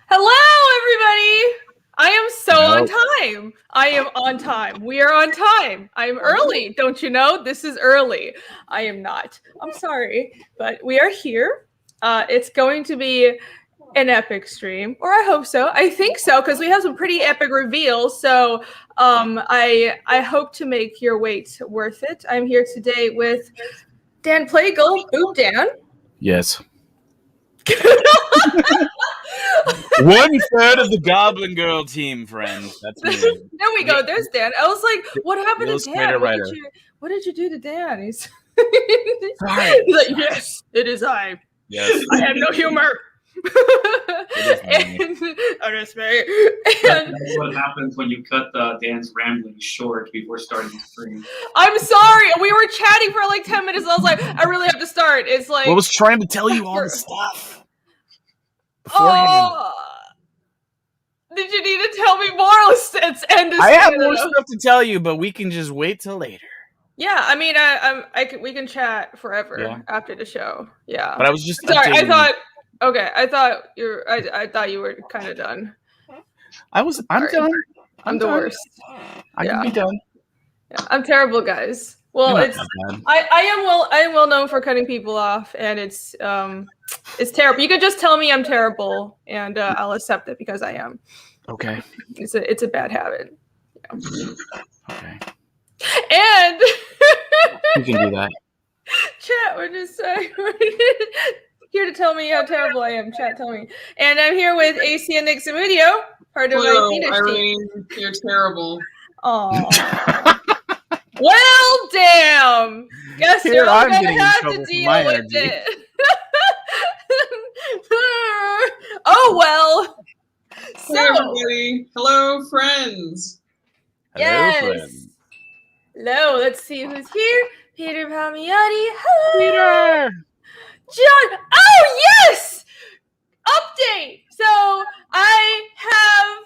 Hello, everybody. I am so on time. I am on time. We are on time. I am early. Don't you know? This is early. I am not. I'm sorry, but we are here. It's going to be an epic stream, or I hope so. I think so, because we have some pretty epic reveals. So I hope to make your wait worth it. I'm here today with Dan Plegel, BoobDan. Yes. 1/3 of the Goblin Girl team, friends. That's me. There we go. There's Dan. I was like, what happened to Dan? What did you do to Dan? He's like, yes, it is I. Yes. I have no humor. It is me. That's what happens when you cut Dan's rambling short before starting the stream. I'm sorry. We were chatting for like 10 minutes. And I was like, I really have to start. It's like, I was trying to tell you all the stuff. Oh, did you need to tell me more? Let's end this. I have more stuff to tell you, but we can just wait till later. Yeah, I mean, we can chat forever after the show. Yeah, but I was just sorry. I thought you were kind of done. I'm done. I'm the worst. I can be done. Yeah, I'm terrible, guys. Well, I am well known for cutting people off, and it's terrible. You can just tell me I'm terrible, and I'll accept it because I am. Okay. It's a bad habit. Yeah. Okay. And you can do that. Chat, we're just here to tell me how terrible I am. Chat, tell me. And I'm here with AC and Nick Zamudio, part of my FIENDISH team. You're terrible. Aww. Well, damn. Guess you're all gonna have to deal with it. Oh well. So, hey everybody. Hello, friends. Yes. Hello, friends. Hello. Let's see who's here. Peter Palmiotti. Hello. Peter. John. Oh yes. Update. So I have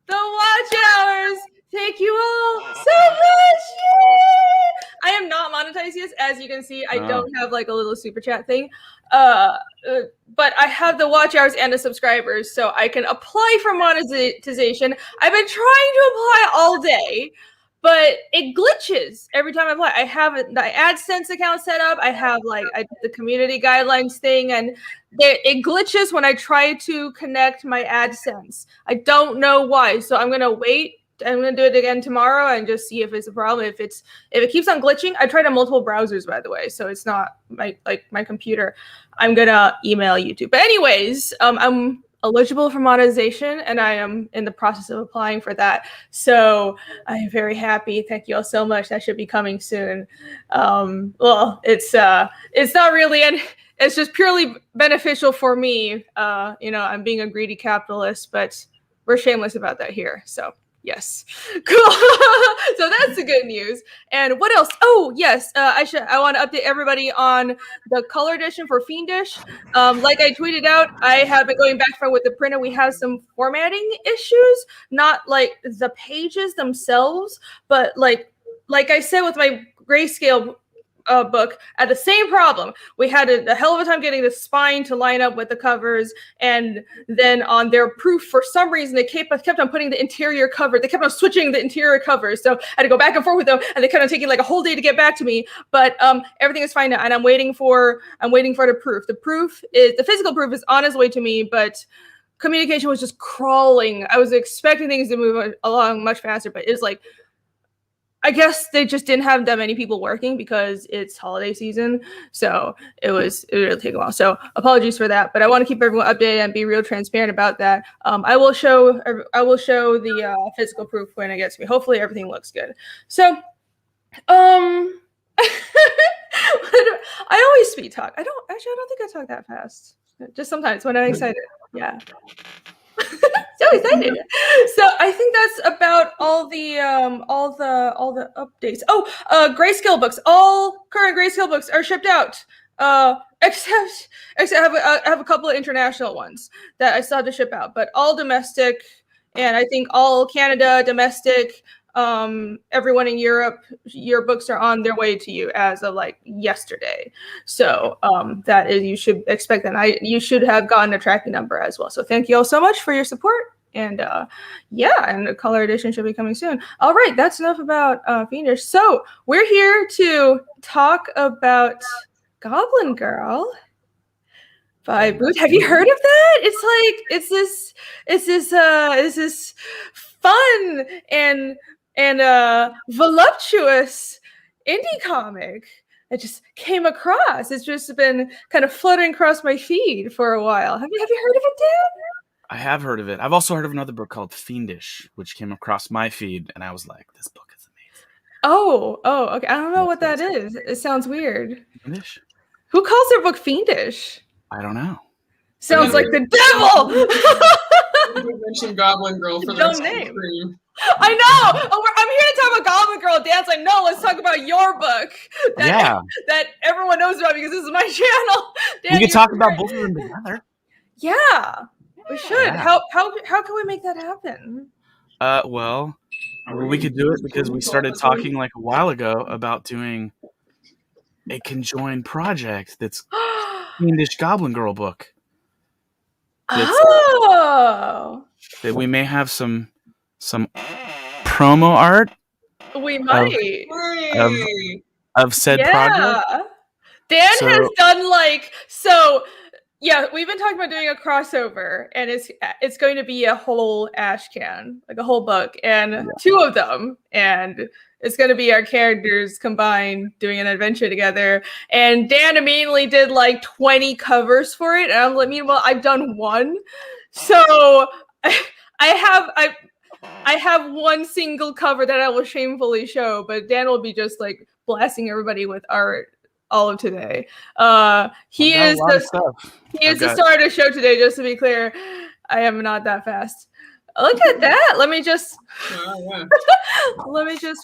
the watch hours. Thank you all so much. Yay! I am not monetized yet, as you can see. I don't have like a little super chat thing. But I have the watch hours and the subscribers, so I can apply for monetization. I've been trying to apply all day, but it glitches every time I apply. I have the AdSense account set up. I have the community guidelines thing, and it glitches when I try to connect my AdSense. I don't know why, so I'm gonna wait. I'm gonna do it again tomorrow and just see if it's a problem. If it keeps on glitching, I tried on multiple browsers, by the way, so it's not my computer. I'm gonna email YouTube. But anyways, I'm eligible for monetization, and I am in the process of applying for that. So I'm very happy. Thank you all so much. That should be coming soon. Well, it's not really, and it's just purely beneficial for me. I'm being a greedy capitalist, but we're shameless about that here. So. Yes. Cool. So that's the good news. And what else? Oh, yes. I want to update everybody on the color edition for FIENDISH. Like I tweeted out, I have been going back and forth with the printer. We have some formatting issues, not like the pages themselves, but like I said with my grayscale book, at the same problem. We had a hell of a time getting the spine to line up with the covers, and then on their proof, for some reason, they kept on putting the interior cover. They kept on switching the interior covers, so I had to go back and forth with them, and they kept on taking like a whole day to get back to me. But everything is fine now, and I'm waiting for the proof. The physical proof is on its way to me, but communication was just crawling. I was expecting things to move along much faster, but it's like, I guess they just didn't have that many people working because it's holiday season. So it really take a while. So apologies for that, but I want to keep everyone updated and be real transparent about that. I will show the physical proof when it gets to me. Hopefully everything looks good. So, I always speed talk. I don't think I talk that fast. Just sometimes when I'm excited. Yeah. So excited. So I think that's about all the updates. Oh, grayscale books. All current grayscale books are shipped out. Except I have a couple of international ones that I still have to ship out, but all domestic, and I think all Canada domestic, everyone in Europe, your books are on their way to you as of like yesterday. So that is, you should expect that. You should have gotten a tracking number as well. So thank you all so much for your support. And and the color edition should be coming soon. All right, that's enough about Fiendish. So we're here to talk about Goblin Girl by Boot. Have you heard of that? It's this fun and voluptuous indie comic I just came across. It's just been kind of floating across my feed for a while. Have you heard of it, Dan? I have heard of it. I've also heard of another book called Fiendish, which came across my feed, and I was like, this book is amazing. Oh, okay. I don't know what that is. It sounds weird. Fiendish? Who calls their book fiendish? I don't know. Sounds like the devil! You mentioned Goblin Girl for Your the name. stream. I know! Oh, I'm here to talk about Goblin Girl. Dan's like, no, let's talk about your book. That everyone knows about because this is my channel. Dan, we could talk about both of them together. Yeah, we should. Yeah. How can we make that happen? Well, we could do it because we started talking like a while ago about doing a conjoined project that's Fiendish Goblin Girl book. That we may have some promo art. We might of said project. Dan has done we've been talking about doing a crossover, and it's going to be a whole ash can, like a whole book, and two of them, and it's going to be our characters combined doing an adventure together. And Dan immediately did like 20 covers for it, and I'm like, meanwhile, I've done one, so I have one single cover that I will shamefully show, but Dan will be just like blasting everybody with art all of today. He is the star of the show today, just to be clear. I am not that fast. Look at that. Let me just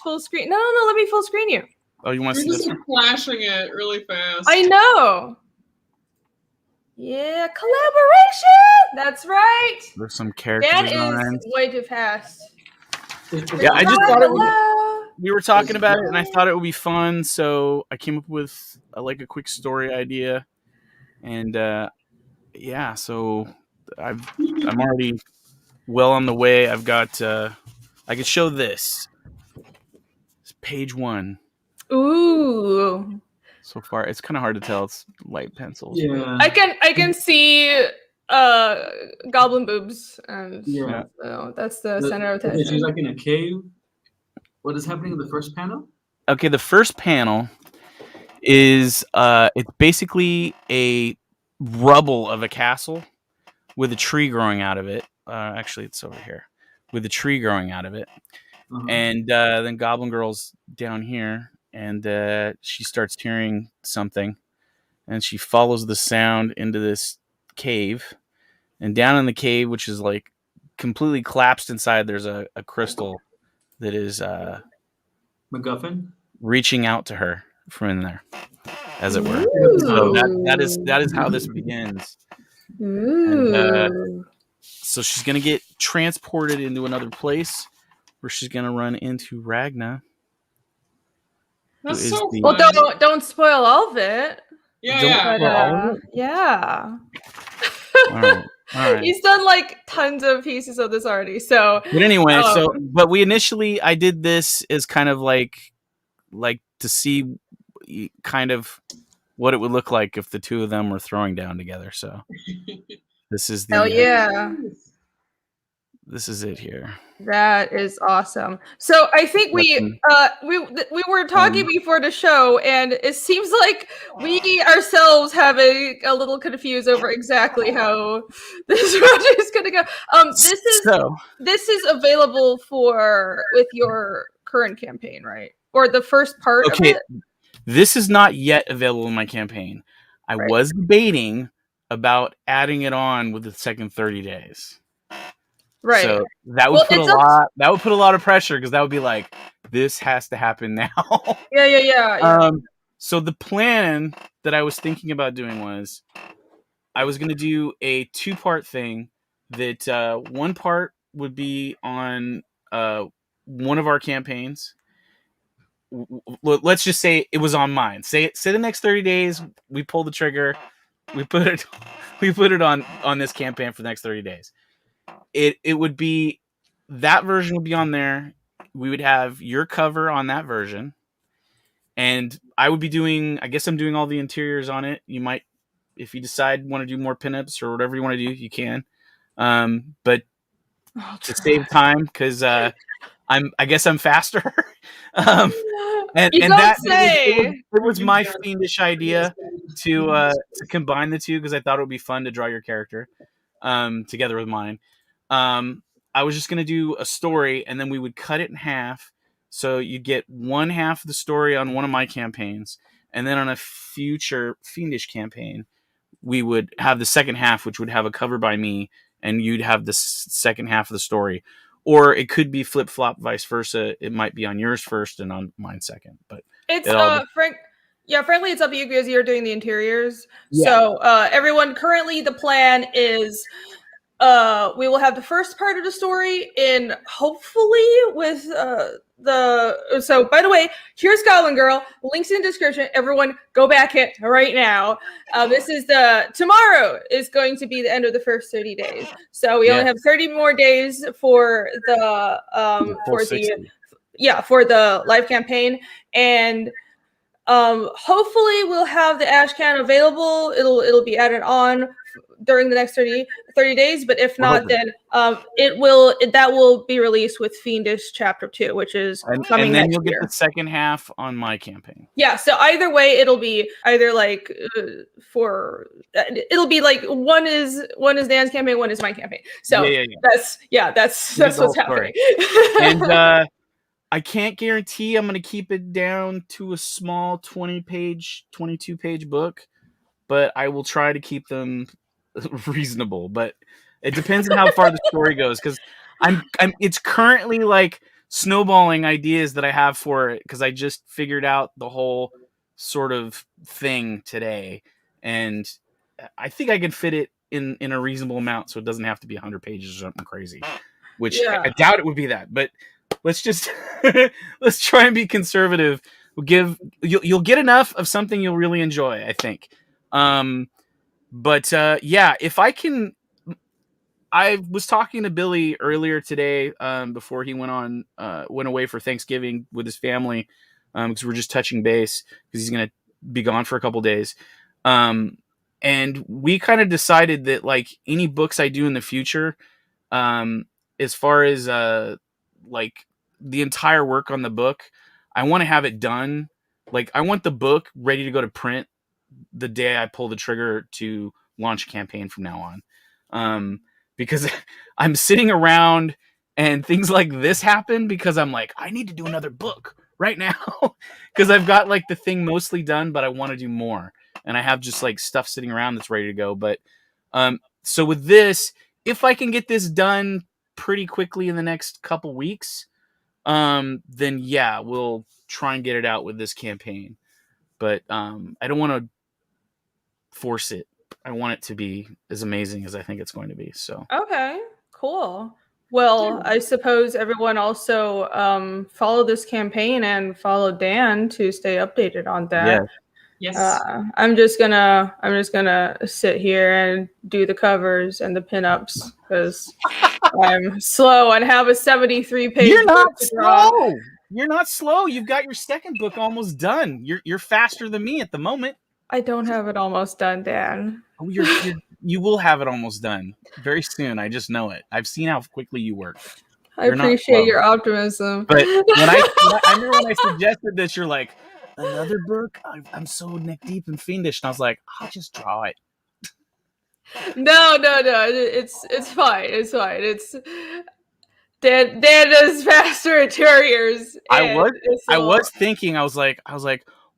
full screen. No, let me full screen you. Oh, you want to see You're this? just flashing it really fast. I know. Yeah, collaboration. That's right. There's some character designs. Is way too fast. Yeah, I just thought we were talking about it, and I thought it would be fun, so I came up with a quick story idea, and so I'm already well on the way. I've got I could show this. It's page 1. Ooh. So far, it's kind of hard to tell. It's light pencils. Yeah. I can see goblin boobs, and so that's the center of attention. She's like in a cave. What is happening in the first panel? Okay, the first panel is it's basically a rubble of a castle with a tree growing out of it. Actually, it's over here with a tree growing out of it, and then Goblin Girl's down here, and she starts hearing something, and she follows the sound into this cave, and down in the cave, which is like completely collapsed inside, there's a crystal that is MacGuffin reaching out to her from in there, as it were. So that is how this begins. And, so she's gonna get transported into another place where she's gonna run into Ragna. That's so fun. Well, don't spoil all of it. Yeah. Yeah. All right. He's done like tons of pieces of this already. So, but anyway, I did this as kind of like to see kind of what it would look like if the two of them were throwing down together. So this is the this is it here. That is awesome. So I think we were talking before the show, and it seems like we ourselves have a little confused over exactly how this project is going to go. This is available with your current campaign, right? Or the first part of it? This is not yet available in my campaign. I was debating about adding it on with the second 30 days. Right. So that would put a lot of pressure, because that would be like, this has to happen now. Yeah. So the plan that I was thinking about doing was I was going to do a 2-part thing that one part would be on one of our campaigns. Let's just say it was on mine. Say the next 30 days we pull the trigger, we put it on this campaign for the next 30 days. It would be, that version would be on there. We would have your cover on that version, and I would be doing, I guess I'm doing all the interiors on it. You might, if you decide want to do more pinups or whatever you want to do, you can. But to save time, because I guess I'm faster. And that it was my fiendish idea to combine the two, because I thought it would be fun to draw your character together with mine. I was just gonna do a story, and then we would cut it in half, so you get one half of the story on one of my campaigns, and then on a future fiendish campaign, we would have the second half, which would have a cover by me, and you'd have the second half of the story. Or it could be flip flop, vice versa. It might be on yours first and on mine second. But it's frankly, it's up to you because you're doing the interiors. Yeah. So everyone, currently the plan is we will have the first part of the story in, hopefully with so by the way, here's Goblin Girl, links in the description. Everyone go back it right now. This is tomorrow is going to be the end of the first 30 days. So we only have 30 more days for the for the live campaign, and hopefully we'll have the ash can available. It'll be added on during the next 30 days, but if not, then that will be released with Fiendish Chapter 2, which is coming next year. And then you'll get the second half on my campaign. Yeah, so either way, it'll be either like it'll be like one is Dan's campaign, one is my campaign. So that's what's happening. And I can't guarantee I'm going to keep it down to a small 20-page, 22-page book, but I will try to keep them reasonable. But it depends on how far the story goes, because it's currently like snowballing ideas that I have for it, because I just figured out the whole sort of thing today, and I think I can fit it in a reasonable amount, so it doesn't have to be 100 pages or something crazy, which I doubt it would be that. But let's just let's try and be conservative. You'll get enough of something you'll really enjoy, I think. But if I can, I was talking to Billy earlier today, before he went away for Thanksgiving with his family, because we're just touching base, because he's going to be gone for a couple days. And we kind of decided that, like, any books I do in the future, as far as like the entire work on the book, I want to have it done. Like, I want the book ready to go to print the day I pull the trigger to launch a campaign from now on. Because I'm sitting around and things like this happen because I'm like, I need to do another book right now, because I've got like the thing mostly done, but I want to do more. And I have just like stuff sitting around that's ready to go. But so with this, if I can get this done pretty quickly in the next couple weeks, then we'll try and get it out with this campaign. But I don't want to force it. I want it to be as amazing as I think it's going to be. So okay, cool. Well, I suppose everyone also follow this campaign and follow Dan to stay updated on that. Yeah. Yes. I'm just gonna sit here and do the covers and the pinups, because I'm slow and have a 73-page. You're not slow. You're not slow. You've got your second book almost done. You're faster than me at the moment. I don't have it almost done, Dan. Oh, you will have it almost done very soon. I just know it. I've seen how quickly you work. I appreciate your optimism. But I remember when I suggested this, you're like, another book? I'm so neck deep in Fiendish, and I was like, I'll just draw it. No. It's fine. It's fine. It's Dan does faster interiors. I was thinking, I was like,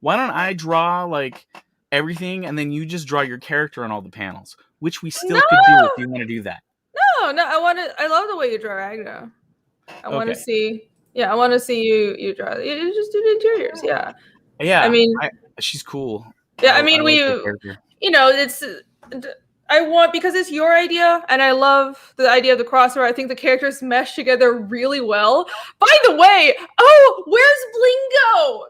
why don't I draw like everything, and then you just draw your character on all the panels, which we still could do if you want to do that. No, I love the way you draw Agna. I want to see. Yeah, I want to see you draw. You just do the interiors. Yeah. Yeah. I mean, she's cool. Yeah, I mean, it's because it's your idea, and I love the idea of the crossover. I think the characters mesh together really well. By the way, where's Blingo?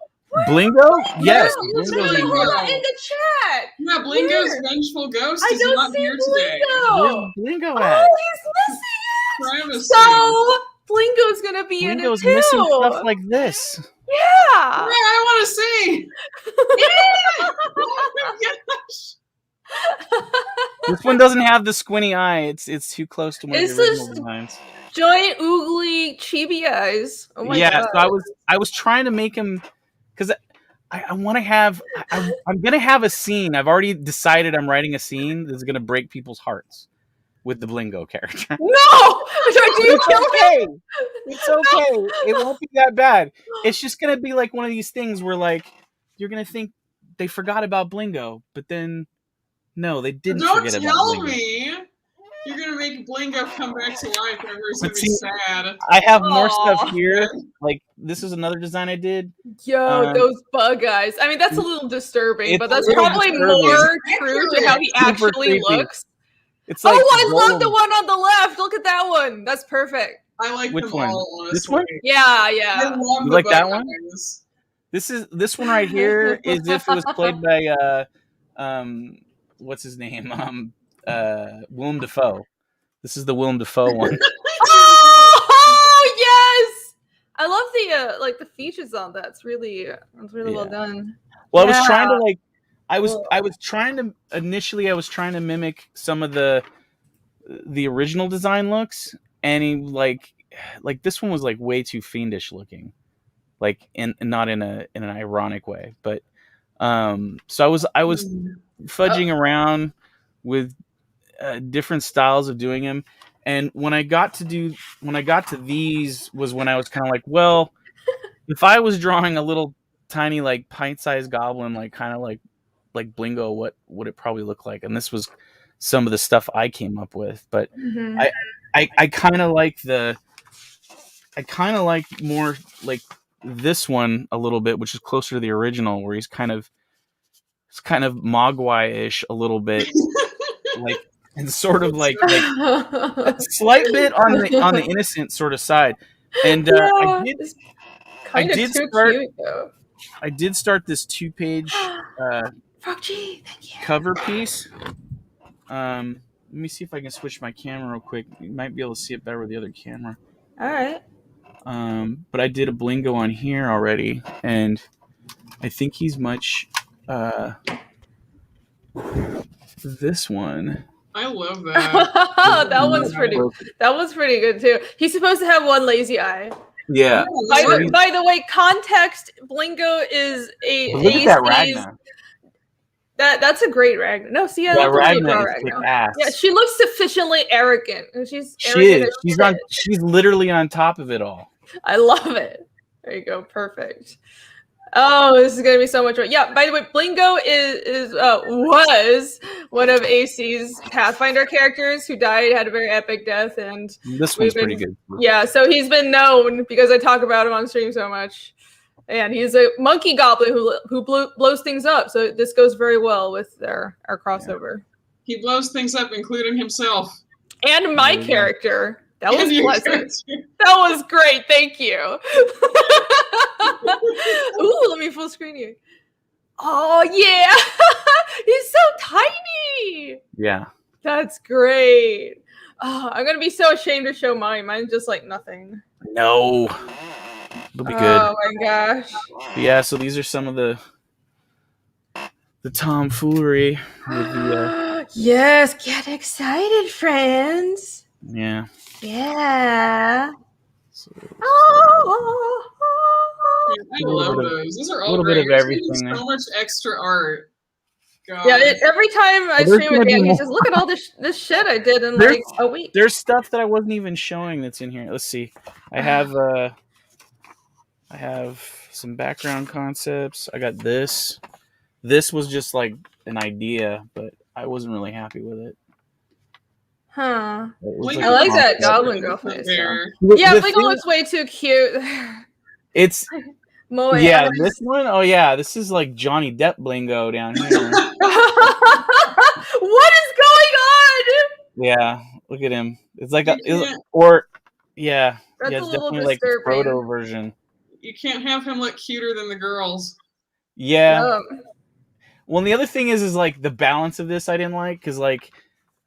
Blingo? Yes. Where's Blingo's in Blingo? here. In the chat. Yeah, Blingo's vengeful ghost I is don't not see here today. Where's Blingo. Blingo at? Oh, he's missing it. Travis. So Blingo's gonna be in it Blingo's too. missing stuff like this. Yeah. Yeah, I want to see. Oh my gosh. This one doesn't have the squinty eye. It's too close to one of It's the original just- designs. Giant oogly chibi eyes. Oh my Yeah, god. so I was trying to make him because I want to have I'm gonna have a scene. I've already decided I'm writing a scene that's gonna break people's hearts with the Blingo character. No! Do you It's kill him? okay. It's okay. It won't be that bad. It's just gonna be like one of these things where like you're gonna think they forgot about Blingo, but then no, they didn't Don't forget about tell Blingo. me you're gonna make Blingo come back to life and everybody's But gonna be see, sad. I have more Aw. stuff here. Like this is another design I did. Yo, Um, those bug eyes. I mean, that's a little disturbing, It's but that's a little probably disturbing. more true to how he Super actually creepy. looks. It's like Oh, I love the gold. one on the left. Look at that one. That's perfect. I like Which them one? all, honestly. This one? Yeah, I yeah. love You the like that bug one? eyes. This one right here is if it was played by what's his name? Willem Dafoe. This is the Willem Dafoe one. Oh, yes. I love the features on that. It's really well Yeah. done. Well, I was Yeah. trying to like I was trying to initially I was trying to mimic some of the original design looks, and he like this one was like way too fiendish looking. Like not in an ironic way, but so I was fudging around with different styles of doing him, and when I got to these was when I was kind of like, well, if I was drawing a little tiny like pint-sized goblin, like kind of like Blingo, what would it probably look like? And this was some of the stuff I came up with, but Mhm. I kind of like more like this one a little bit, which is closer to the original, where it's kind of Mogwai-ish a little bit, like and sort of like a slight bit on the innocent sort of side. And Yeah, I it's kinda did too start- cute, though. I did start this 2-page Frog G, thank you. cover piece. Let me see if I can switch my camera real quick. You might be able to see it better with the other camera. All right. But I did a Blingo on here already, and I think he's much this one. I love that. that one's pretty good too. He's supposed to have one lazy eye. Yeah. By the way, context, Blingo is a Look at that AC's Ragnar. That's a great Ragnar. No, see, I That love the way you Ragnar draw is Ragnar. kick-ass. Yeah, she looks sufficiently arrogant. And she's She arrogant is. as shit. She's literally on top of it all. I love it. There you go. Perfect. Oh, this is gonna be so much fun. Yeah. By the way, Blingo was one of AC's Pathfinder characters who died, had a very epic death, and This one's pretty good. yeah. So he's been known because I talk about him on stream so much, and he's a monkey goblin who blows things up. So this goes very well with our crossover. He blows things up, including himself. And my Yeah. character. That was And your pleasant. character. That was great. Thank you. Ooh, let me full screen you. Oh, yeah. He's so tiny. Yeah. That's great. Oh, I'm going to be so ashamed to show mine. Mine's just like nothing. No. It'll be good. Oh, my gosh. But yeah, so these are some of the tomfoolery with the Yes, get excited, friends. yeah. Yeah. So, Oh. I love those. Those are all little bit great. of You're everything seeing there. so much extra art. God. Yeah, every time I Well, there's stream with gonna be Dan, he more. says, "Look at all this shit I did in There's- like a week." There's stuff that I wasn't even showing that's in here. Let's see. I have some background concepts. I got this. This was just like an idea, but I wasn't really happy with it. Huh? It was Blingo I like a that concept. Goblin Girl face. There. Yeah, The Blingo thing- looks way too cute. It's Moe yeah. Adams. This one, oh yeah, this is like Johnny Depp Blingo down here. What is going Yeah, look at him. It's like You can't, yeah, That's yeah, a it's little definitely like the disturbing. Frodo version. you can't have him look cuter than the girls. Yeah. Yep. Well, and the other thing is like the balance of this I didn't like because like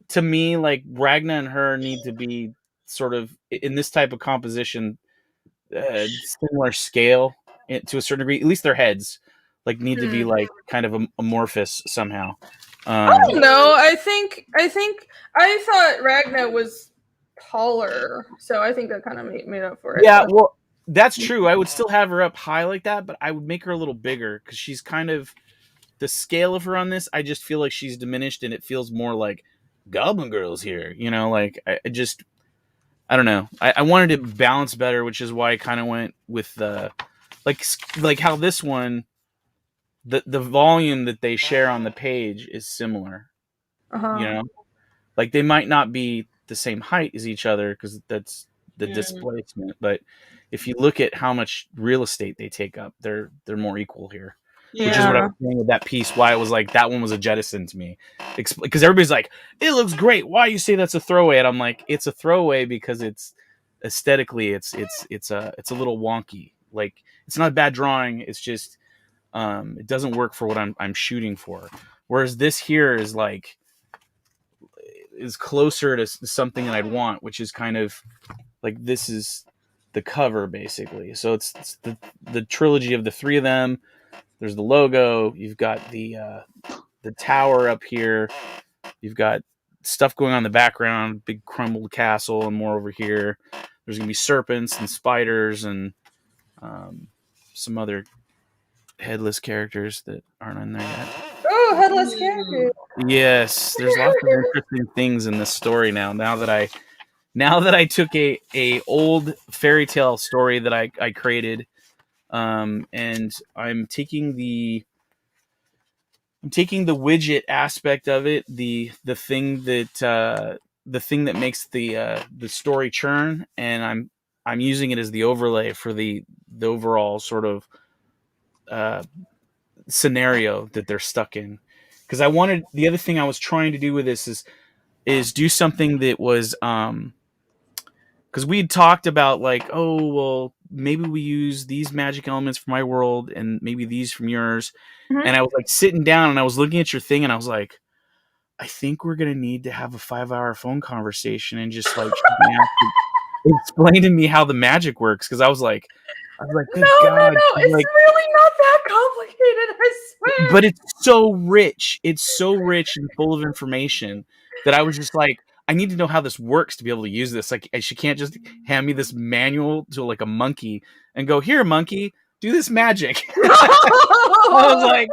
to me like Ragna and her need to be sort of in this type of composition similar scale to a certain degree. At least their heads like need to be like kind of amorphous somehow. I don't know. I think I thought Ragna was taller, so I think that kind of made up for it. Yeah, well, that's true. I would still have her up high like that, but I would make her a little bigger because she's kind of the scale of her on this. I just feel like she's diminished, and it feels more like Goblin Girl's here. You know, like I don't know. I wanted to balance better, which is why I kind of went with the like how this one, the volume that they share on the page is similar. Uh-huh. You know, like they might not be the same height as each other because that's the Yeah. displacement. But if you look at how much real estate they take up, they're more equal here. Yeah. Which is what I was saying with that piece. Why it was like that one was a jettison to me, because everybody's like, "It looks great." Why you say that's a throwaway? And I'm like, "It's a throwaway because it's aesthetically, it's a little wonky. Like it's not a bad drawing. It's just it doesn't work for what I'm shooting for. Whereas this here is like is closer to something that I'd want, which is kind of like this is the cover basically. So it's the trilogy of the three of them. There's the logo. You've got the tower up here. You've got stuff going on in the background. Big crumbled castle and more over here. There's gonna be serpents and spiders and some other headless characters that aren't in there yet. Oh, headless character. Yes, there's lots of interesting things in this story now. Now that I took a old fairy tale story that I created, and I'm taking the widget aspect of it, the thing that makes the story churn, and I'm using it as the overlay for the overall sort of scenario that they're stuck in. Because I wanted the other thing I was trying to do with this is do something that was because we had talked about like, oh well, maybe we use these magic elements from my world and maybe these from yours. Mhm. And I was like sitting down and I was looking at your thing and I was like, I think we're gonna need to have a 5-hour phone conversation and just like explain to me how the magic works, because I was like, good No, God, it's like, really not that complicated, I swear. but it's so rich. It's so rich and full of information that I was just like, I need to know how this works to be able to use this. Like, she can't just hand me this manual to like a monkey and go, here, monkey, do this magic. I was like,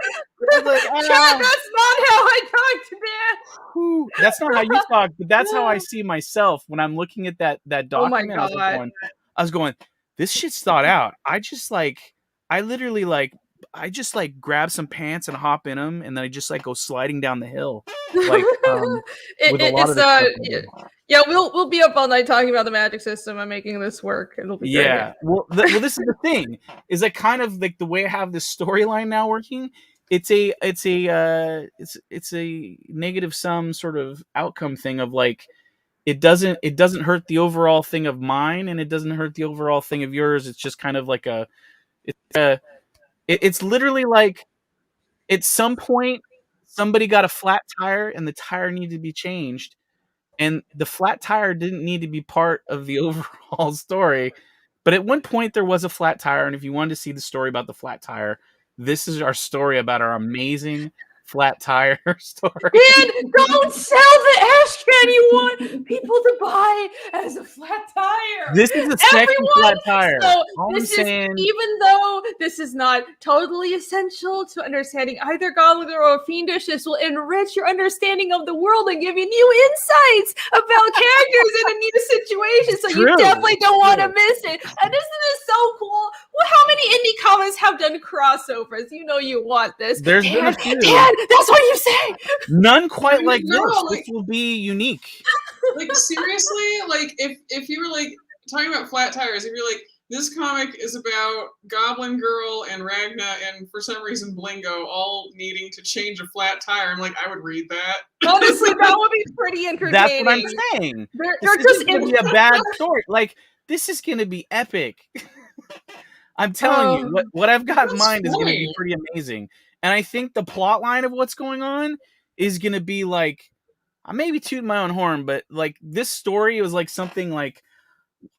Chad, that's not how I talk to Dan. that's not how you talk, but that's how I see myself when I'm looking at that Oh my document. God. I was going, this shit's thought out. I just grab some pants and hop in them, and then I just like go sliding down the hill. Like with a lot of this stuff. Yeah, we'll be up all night talking about the magic system and making this work. It'll be great. Yeah. Well, this is the thing. Is that kind of like the way I have this storyline now working? It's a negative sum sort of outcome thing of like it doesn't hurt the overall thing of mine, and it doesn't hurt the overall thing of yours. It's just kind of like it's literally like at some point somebody got a flat tire and the tire needed to be changed, and the flat tire didn't need to be part of the overall story. But at one point there was a flat tire, and if you wanted to see the story about the flat tire, this is our story about our amazing flat tire story. Dan, don't sell the ashtray you want people to buy as a flat tire. This is a second flat tire. So All this I'm is, saying, even though this is not totally essential to understanding either Goblin Girl or Fiendish, this will enrich your understanding of the world and give you new insights about characters in a new situation. So you definitely don't want to miss it. And isn't this so cool? Well, how many indie comics have done crossovers? You know you want this. There's been a few. Dan, that's what you say. None quite like No, this. like- This will be unique. Like seriously, like if you were like talking about flat tires, if you're like, This comic is about Goblin Girl and Ragna, and for some reason Blingo all needing to change a flat tire. I'm like, I would read that. Honestly, that would be pretty entertaining. That's what I'm saying. They're This just is gonna be a bad story. Like, this is gonna be epic. I'm telling you, what I've got in mind is gonna be pretty amazing. And I think the plot line of what's going on is gonna be like, I maybe toot my own horn, but like this story was like something like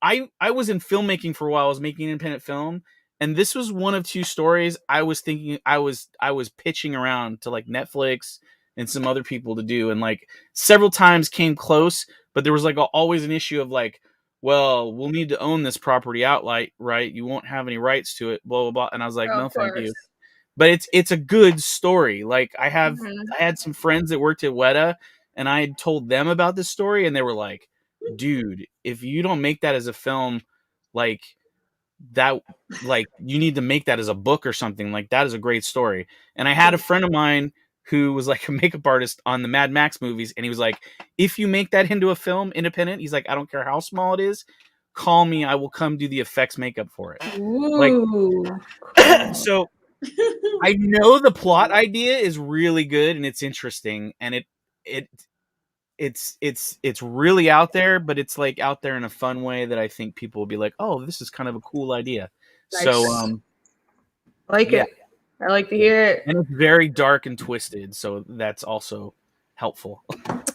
I was in filmmaking for a while. I was making independent film, and this was one of two stories I was thinking I was pitching around to like Netflix and some other people to do, and like several times came close, but there was like always an issue of like, well, we'll need to own this property outright, right? You won't have any rights to it, blah blah blah. And I was like, no, thank you. But it's a good story. Like I had some friends that worked at Weta, and I had told them about this story, and they were like, dude, if you don't make that as a film, like that, like you need to make that as a book or something. Like that is a great story. And I had a friend of mine who was like a makeup artist on the Mad Max movies, and he was like, if you make that into a film, independent, he's like, I don't care how small it is, call me, I will come do the effects makeup for it. Ooh. Like, so I know the plot idea is really good and it's interesting, and it's really out there, but it's like out there in a fun way that I think people will be like, oh, this is kind of a cool idea. Nice. So I like it. I like to hear it. And it's very dark and twisted, so that's also helpful.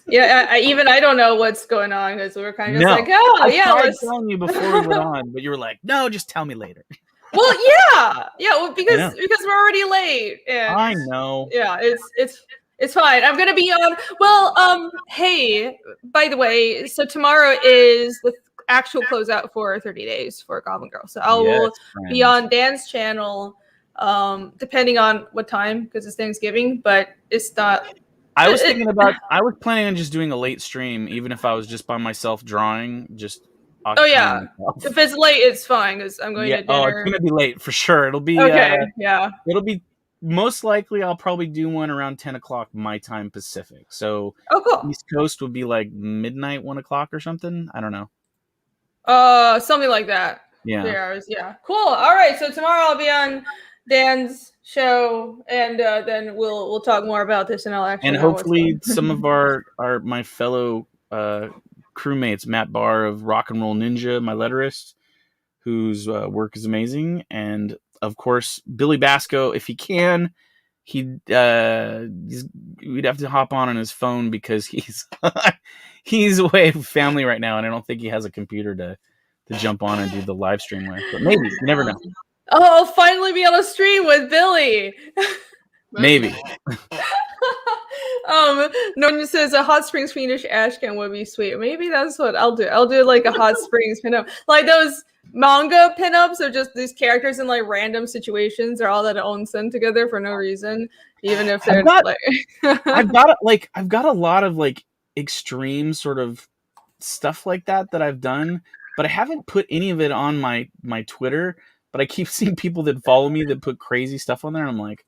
Yeah, I don't know what's going on because we're kind of just like, oh yeah, I was telling you before we went on, but you were like, no, just tell me later. Well, well, because we're already late. And I know. Yeah, it's fine. I'm gonna be on. Well, hey, by the way, so tomorrow is the actual closeout for 30 days for Goblin Girl. So I will be on Dan's channel, depending on what time, because it's Thanksgiving. But it's not. I was planning on just doing a late stream, even if I was just by myself drawing. Just. Oh yeah, myself. If it's late, it's fine because I'm going to dinner. Oh, it's gonna be late for sure. It'll be okay. Yeah, it'll be most likely. I'll probably do one around 10 o'clock my time Pacific. So cool. East Coast would be like midnight, 1 o'clock or something. I don't know. Something like that. Yeah. 3 hours. Yeah. Cool. All right. So tomorrow I'll be on Dan's show, and then we'll talk more about this, and I'll actually. And hopefully some of my fellow crewmates, Matt Barr of Rock and Roll Ninja, my letterist, whose work is amazing, and of course Billy Basco, if he can, we'd have to hop on his phone because he's away with family right now, and I don't think he has a computer to jump on and do the live stream with. But maybe, you never know. Oh, I'll finally be on a stream with Billy. Maybe. Norman says a Hot Springs Fiendish ashcan would be sweet. Maybe that's what I'll do. I'll do like a Hot Springs pinup, like those manga pinups are just these characters in like random situations. They're all that onsen together for no reason, even if they're I've got a lot of like extreme sort of stuff like that I've done, but I haven't put any of it on my Twitter. But I keep seeing people that follow me that put crazy stuff on there. And I'm like,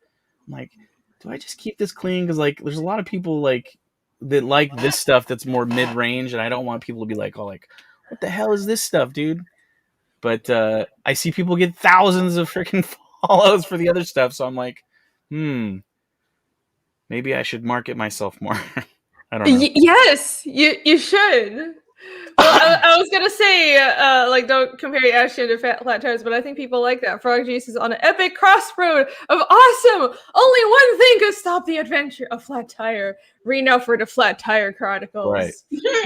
do I just keep this clean? Because like, there's a lot of people like that like this stuff that's more mid range, and I don't want people to be like, oh, like, what the hell is this stuff, dude? But I see people get thousands of freaking follows for the other stuff, so I'm like, maybe I should market myself more. I don't know. Yes, you should. Well, I was gonna say, like, don't compare Ashton to flat tires, but I think people like that. Frog Juice is on an epic crossroad of awesome. Only one thing could stop the adventure: a flat tire. Reno for the Flat Tire Chronicles. Right.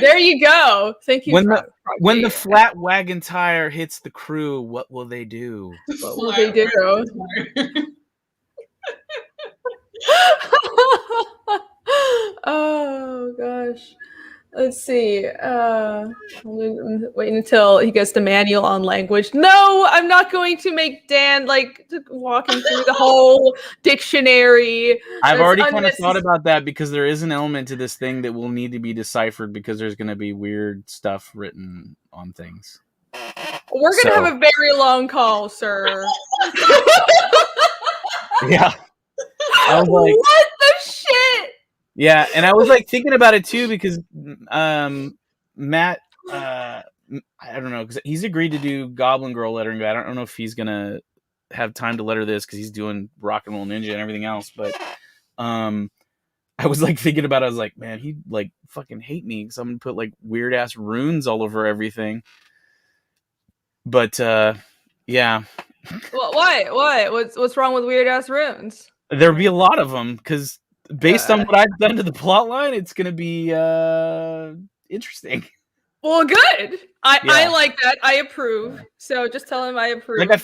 There you go. Thank you. When the flat wagon tire hits the crew, what will they do? What will they do? Oh gosh. Let's see. I'm waiting until he gets the manual on language. No, I'm not going to make Dan like walk him through the whole dictionary. I've already kind of thought about that because there is an element to this thing that will need to be deciphered because there's going to be weird stuff written on things. We're going to have a very long call, sir. Yeah. I was like, what the shit? Yeah, and I was like thinking about it too because Matt I don't know, because he's agreed to do Goblin Girl lettering, but I don't know if he's gonna have time to letter this because he's doing Rock and Roll Ninja and everything else. But I was like thinking about it. I was like, man, he'd like fucking hate me because I'm gonna put like weird ass runes all over everything. But yeah. Well, why? What's wrong with weird ass runes? There'll be a lot of them because based on what I've done to the plot line, it's gonna be interesting. Well, good. I Yeah. like that. I approve. So just tell him I approve. Like I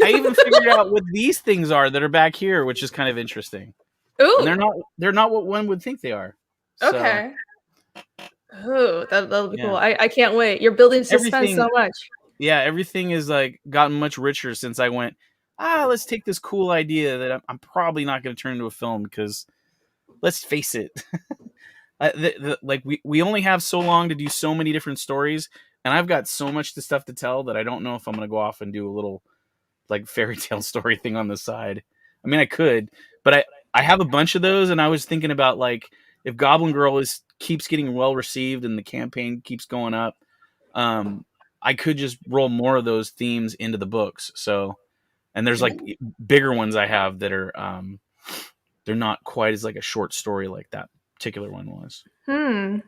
even figured out what these things are that are back here, which is kind of interesting. Ooh. And they're not what one would think they are. So, Okay. Ooh, that'll be Yeah. cool. I can't wait. You're building suspense Everything- so much. yeah, everything is like gotten much richer since I went, let's take this cool idea that I'm probably not going to turn into a film because let's face it, like we only have so long to do so many different stories, and I've got so much stuff to tell that I don't know if I'm going to go off and do a little like fairy tale story thing on the side. I mean, I could, but I have a bunch of those, and I was thinking about like if Goblin Girl keeps getting well received and the campaign keeps going up, I could just roll more of those themes into the books. So, and there's like bigger ones I have that are they're not quite as like a short story like that particular one was. Yeah.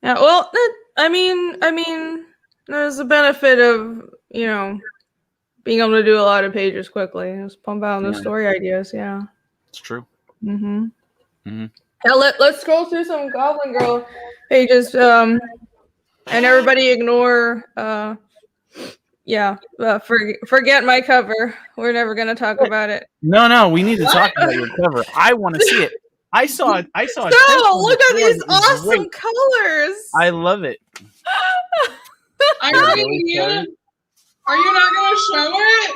Well, I mean, there's the benefit of being able to do a lot of pages quickly. Just pump out those story ideas. Yeah. It's true. Mm-hmm. Mm-hmm. Now let's scroll through some Goblin Girl pages. And everybody ignore. Forget my cover. We're never gonna talk about it. No, we need to talk about your cover. I want to see it. I saw it. So look at these awesome colors. I love it. Irene, are you not gonna show it?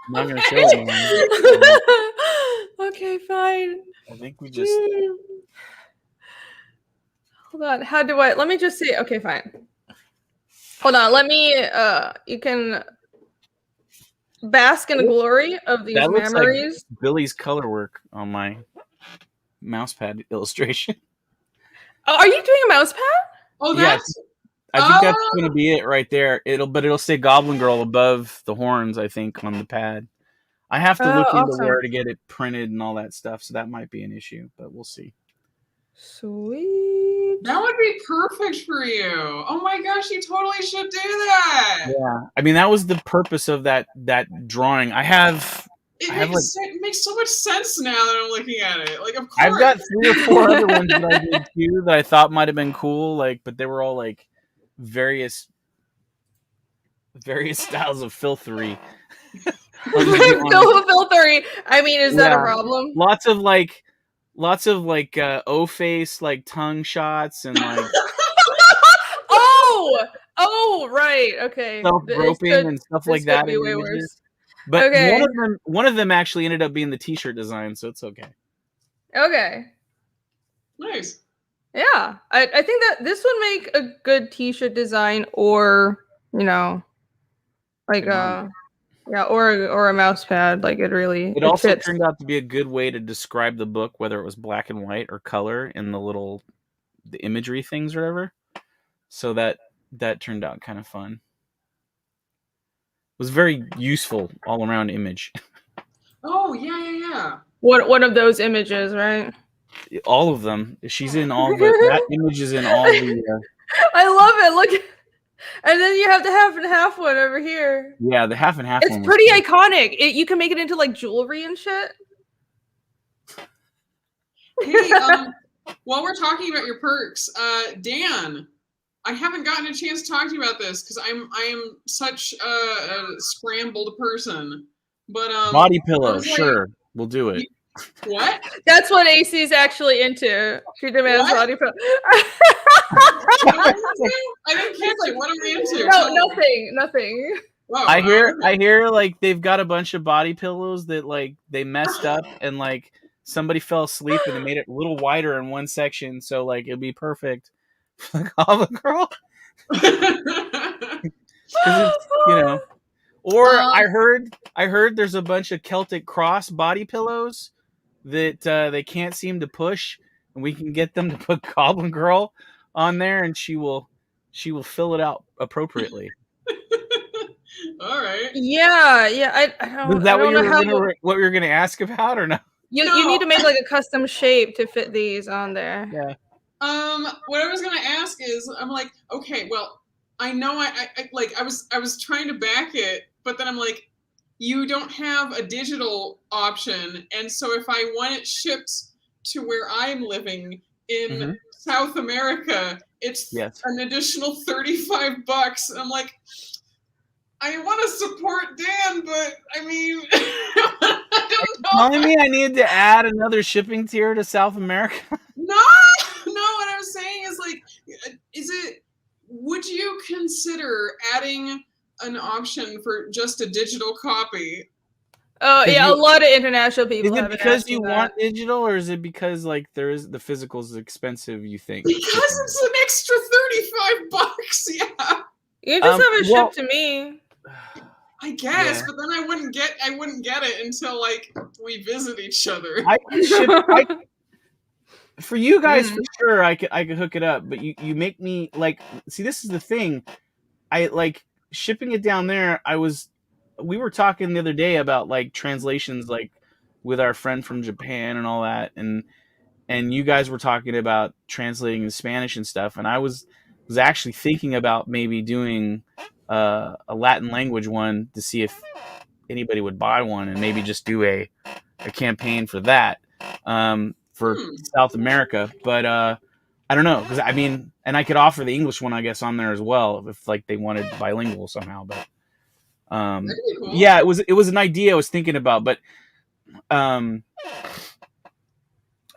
I'm not gonna show it. Okay, fine. I think we just. Hold on. How do I? Let me just see. Okay, fine. Hold on. Let me. You can bask in the glory of these memories. Like Billy's color work on my mousepad illustration. Oh, are you doing a mousepad? Oh, that's. Yes. I think that's going to be it right there. It'll say Goblin Girl above the horns, I think, on the pad. I have to look into where to get it printed and all that stuff, so that might be an issue, but we'll see. Sweet. That would be perfect for you. Oh my gosh, you totally should do that. Yeah, I mean that was the purpose of that drawing. It makes so much sense now that I'm looking at it. Like, of course. I've got 3 or 4 other ones that I did too that I thought might have been cool, like, but they were all like various styles of filthery. Filthery. I mean, is that a problem? Lots of O-face, like tongue shots and like oh right, okay, self-groping and stuff like that. Be way worse. But okay. one of them actually ended up being the t-shirt design, so it's okay. Okay. Nice. Yeah, I think that this would make a good t-shirt design, or like or a mouse pad. Like it also fits. turned out to be a good way to describe the book, whether it was black and white or color, in the imagery things or whatever. So that turned out kind of fun. It was very useful all around image. Oh yeah. One of those images, right? All of them. She's in all that image is in all the. I love it. Look, and then you have the half and half one over here. Yeah, the half and half. It's pretty iconic. You can make it into like jewelry and shit. Hey, while we're talking about your perks, Dan, I haven't gotten a chance to talk to you about this because I am such a scrambled person. But body pillow, sure, we'll do it. What? That's what AC's actually into. She demands body pillow. I didn't catch it. What am I into? No, nothing. Whoa, I hear like they've got a bunch of body pillows that like they messed up and like somebody fell asleep and they made it a little wider in one section, so like it'd be perfect for the Goblin Girl. It's, Or I heard there's a bunch of Celtic cross body pillows that they can't seem to push, and we can get them to put Goblin Girl on there, and she will she will fill it out appropriately. All right. Yeah. Is that what you're gonna ask about or no? You need to make like a custom shape to fit these on there. Yeah. What I was gonna ask is, I'm like, okay, well, I know I was trying to back it, but then I'm like, you don't have a digital option, and so if I want it shipped to where I'm living in South America, it's an additional $35. And I'm like, I want to support Dan, but I mean, I don't know. Telling me I need to add another shipping tier to South America? No. What I'm saying is, like, would you consider adding an option for just a digital copy? Oh yeah, a lot of international people. Is it because you want digital, or is it because like the physical is expensive? You think? Because it's an extra $35. Yeah. You just have it shipped to me. I guess, but then I wouldn't get it until like we visit each other. I can ship. For you guys, for sure, I could hook it up. But you make me like. See, this is the thing. I like shipping it down there. We were talking the other day about like translations, like with our friend from Japan and all that, and you guys were talking about translating in Spanish and stuff, and I was actually thinking about maybe doing a Latin language one to see if anybody would buy one, and maybe just do a campaign for that for South America. But I don't know, because I mean, and I could offer the English one, I guess, on there as well if like they wanted bilingual somehow, but. Cool. Yeah, it was an idea I was thinking about, but I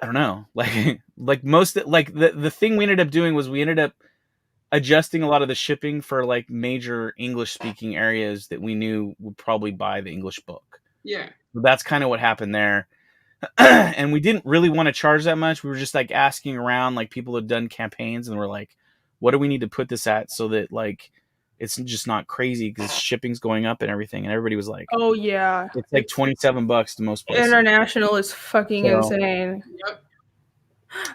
don't know. Like most like the thing we ended up doing was we ended up adjusting a lot of the shipping for like major English speaking areas that we knew would probably buy the English book. Yeah. So that's kind of what happened there. And we didn't really want to charge that much. We were just like asking around, like people had done campaigns, and we're like, what do we need to put this at so that like it's just not crazy, because shipping's going up and everything. And everybody was like, oh yeah, it's like $27 to most places. International is fucking insane. Yep.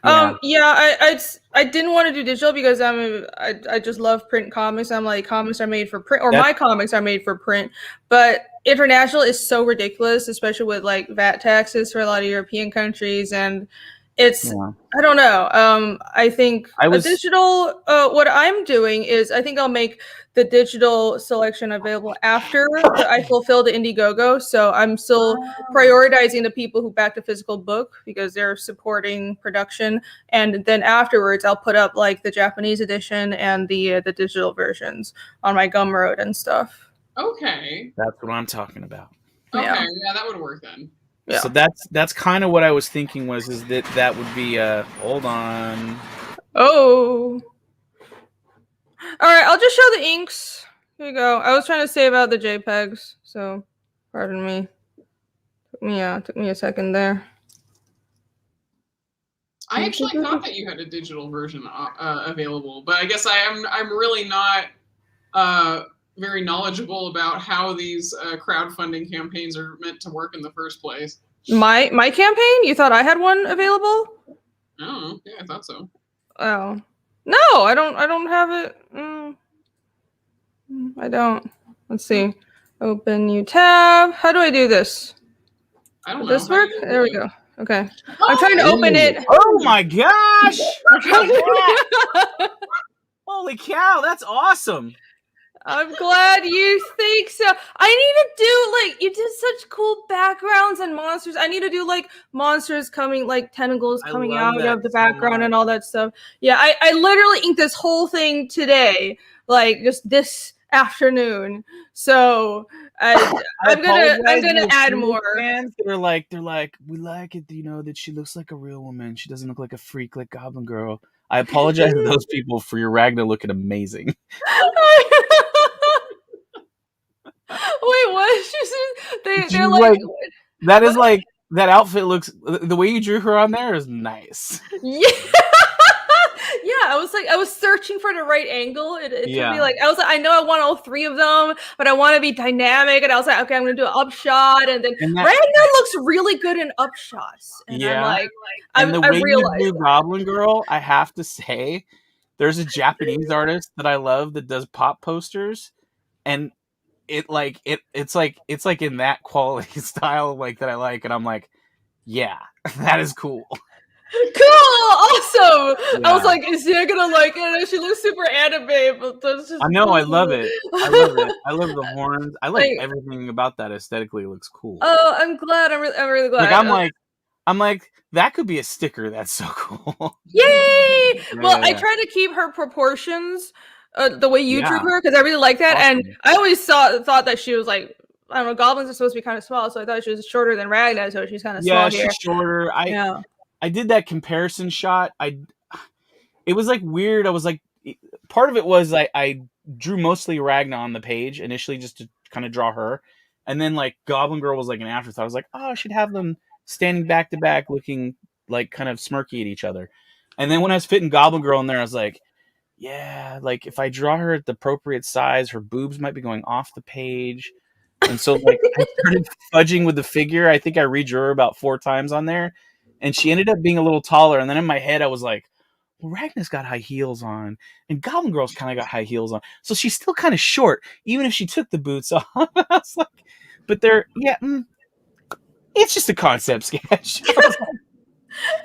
I didn't want to do digital because I just love print comics. I'm like, comics are made for print, or my comics are made for print. But international is so ridiculous, especially with like VAT taxes for a lot of European countries, and it's I don't know. I think digital. What I'm doing is I think I'll make the digital selection available after I fulfill the Indiegogo. So I'm still prioritizing the people who back the physical book because they're supporting production, and then afterwards I'll put up like the Japanese edition and the digital versions on my Gumroad and stuff. Okay, that's what I'm talking about. Okay, yeah, that would work then. Yeah. So that's kind of what I was thinking is that would be hold on. Oh. All right, I'll just show the inks. Here you go. I was trying to save out the JPEGs, so pardon me. Took me a second there. I actually thought that you had a digital version available, but I guess I'm really not very knowledgeable about how these crowdfunding campaigns are meant to work in the first place. My campaign? You thought I had one available? Oh, yeah, I thought so. Oh. No, I don't have it. I don't. Let's see. Open new tab. How do I do this? I don't know. Does this work? There we go. Okay. I'm trying to open it. Oh my gosh! Holy cow, that's awesome. I'm glad you think so. I need to do like you did such cool backgrounds and monsters. I need to do like monsters coming, like tentacles coming out of the background and all that stuff. Yeah, I literally inked this whole thing today, like just this afternoon. So I'm gonna add more. Fans, they're like, we like it, you know, that she looks like a real woman. She doesn't look like a freak like Goblin Girl. I apologize to those people for your Ragnar looking amazing. Wait, what? They're like that is like that outfit looks. The way you drew her on there is nice. Yeah. Yeah, I was searching for the right angle. It took me like, I was like, I know I want all three of them, but I want to be dynamic. And I was like, okay, I'm going to do an upshot. And then Ragnar looks really good in upshots. And I'm like, and the way you do Goblin Girl, I have to say, there's a Japanese artist that I love that does pop posters, and it's like in that quality style like that I like, and I'm like, yeah, that is cool. Cool, awesome. I was Yeah. like, is she gonna like it? And she looks super anime, but that's just I know, I love it. I love it. I love the horns. I like Like- everything about that aesthetically. It looks cool. Oh, I'm glad. I'm really glad. Like I'm like that could be a sticker. That's so cool. Yay! Well, I yeah. try to keep her proportions the way you drew Yeah. her because I really like that, Awesome. and I always thought that she was like, I don't know, goblins are supposed to be kind of small, so I thought she was shorter than Ragnar, so she's kind of small here. She's shorter. Yeah. I did that comparison shot. It was like weird. I was like, part of it was I drew mostly Ragnar on the page initially just to kind of draw her, and then like Goblin Girl was like an afterthought. I was like, oh, I should have them standing back to back, looking like kind of smirky at each other. And then when I was fitting Goblin Girl in there, I was like, yeah, like if I draw her at the appropriate size, her boobs might be going off the page. And so like I started fudging with the figure. I think I redrew her about 4 times on there. And she ended up being a little taller. And then in my head, I was like, well, Ragnar's got high heels on. And Goblin Girl's kind of got high heels on. So she's still kind of short, even if she took the boots off. I was like, but they're, it's just a concept sketch.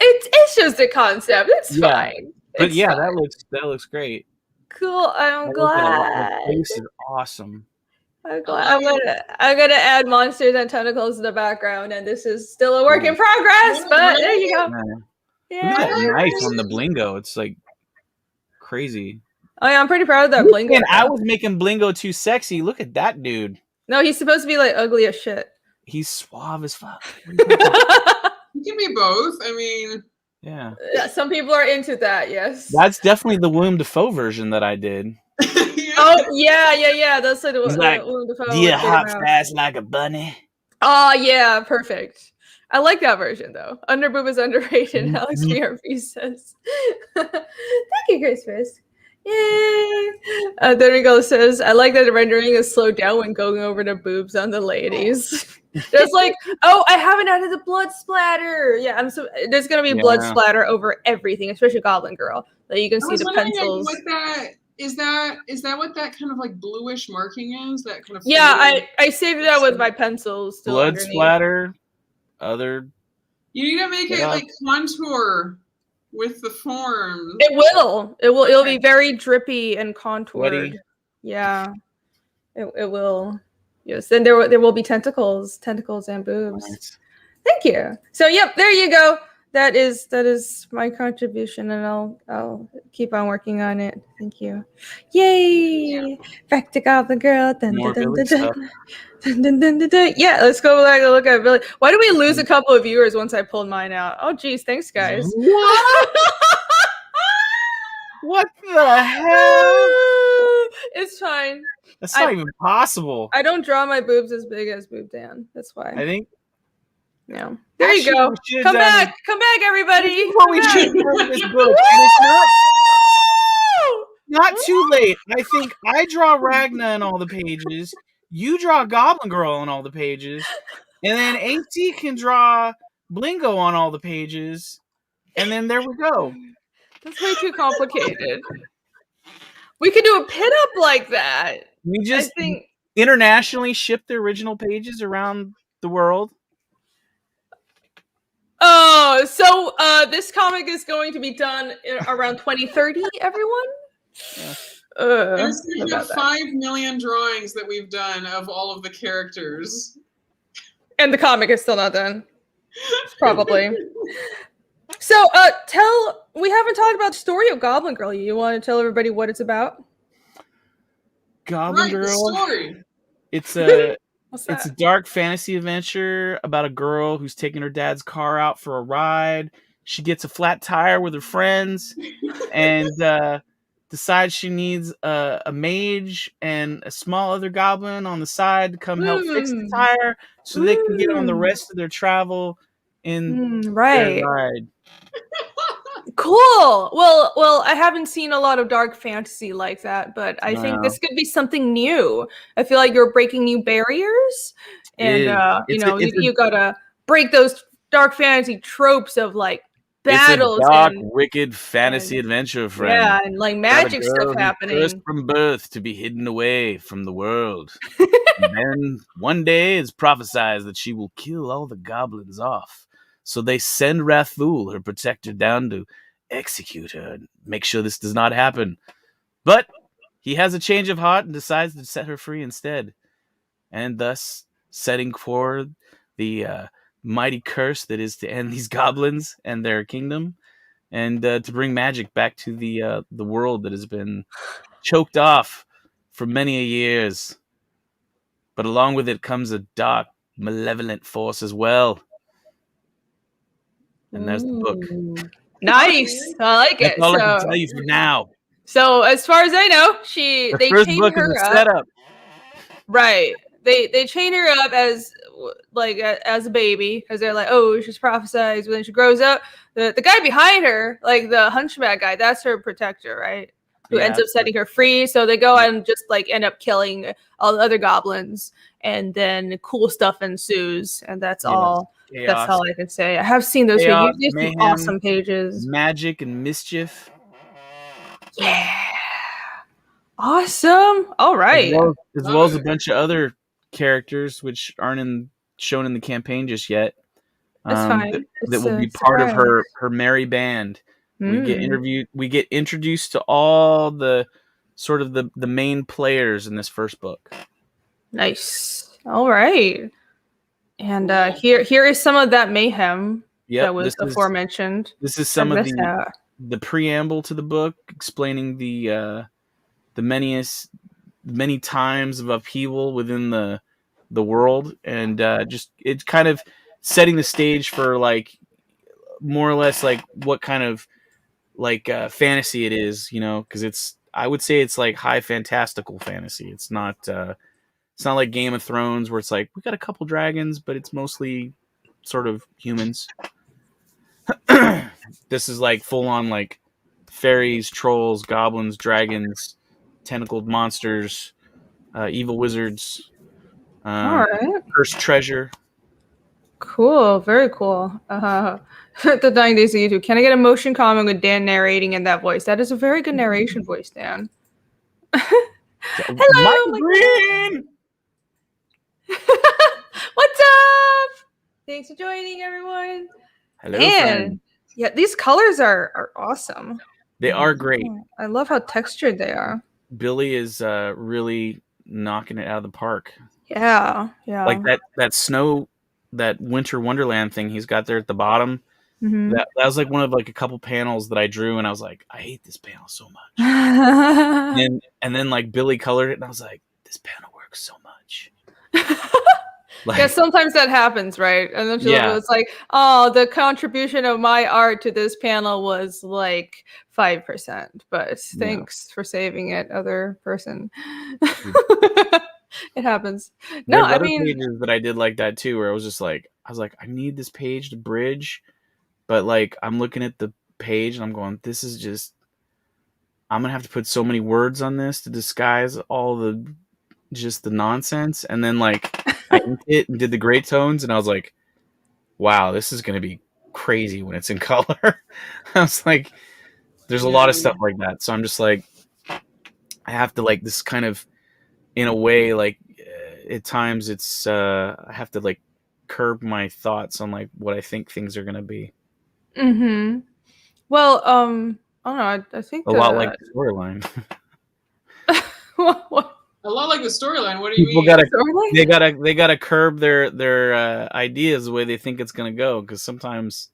It's just a concept. It's Yeah. fine. But It's yeah, fine. that looks great. Cool. I'm glad. The face is awesome. I'm glad. I'm gonna add monsters and tentacles in the background, and this is still a work in progress. But there you go. Yeah. Look at that Yeah. knife on the blingo. It's like crazy. Oh yeah, I'm pretty proud of that blingo. And I was making blingo too sexy. Look at that dude. No, he's supposed to be like ugly as shit. He's suave as fuck. You can be both. I mean, Yeah. Yeah, some people are into that. Yes. That's definitely the Willem Dafoe version that I did. Oh yeah. That's like It's like, Willem Dafoe do you would hop figure out. fast like a bunny? Oh yeah, perfect. I like that version though. Underboob is underrated. Alex BRB says. Thank you, Grace Fisk. Yay! There we go. Says I like that the rendering is slowed down when going over the boobs on the ladies. There's like, oh, I haven't added the blood splatter. Yeah, there's gonna be blood splatter over everything, especially Goblin Girl. That you can see the pencils. What that is that what that kind of like bluish marking is? That kind of I saved that with my pencils. Still Blood underneath. splatter. Other. You need to make it like contour with the form. It will. It'll be very drippy and contoured. Sweaty. Yeah. It will. Yes. Then there will be tentacles and boobs. Nice. Thank you. So yep, there you go. That is my contribution, and I'll keep on working on it. Thank you. Yay! Back to Goblin Girl. Dun, More dun, dun, Billy dun, stuff. dun, dun, dun, dun, dun. Yeah, let's go back and look at Billy. Why did we lose a couple of viewers once I pulled mine out? Oh geez, thanks guys. What? What the hell? It's fine. That's not even possible. I don't draw my boobs as big as BoobDan. That's why. I think. Yeah. There you go. Come back, everybody. What we should do with this book, and it's not too late. I think I draw Ragna in all the pages. You draw Goblin Girl on all the pages, and then AT can draw Blingo on all the pages, and then there we go. That's way too complicated. We could do a pin-up like that. We just I think internationally ship the original pages around the world. Oh, so this comic is going to be done around 2030, everyone? Yeah. There's going to be 5 million drawings that we've done of all of the characters. And the comic is still not done. Probably. So, we haven't talked about the story of Goblin Girl. You want to tell everybody what it's about? Goblin The Girl. story. It's a What's that? it's a dark fantasy adventure about a girl who's taking her dad's car out for a ride. She gets a flat tire with her friends and decides she needs a mage and a small other goblin on the side to come help fix the tire so they can get on the rest of their travel in their ride. Cool. Well, I haven't seen a lot of dark fantasy like that, but I think this could be something new. I feel like you're breaking new barriers, and you gotta break those dark fantasy tropes of like battles It's a dark, and wicked fantasy adventure, friend. yeah, and like About a magic girl stuff who's happening. cursed from birth to be hidden away from the world. And then one day it's prophesied that she will kill all the goblins off. So they send Rathul, her protector, down to execute her and make sure this does not happen. But he has a change of heart and decides to set her free instead. And thus setting forward the mighty curse that is to end these goblins and their kingdom, and to bring magic back to the world that has been choked off for many a years. But along with it comes a dark, malevolent force as well. And there's the book. Ooh. Nice. I like That's it. all I can tell you for now. So as far as I know, The they first chain book is her a up. setup. Right. They chain her up as as a baby, because they're like, oh, she's prophesized. When she grows up, the guy behind her, like the hunchback guy, that's her protector, right? Who ends up setting her free. So they go and just like end up killing all the other goblins, and then cool stuff ensues, and that's all. Chaos, That's all I can say. I have seen those chaos, pages. These mayhem, awesome pages. magic and mischief. Yeah. Awesome. All right. As well as a bunch of other characters which aren't shown in the campaign just yet. That's fine. That will be part of her merry band. We get introduced to all the sort of the main players in this first book. Nice. All right. And here is some of that mayhem that was aforementioned. This is some of the preamble to the book, explaining the many times of upheaval within the world, and just it's kind of setting the stage for like more or less like what kind of like fantasy it is, you know, because I would say it's like high fantastical fantasy. It's not like Game of Thrones where it's like we got a couple dragons, but it's mostly sort of humans. This is like full on like fairies, trolls, goblins, dragons, tentacled monsters, evil wizards, all right, cursed treasure. Cool, very cool. The 9 days of YouTube. Can I get a motion comment with Dan narrating in that voice? That is a very good narration voice, Dan. Hello, Mike Green. What's up? Thanks for joining, everyone. Hello, and friend. Yeah, these colors are awesome. They are great. I love how textured they are. Billy is really knocking it out of the park. Yeah. Like that snow, that winter wonderland thing he's got there at the bottom. Mm-hmm. That was like one of like a couple panels that I drew, and I was like, I hate this panel so much. and then like Billy colored it, and I was like, this panel works so much. Like, yeah, sometimes that happens, right? And then it's like, oh, the contribution of my art to this panel was like 5%, but thanks for saving it, other person. It happens. No, I mean, pages that I did like that too, where I was like, I need this page to bridge, but like I'm looking at the page and I'm going, this is just, I'm gonna have to put so many words on this to disguise all the nonsense, and then like I inked it and did the gray tones, and I was like, wow, this is gonna be crazy when it's in color. I was like, there's a lot of stuff like that, so I'm just like, I have to like this kind of, in a way, like at times it's I have to like curb my thoughts on like what I think things are gonna be. Mm-hmm. Well, I don't know. I think a lot like the storyline. What? A lot like the storyline. What do you People mean? they gotta curb their ideas the way they think it's gonna go, because sometimes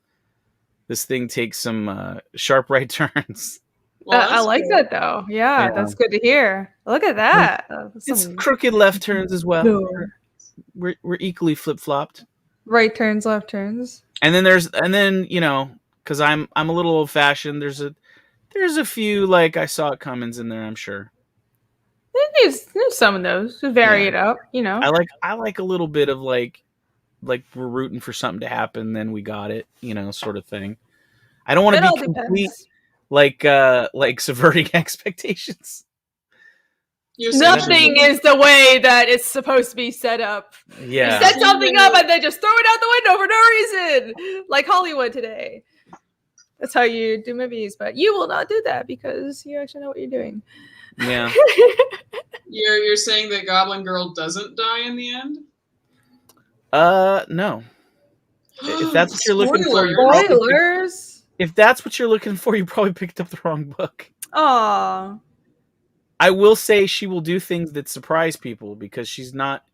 this thing takes some sharp right turns. Well, I like that though. Yeah, that's good to hear. Look at that. It's crooked left turns as well. We're equally flip flopped. Right turns, left turns. And then you know, because I'm a little old fashioned. There's a few like I saw it comings in there, I'm sure. There's some of those to vary it up, you know. I like a little bit of like we're rooting for something to happen, then we got it, you know, sort of thing. I don't want to be complete like subverting expectations. Nothing is the way that it's supposed to be set up. Yeah, you set something up and then just throw it out the window for no reason, like Hollywood today. That's how you do movies, but you will not do that because you actually know what you're doing. Yeah. You're saying that Goblin Girl doesn't die in the end? No. If that's what you're looking for, Spoilers. if that's what you're looking for, you probably picked up the wrong book. Aw. I will say she will do things that surprise people because she's not.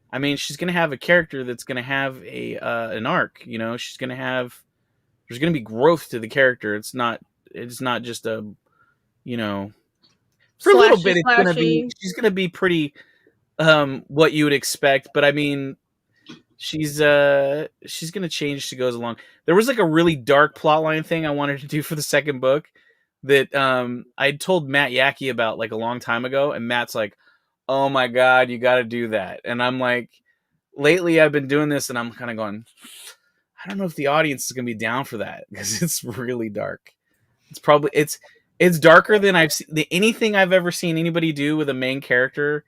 I mean, she's going to have a character that's going to have an arc. You know, she's going to have. There's going to be growth to the character. It's not just a, you know, for a little bit. It's going to be. She's going to be pretty, what you would expect. But I mean, she's going to change as she goes along. There was like a really dark plotline thing I wanted to do for the second book that I told Matt Yackey about like a long time ago, and Matt's like, "Oh my god, you got to do that." And I'm like, lately I've been doing this, and I'm kind of going, I don't know if the audience is gonna be down for that because it's really dark. It's darker than I've seen anything I've ever seen anybody do with a main character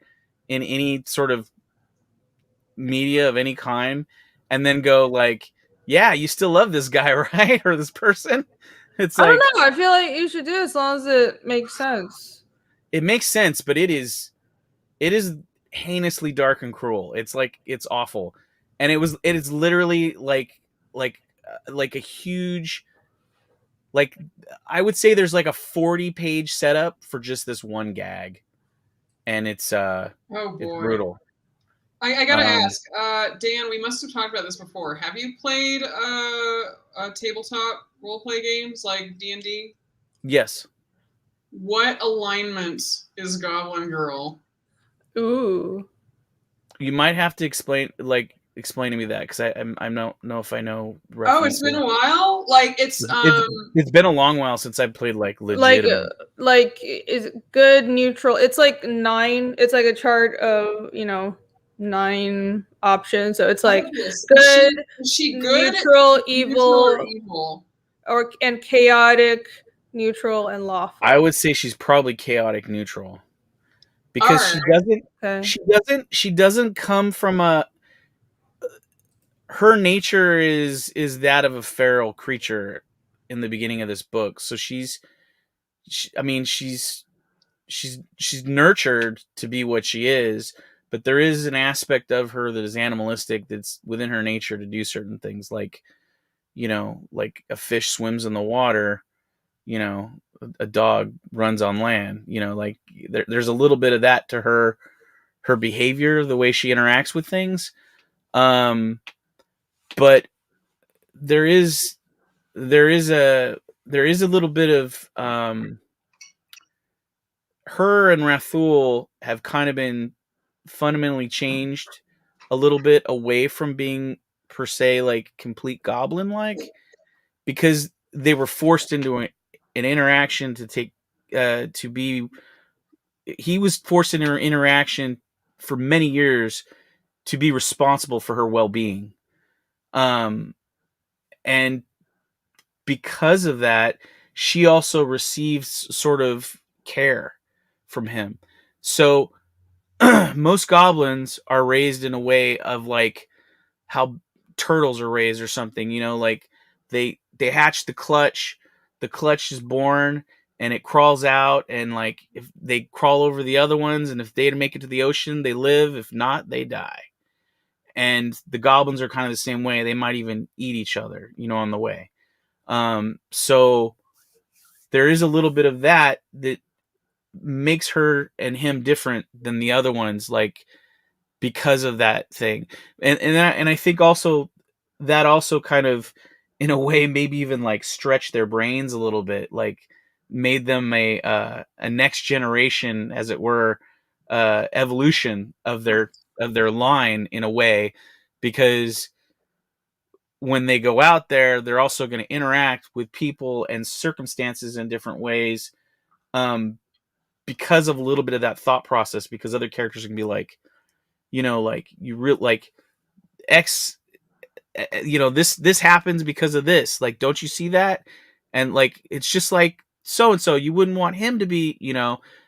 in any sort of media of any kind, and then go like, "Yeah, you still love this guy, right?" or this person. It's I like, don't know. I feel like you should do it as long as it makes sense. It makes sense, but it is heinously dark and cruel. It's like it's awful, and it is literally like a huge, like, I would say there's like a 40-page setup for just this one gag, and it's Oh boy, it's brutal. I gotta ask, Dan. We must have talked about this before. Have you played tabletop roleplay games like D&D? Yes. What alignment is Goblin Girl? Ooh. You might have to explain to me that because I don't know if I know. Oh, it's been a while. Like it's been a long while since I played like legit. Like is good neutral. It's like 9. It's like a chart of 9 options. So it's like good, is she good, neutral, evil, and chaotic, neutral, and lawful. I would say she's probably chaotic neutral because she doesn't come from a. Her nature is that of a feral creature in the beginning of this book. So she's nurtured to be what she is, but there is an aspect of her that is animalistic that's within her nature to do certain things, like like a fish swims in the water, a dog runs on land, like there's a little bit of that to her behavior, the way she interacts with things. But there is a little bit of her and Rathul have kind of been fundamentally changed a little bit away from being per se like complete goblin like, because they were forced into an interaction to take he was forced into an interaction for many years to be responsible for her well-being. And because of that, she also receives sort of care from him. So most goblins are raised in a way of like how turtles are raised or something, like they hatch the clutch is born and it crawls out, and like if they crawl over the other ones, and if they make it to the ocean, they live. If not, they die. And the goblins are kind of the same way. They might even eat each other, on the way. So there is a little bit of that makes her and him different than the other ones, like because of that thing. And I think also that also kind of, in a way, maybe even like stretched their brains a little bit, like made them a next generation, as it were, evolution of their line in a way, because when they go out there, they're also going to interact with people and circumstances in different ways, because of a little bit of that thought process, because other characters can be like, like like X, this happens because of this. Like, don't you see that? And like, it's just like so-and-so, you wouldn't want him to be,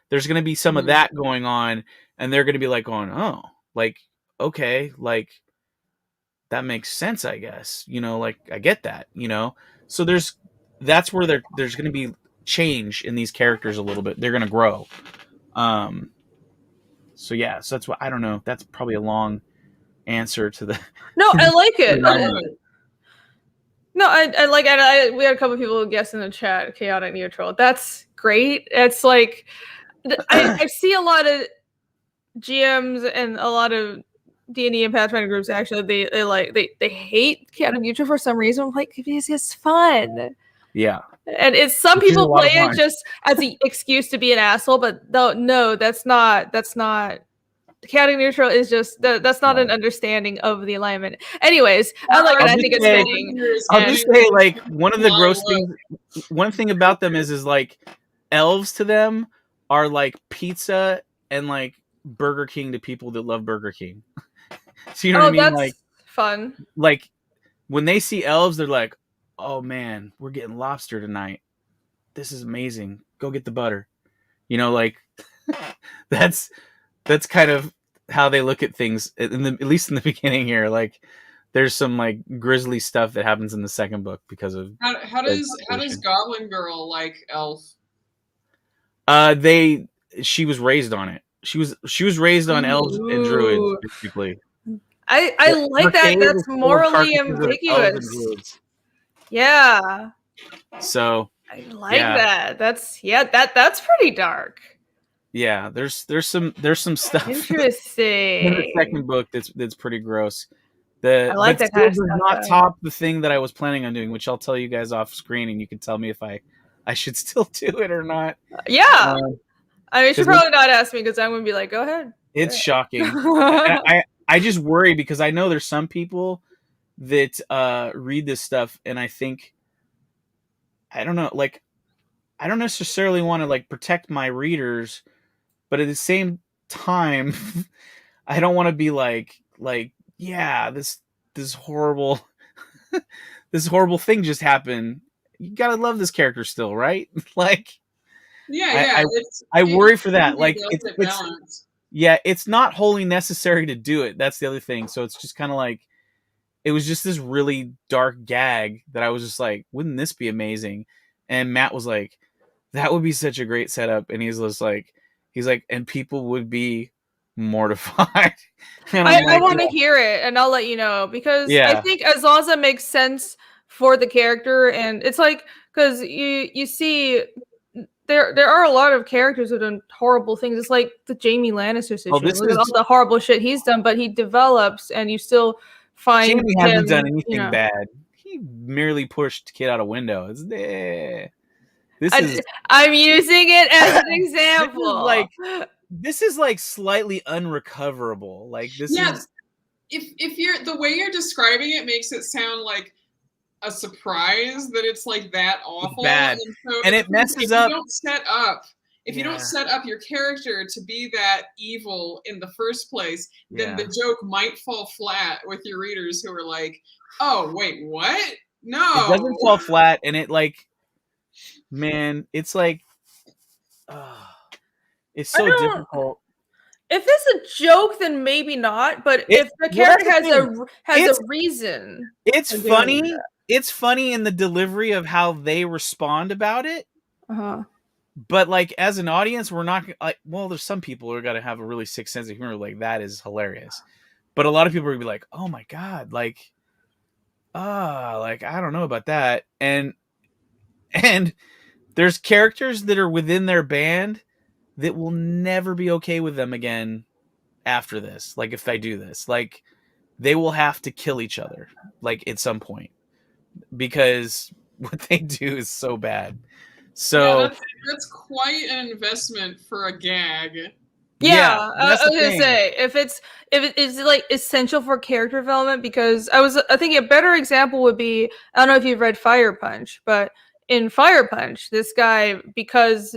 there's going to be some of that going on, and they're going to be like going, oh, like, okay, like that makes sense, I guess, like I get that, so there's that's where there's going to be change in these characters a little bit. They're going to grow. So that's what I don't know. That's probably a long answer to the. No, I like it. Yeah. No, I like it. We had a couple of people guess in the chat, chaotic neutral. That's great. It's like I see a lot of GMs and a lot of D&D and Pathfinder groups actually they hate chaotic neutral for some reason. I'm like, because it's fun. Yeah. And it's some Which is people a lot of play it fun. just as an excuse to be an asshole, but no, that's not chaotic neutral is just that's not an understanding of the alignment. Anyways, I like it. I think it's fitting. I'll just say, like, one of the gross things. One thing about them is like elves to them are like pizza and like Burger King to people that love Burger King. So you know what I mean? That's like fun. Like when they see elves, they're like, "Oh man, we're getting lobster tonight. This is amazing. Go get the butter." You know, like that's kind of how they look at things. At least in the beginning here, like there's some like grisly stuff that happens in the second book because of how does Goblin Girl like elf? She was raised on it. She was raised on elves and druids, basically. I like that. That's morally ambiguous. Yeah. So I like that. That's pretty dark. Yeah, there's some stuff interesting in the second book that's pretty gross. I like that kind of stuff. Does not top the thing that I was planning on doing, which I'll tell you guys off screen, and you can tell me if I should still do it or not. Yeah, I mean, you should probably not ask me because I'm gonna be like, go ahead. It's shocking. I just worry because I know there's some people that read this stuff, and I think I don't know, like I don't necessarily want to like protect my readers, but at the same time, I don't want to be like yeah, this horrible this horrible thing just happened. You gotta love this character still, right? Like, I worry for that. Like, it's not wholly necessary to do it. That's the other thing. So it's just kind of like, it was just this really dark gag that I was just like, wouldn't this be amazing? And Matt was like, that would be such a great setup. And he's like, and people would be mortified. And I want to hear it, and I'll let you know, because I think as long as it makes sense for the character, and it's like, because you see there are a lot of characters who've done horrible things. It's like the Jaime Lannister situation. Look at all the horrible shit he's done, but he develops, and you still find Jaime hasn't done anything bad. He merely pushed kid out a window. I'm using it as an example. This is like slightly unrecoverable. Like this is. If you're the way you're describing it makes it sound like a surprise that it's like that awful. Bad. And it messes up. If you don't set up your character to be that evil in the first place, then the joke might fall flat with your readers who are like, "Oh, wait, what? No." It doesn't fall flat, and it like, man, it's like, it's so difficult. If it's a joke, then maybe not. But if the character has a reason, it's funny. It's funny in the delivery of how they respond about it. But like as an audience, we're not like. Well, there's some people who are gonna have a really sick sense of humor. Like that is hilarious. But a lot of people are gonna be like, "Oh my god!" Like I don't know about that. And there's characters that are within their band that will never be okay with them again after this. Like if they do this, like they will have to kill each other like at some point because what they do is so bad. So that's quite an investment for a gag. Yeah, I was gonna say if it is like essential for character development, because I think a better example would be, I don't know if you've read Fire Punch, but in Fire Punch, this guy, because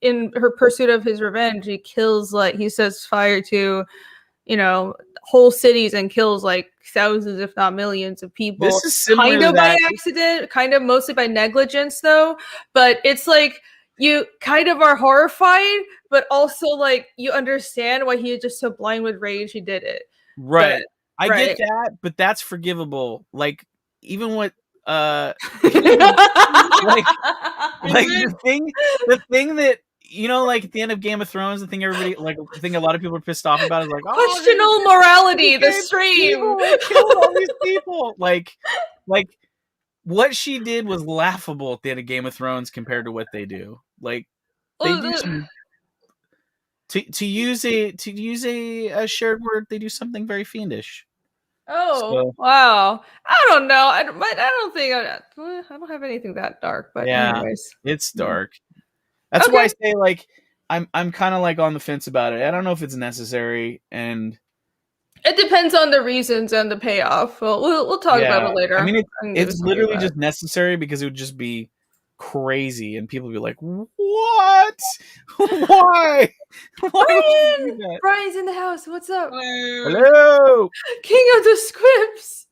in her pursuit of his revenge, he kills, like, he sets fire to, whole cities and kills like thousands, if not millions of people. This is similar kind of by accident, kind of mostly by negligence though. But it's like you kind of are horrified, but also like you understand why he is just so blind with rage he did it. Right. I get that, but that's forgivable. Like even what like it? the thing that like at the end of Game of Thrones, the thing a lot of people are pissed off about is like, questionable morality, the stream. They killed all these people. Like what she did was laughable at the end of Game of Thrones compared to what they do. Like they do some, to use a shared word, they do something very fiendish. Wow. I don't know. I don't think I don't have anything that dark. But anyways, it's dark. That's why I say like I'm kind of like on the fence about it. I don't know if it's necessary, and it depends on the reasons and the payoff. We'll talk about it later. I mean, it's literally just necessary because it would just be crazy, and people would be like, "What? Why? Brian's in the house. What's up? Hello, King of the Scripts."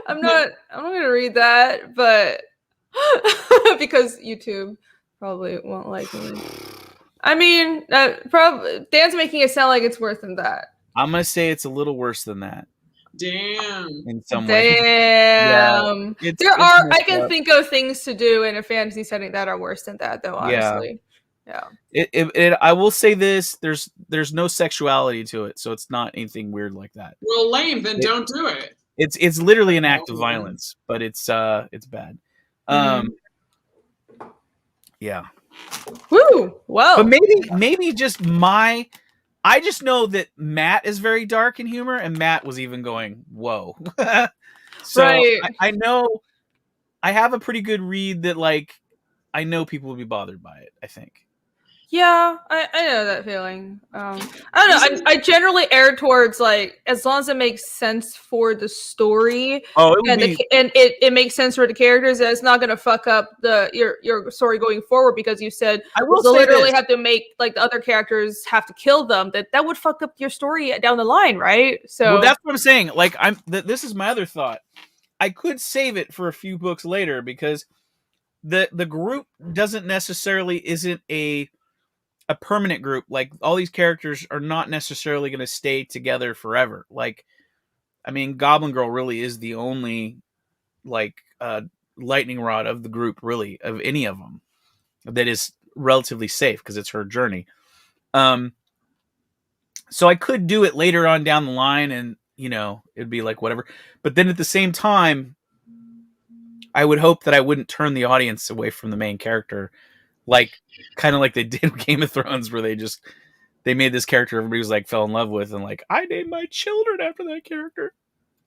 I'm not gonna read that, but because YouTube probably won't like me. I mean, probably Dan's making it sound like it's worse than that. I'm gonna say it's a little worse than that. Damn. In some way. Damn. I can think of things to do in a fantasy setting that are worse than that, though. Honestly. Yeah. I will say this: there's no sexuality to it, so it's not anything weird like that. Well, lame. Then don't do it. It's literally an act of violence, but it's bad. Yeah. Woo! Well, but maybe just I just know that Matt is very dark in humor, and Matt was even going, "Whoa!" So right. I know I have a pretty good read that like I know people will be bothered by it. I think. Yeah, I know that feeling. I don't know. I generally err towards like as long as it makes sense for the story, and it makes sense for the characters. That it's not going to fuck up your story going forward because you said I will literally have to make like the other characters have to kill them. That would fuck up your story down the line, right? So that's what I'm saying. Like this is my other thought. I could save it for a few books later because the group isn't a permanent group. Like all these characters are not necessarily going to stay together forever. Like, I mean, Goblin Girl really is the only like lightning rod of the group, really, of any of them that is relatively safe because it's her journey. So I could do it later on down the line, and it'd be like whatever. But then at the same time, I would hope that I wouldn't turn the audience away from the main character. Like, kind of like they did with Game of Thrones, where they made this character everybody was like fell in love with, and like I named my children after that character.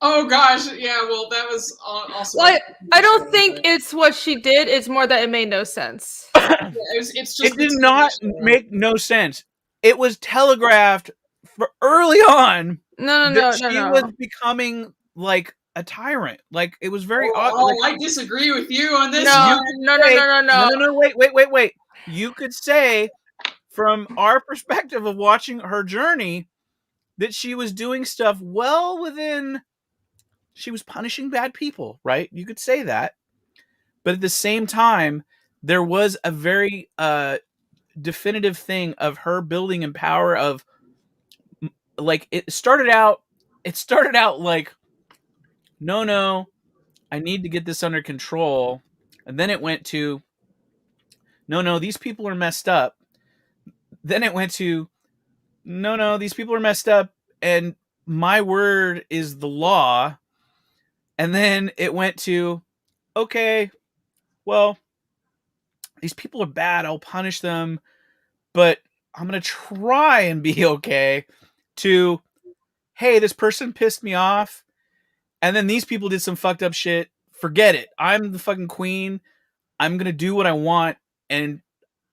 Oh gosh, yeah. Well, that was also. Well, I don't think it's what she did. It's more that it made no sense. It did not make no sense. It was telegraphed for early on. No. She was becoming like a tyrant. Like it was very odd. I disagree with you on this. No. Wait. You could say, from our perspective of watching her journey, that she was doing stuff well within. She was punishing bad people, right? You could say that, but at the same time, there was a very definitive thing of her building in power. Of like it started out like. No, I need to get this under control. And then it went to, no, these people are messed up. Then it went to, no, these people are messed up, and my word is the law. And then it went to, okay, well, these people are bad. I'll punish them, but I'm going to try and be okay. To, hey, this person pissed me off. And then these people did some fucked up shit. Forget it. I'm the fucking queen. I'm going to do what I want. And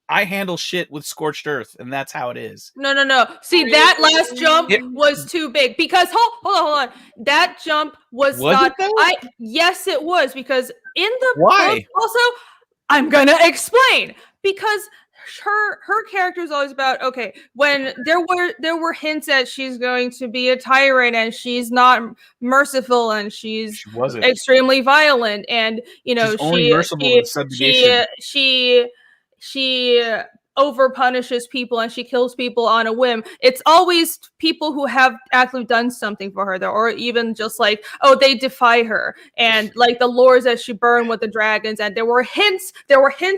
I handle shit with scorched earth. And that's how it is. No. See, that last jump was too big. Because, hold on. That jump was not... Yes, it was. Because in the book, also, I'm going to explain. Because... Her character is always about when there were hints that she's going to be a tyrant and she's not merciful and she's extremely violent and she's only merciful with subjugation. she over punishes people and she kills people on a whim. It's always people who have actually done something for her, or even just like, oh, they defy her, and like the lords that she burned with the dragons. And there were hints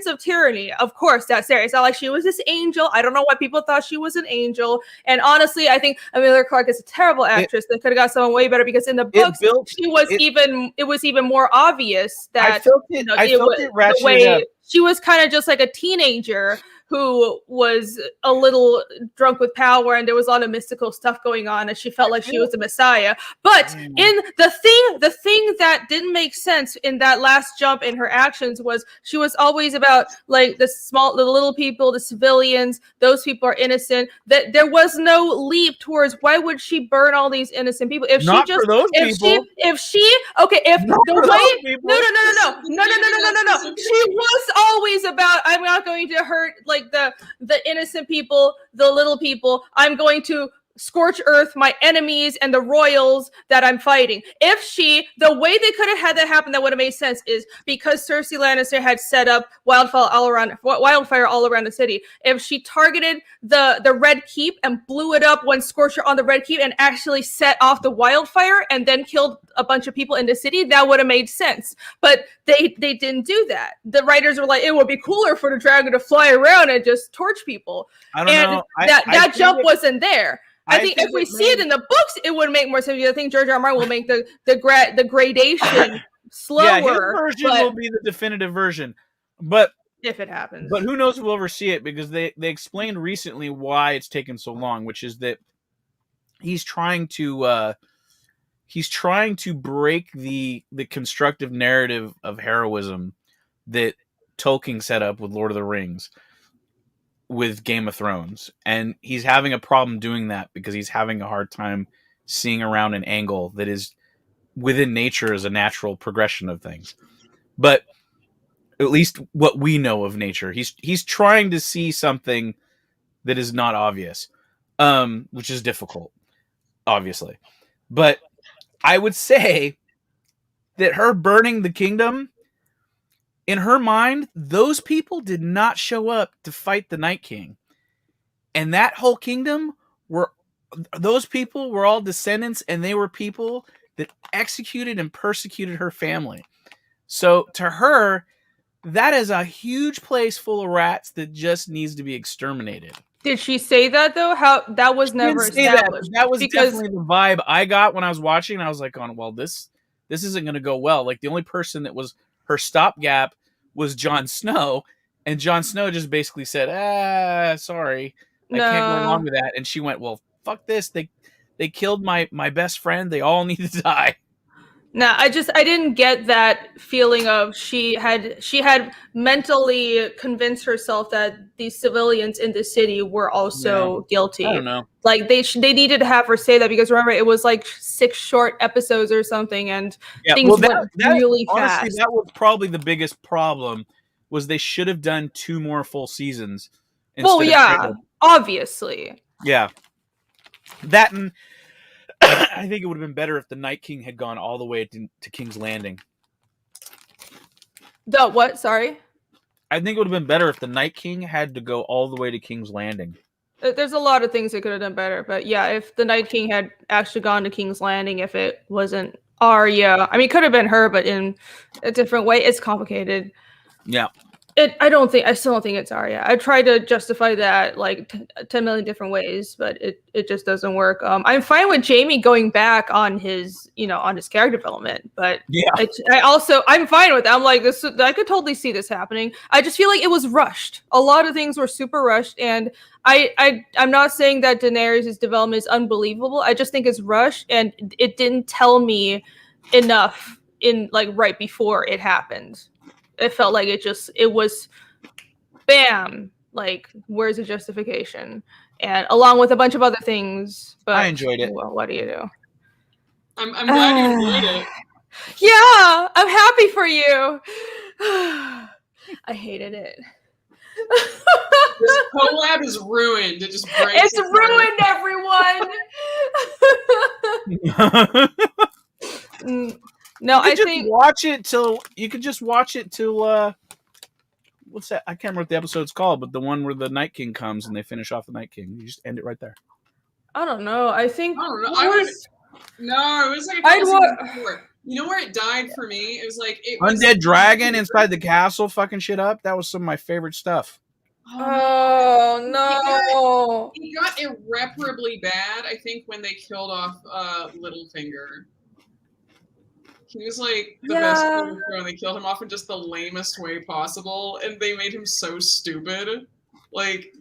of tyranny. Of course, that's there. It's not like she was this angel. I don't know why people thought she was an angel. And honestly, I think Emilia Clarke is a terrible actress that could have got someone way better, because in the books it was even more obvious that I felt it ratcheted up. She was kind of just like a teenager who was a little drunk with power, and there was a lot of mystical stuff going on, and she felt like she was the Messiah. But in the thing that didn't make sense in that last jump in her actions was she was always about like the little people, the civilians. Those people are innocent. That there was no leap towards why would she burn all these innocent people if Not she just for those if people. No. She was always about, I'm not going to hurt like the innocent people, the little people. I'm going to scorch earth my enemies and the royals that I'm fighting. The way they could have had that happen that would have made sense is because Cersei Lannister had set up wildfire all around the city. If she targeted the Red Keep and blew it up when Scorcher on the Red Keep and actually set off the wildfire and then killed a bunch of people in the city, that would have made sense. But they didn't do that. The writers were like, it would be cooler for the dragon to fly around and just torch people. I don't know. That jump wasn't there. I think if we see it in the books, it would make more sense. I think George R. R. Martin will make the gradation slower. Yeah, his version will be the definitive version. But if it happens. But who knows if we'll ever see it, because they explained recently why it's taken so long, which is that he's trying to break the constructive narrative of heroism that Tolkien set up with Lord of the Rings, with Game of Thrones, and he's having a problem doing that because he's having a hard time seeing around an angle that is within nature as a natural progression of things. But at least what we know of nature, he's trying to see something that is not obvious, which is difficult, obviously. But I would say that her burning the kingdom, in her mind, those people did not show up to fight the Night King. And that whole kingdom, those people were all descendants, and they were people that executed and persecuted her family. So to her, that is a huge place full of rats that just needs to be exterminated. Did she say that though? How that was never established. That was definitely the vibe I got when I was watching. I was like, well, this isn't going to go well. Like, the only person that was her stopgap was Jon Snow, and Jon Snow just basically said, sorry, I can't go along with that. And she went, well, fuck this. They killed my best friend. They all need to die. No, I didn't get that feeling of she had mentally convinced herself that these civilians in the city were also guilty. I don't know. Like they needed to have her say that, because remember, it was like 6 short episodes or something, and things went really fast. Honestly, that was probably the biggest problem, was they should have done 2 more full seasons. Obviously. Yeah. That, and I think it would have been better if the Night King had gone all the way to King's Landing. The what? Sorry? I think it would have been better if the Night King had to go all the way to King's Landing. There's a lot of things they could have done better, but yeah, if the Night King had actually gone to King's Landing, if it wasn't Arya, I mean, it could have been her, but in a different way. It's complicated. Yeah. I still don't think it's Arya. I tried to justify that like 10 million different ways, but it just doesn't work. I'm fine with Jaime going back on his character development, but yeah, I'm fine with that. I'm like, I could totally see this happening. I just feel like it was rushed. A lot of things were super rushed, and I'm not saying that Daenerys' development is unbelievable. I just think it's rushed, and it didn't tell me enough in like right before it happened. It felt like it was bam, like, where's the justification? And along with a bunch of other things. But I enjoyed it. Well, what do you do? I'm glad you enjoyed it. Yeah, I'm happy for you. I hated it. This collab is ruined. It just breaks. It's ruined, everyone. No, I think you could just watch it till what's that? I can't remember what the episode's called, but the one where the Night King comes and they finish off the Night King. You just end it right there. I don't know. I think I don't know. what No, it was like a I'd couple wa- seasons before. You know where it died for me? It was like Undead Dragon inside the castle fucking shit up. That was some of my favorite stuff. Oh no! It got irreparably bad, I think, when they killed off Littlefinger. He was like the best character, and they killed him off in just the lamest way possible, and they made him so stupid. Like,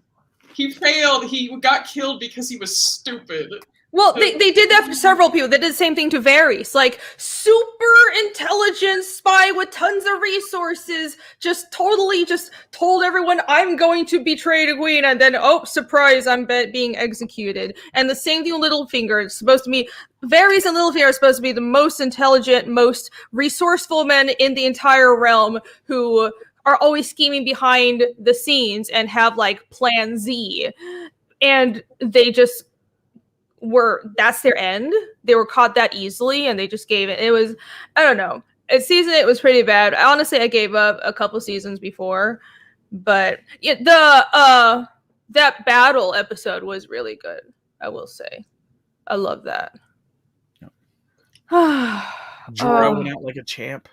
he failed. He got killed because he was stupid. Well, they did that for several people. They did the same thing to Varys. Like, super intelligent spy with tons of resources, just totally just told everyone, I'm going to betray the queen, and then, oh, surprise, I'm being executed. And the same thing with Littlefinger. It's supposed to be, Varys and Littlefinger are supposed to be the most intelligent, most resourceful men in the entire realm who are always scheming behind the scenes and have, like, Plan Z. And they just that's their end. They were caught that easily and they just gave it. It was, I don't know. It was pretty bad. Honestly, I gave up a couple seasons before, but that battle episode was really good. I will say, I love that. Jorah went out like a champ.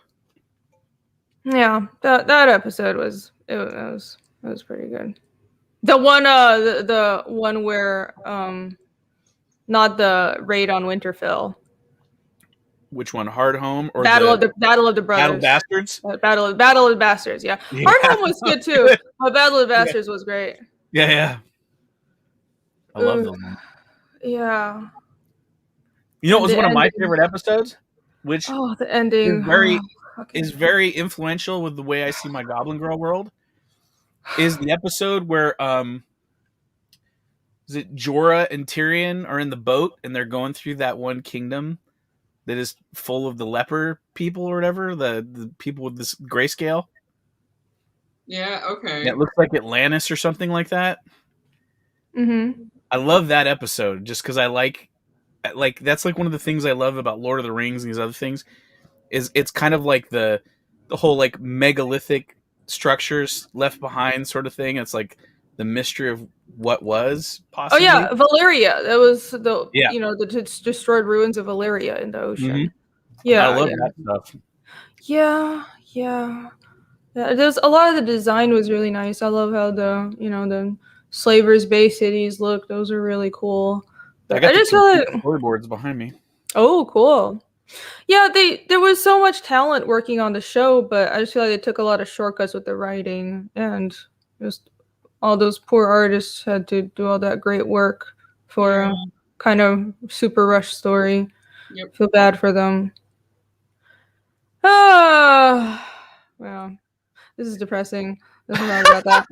Yeah, that episode was pretty good. The one the one where not the raid on Winterfell. Which one? Hardhome or Battle of the Brothers? Battle of Bastards? Battle of the Bastards. Yeah, Hardhome was good too. But Battle of the Bastards was great. Yeah. I love those ones. Yeah. You know, it was one of my favorite episodes, which the ending is very influential with the way I see my Goblin Girl world. Is the episode where is it Jorah and Tyrion are in the boat and they're going through that one kingdom that is full of the leper people or whatever, the people with this grayscale. Yeah, okay. And it looks like Atlantis or something like that. Mm-hmm. I love that episode just because I like that's like one of the things I love about Lord of the Rings and these other things is it's kind of like the whole like megalithic structures left behind sort of thing. It's like the mystery of what was possibly. Oh yeah, Valyria. That was the destroyed ruins of Valyria in the ocean. Mm-hmm. Yeah, I love that stuff. Yeah. There's a lot of the design was really nice. I love how the slavers' bay cities look. Those are really cool. I just feel like storyboards behind me. Oh, cool. Yeah, there was so much talent working on the show, but I just feel like they took a lot of shortcuts with the writing, and just all those poor artists had to do all that great work for a kind of super rushed story. Yep. Feel bad for them. Wow. This is depressing. This is not about that.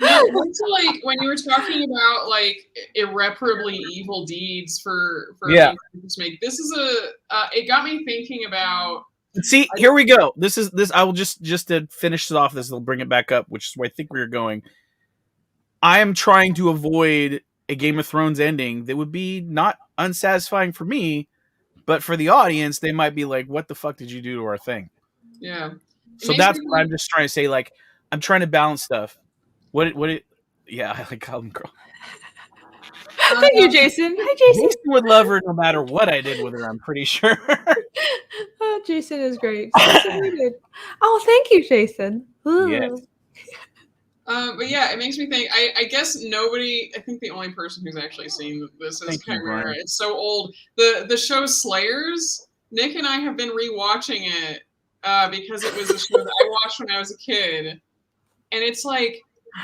Also, like when you were talking about like irreparably evil deeds for to make, this is it got me thinking about. See, here we go. This. I will just to finish it off. This will bring it back up, which is where I think we were going. I am trying to avoid a Game of Thrones ending that would be not unsatisfying for me, but for the audience, they might be like, "What the fuck did you do to our thing?" Yeah. So that's what I'm just trying to say. Like, I'm trying to balance stuff. Yeah, I like Goblin Girl. Thank you, Jason. Hi, Jason. Jason would love her no matter what I did with her, I'm pretty sure. Oh, Jason is great. Oh, thank you, Jason. Yes. But yeah, it makes me think. I guess I think the only person who's actually seen this is Chimera. It's so old. The show Slayers. Nick and I have been rewatching it because it was a show that I watched when I was a kid, and it's like,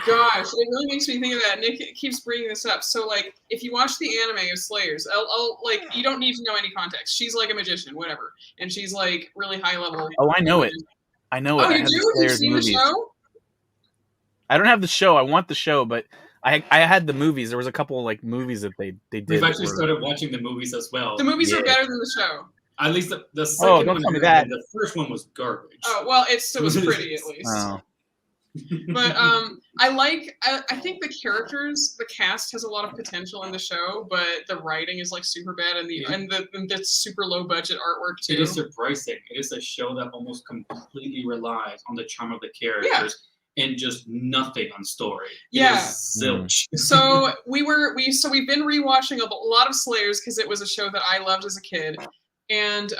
gosh, it really makes me think of that. Nick keeps bringing this up. So like, if you watch the anime of Slayers, I'll like, you don't need to know any context. She's like a magician, whatever, and she's like really high level. Oh, I know it. I know it. Oh, you do? You've seen the show? I don't have the show. I want the show, but I had the movies. There was a couple of like movies that they did. We've actually started watching the movies as well. The movies are better than the show. At least the second don't one. tell me that. The first one was garbage. Oh well, it was pretty at least. Oh. But I think the characters, the cast has a lot of potential in the show, but the writing is like super bad, and the super low budget artwork too. It is surprising. It is a show that almost completely relies on the charm of the characters. and just nothing on story. Yeah. It was zilch. So we've been rewatching a lot of Slayers because it was a show that I loved as a kid. And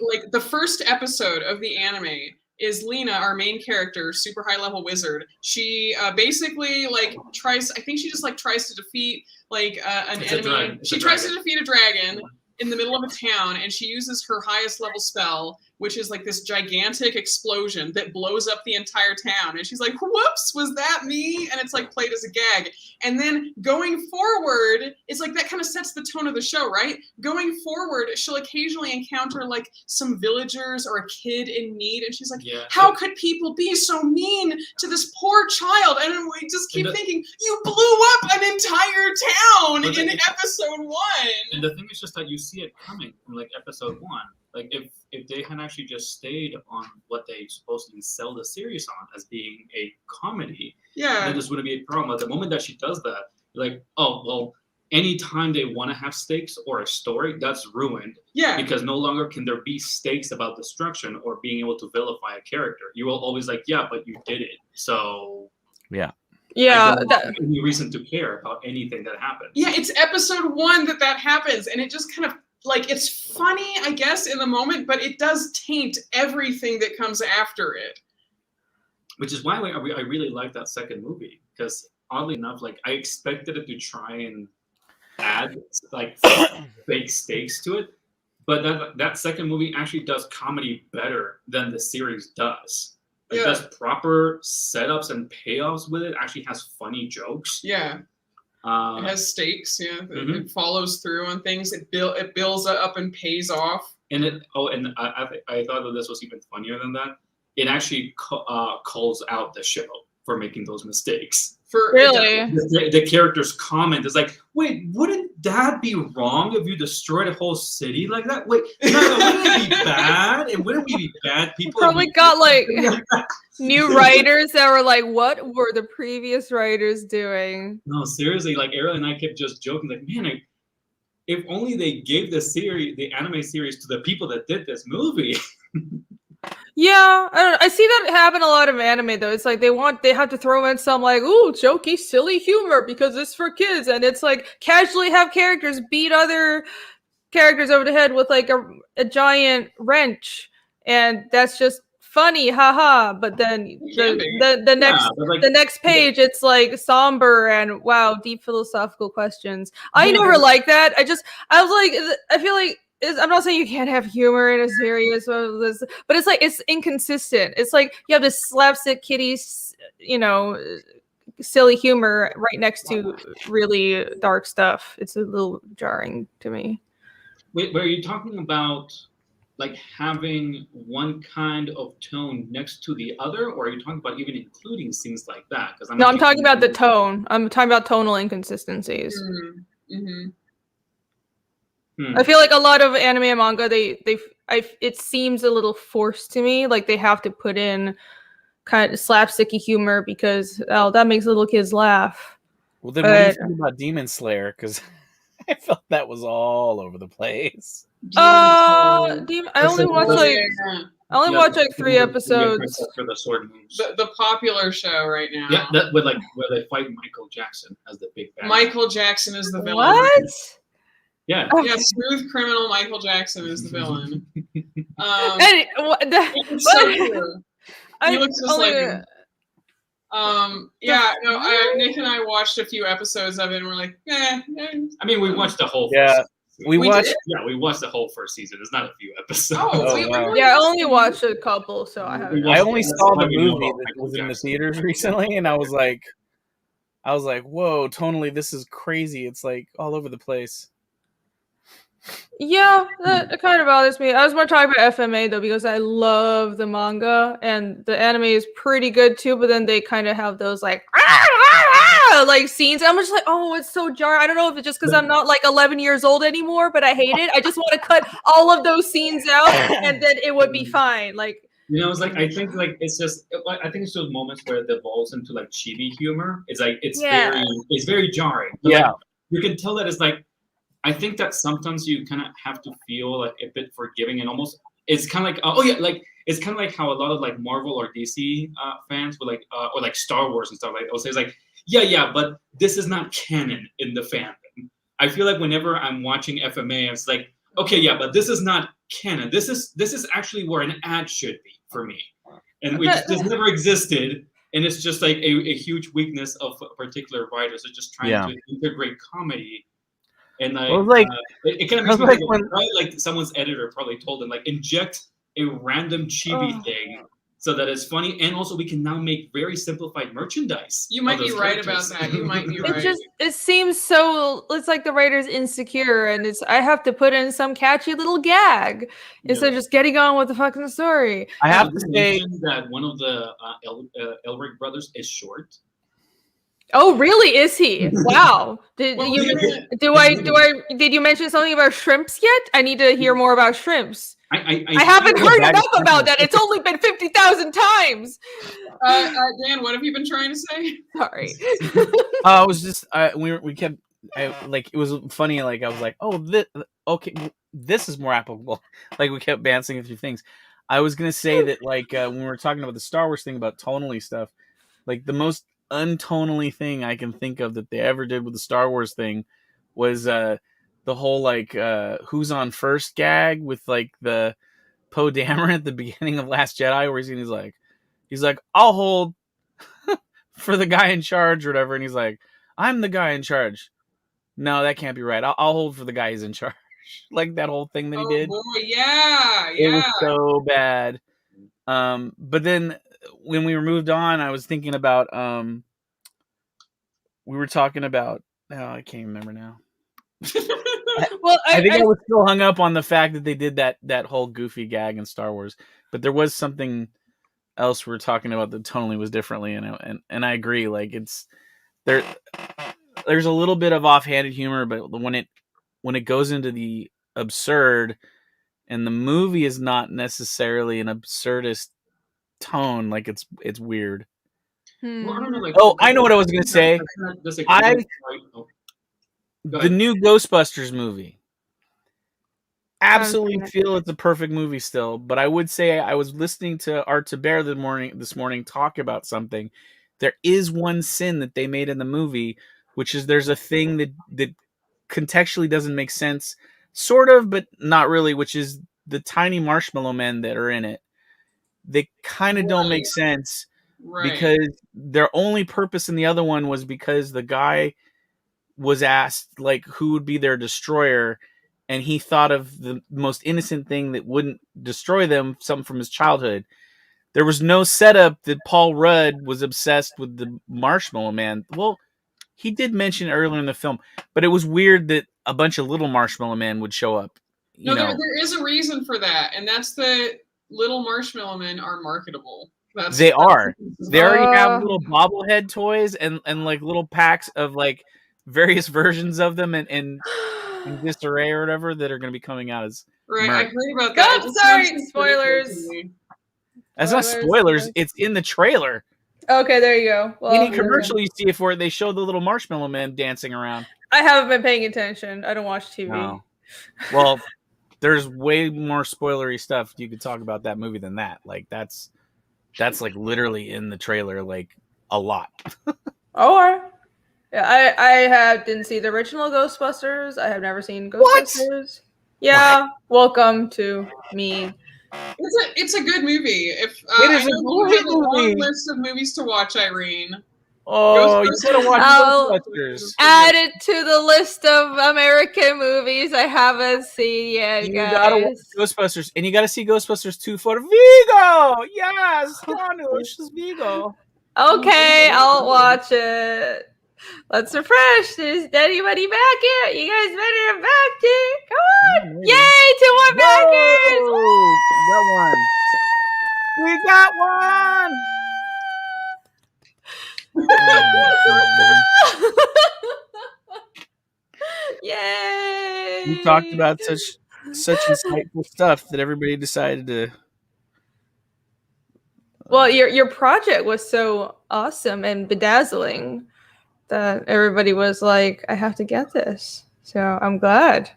like the first episode of the anime is Lena, our main character, super high level wizard. She basically like tries to defeat like an enemy. She tries to defeat a dragon in the middle of a town, and she uses her highest level spell, which is like this gigantic explosion that blows up the entire town. And she's like, whoops, was that me? And it's like played as a gag. And then going forward, it's like that kind of sets the tone of the show, right? Going forward, she'll occasionally encounter like some villagers or a kid in need. And she's like, how could people be so mean to this poor child? And we just keep thinking, you blew up an entire town in episode 1. And the thing is just that you see it coming from like episode 1. Like if they had actually just stayed on what they supposedly sell the series on as being a comedy, then this wouldn't be a problem. At the moment that she does that, you're like, oh well, anytime they want to have stakes or a story, that's ruined. Yeah. Because no longer can there be stakes about destruction or being able to vilify a character. You will always like, yeah, but you did it. So yeah. Yeah, I don't have any reason to care about anything that happens. Yeah, it's episode 1 that happens, and it just kind of like it's funny, I guess, in the moment, but it does taint everything that comes after it. Which is why I really like that second movie, because oddly enough, like I expected it to try and add like fake stakes to it, but that second movie actually does comedy better than the series does. Like does proper setups and payoffs with it. Actually has funny jokes. Yeah. It has stakes. Yeah, it follows through on things. It builds up and pays off. And I thought that this was even funnier than that. It actually calls out the show for making those mistakes. Really? The character's comment is like, wait, wouldn't that be wrong if you destroyed a whole city like that? Wait, wouldn't it be bad? And wouldn't we be bad people? Probably got like new writers that were like, what were the previous writers doing? No, seriously, like Ariel and I kept just joking, like, man, if only they gave the anime series to the people that did this movie. Yeah, I don't know. I see that happen a lot of anime though. It's like they have to throw in some like, ooh, jokey, silly humor because it's for kids, and it's like casually have characters beat other characters over the head with like a giant wrench, and that's just funny, haha. But then the next page, it's like somber and wow, deep philosophical questions. I never liked that. I was like, I feel like. I'm not saying you can't have humor in a series, but it's like it's inconsistent. It's like you have this slapstick kitties, silly humor right next to really dark stuff. It's a little jarring to me. Wait, were you talking about like having one kind of tone next to the other, or are you talking about even including scenes like that? Because I'm talking about the tone. I'm talking about tonal inconsistencies. Mm-hmm. I feel like a lot of anime and manga, it seems a little forced to me. Like they have to put in kind of slapsticky humor because that makes little kids laugh. Well, then what do you think about Demon Slayer? Because I felt that was all over the place. I only watched like 3 episodes. For the sword moves. The popular show right now. Yeah, that where they fight Michael Jackson as the big bad. Michael Jackson is the villain. What? Yeah. Yeah, smooth criminal Michael Jackson is the villain. It's so true. He looks just like him. Nick and I watched a few episodes of it and we're like, eh. I mean, we watched the whole we watched the whole first season. It's not a few episodes. Wow. Yeah, I only watched a couple, so I haven't. I only saw the movie that was in the theaters recently, and I was like, whoa, tonally, this is crazy. It's like all over the place. Yeah, that kind of bothers me. I was more talking about FMA though because I love the manga and the anime is pretty good too. But then they kind of have those like scenes. I'm just like, oh, it's so jarring. I don't know if it's just because I'm not like 11 years old anymore, but I hate it. I just want to cut all of those scenes out, and then it would be fine. Like. It's like I think it's those moments where it evolves into like chibi humor. It's like it's very jarring. But, like, you can tell that it's like. I think that sometimes you kind of have to feel like a bit forgiving and almost it's kind of like it's kind of like how a lot of like Marvel or DC fans would like, or like Star Wars and stuff like that, will say it's like, yeah, but this is not canon in the fandom. I feel like whenever I'm watching FMA, it's like, okay, yeah, but this is not canon. This is actually where an ad should be for me, and which just never existed. And it's just like a huge weakness of particular writers are just trying to integrate comedy. And like, it kind of makes me think of, right? Like someone's editor probably told them, like, inject a random chibi thing so that it's funny, and also we can now make very simplified merchandise. You might be right about that. You might be right. It seems so. It's like the writer's insecure, and I have to put in some catchy little gag instead of just getting on with the fucking story. I have to say that one of the Elric brothers is short. Oh, really? Is he? Wow. Did you mention something about shrimps yet? I need to hear more about shrimps. I haven't heard enough about that. It's only been 50,000 times. Dan, what have you been trying to say? Sorry. I was just we kept like, it was funny. Like I was like, oh, this is more applicable. Like we kept bouncing through things. I was gonna say that like when we were talking about the Star Wars thing about tonally stuff, like the most untonally thing I can think of that they ever did with the Star Wars thing was the whole like who's on first gag with like the Poe Dameron at the beginning of Last Jedi, where he's like I'll hold for the guy in charge or whatever, and he's like, I'm the guy in charge. No, that can't be right. I'll hold for the guy who's in charge. Like that whole thing that he did. Oh boy, yeah. It was so bad. But then when we were moved on, I was thinking about we were talking about I can't remember now. Well, I think I was still hung up on the fact that they did that whole goofy gag in Star Wars, but there was something else we were talking about that tonally was differently, and I agree. Like there's a little bit of offhanded humor, but when it goes into the absurd, and the movie is not necessarily an absurdist tone, like it's weird. I know what I was gonna say. The new Ghostbusters movie. Absolutely feel it's a perfect movie still, but I would say I was listening to Art to Bear this morning talk about something. There is one sin that they made in the movie, which is there's a thing that contextually doesn't make sense, sort of, but not really, which is the tiny marshmallow men that are in it. They kind of don't make sense because their only purpose in the other one was because the guy was asked like who would be their destroyer, and he thought of the most innocent thing that wouldn't destroy them, something from his childhood. There was no setup that Paul Rudd was obsessed with the Marshmallow Man. Well, he did mention earlier in the film, but it was weird that a bunch of little Marshmallow Men would show up. There is a reason for that, and that's the little Marshmallow Men are marketable. They already have little bobblehead toys and like little packs of like various versions of them in disarray or whatever that are going to be coming out as merch. I heard about that. God, sorry, spoilers. That's not spoilers. It's in the trailer. Okay, there you go. Well, any commercial you see for it, they show the little Marshmallow Man dancing around. I haven't been paying attention. I don't watch TV. No. Well, there's way more spoilery stuff you could talk about that movie than that. Like that's like literally in the trailer, like a lot. Yeah, I didn't see the original Ghostbusters. I have never seen Ghostbusters. What? Yeah, welcome to me. It's a good movie. If it is a long list of movies to watch, Irene. Oh, you gotta watch Ghostbusters. Add it to the list of American movies I haven't seen yet, you guys. Gotta watch Ghostbusters, and you gotta see Ghostbusters 2 for Vigo. Yes, Janusz Vigo. Okay, I'll watch it. Let's refresh. Is anybody back here? You guys better back here. Come on. Yay, 2 more backers. We got one. Yay. We talked about such insightful stuff that everybody decided to. Well, your project was so awesome and bedazzling that everybody was like, I have to get this. So I'm glad.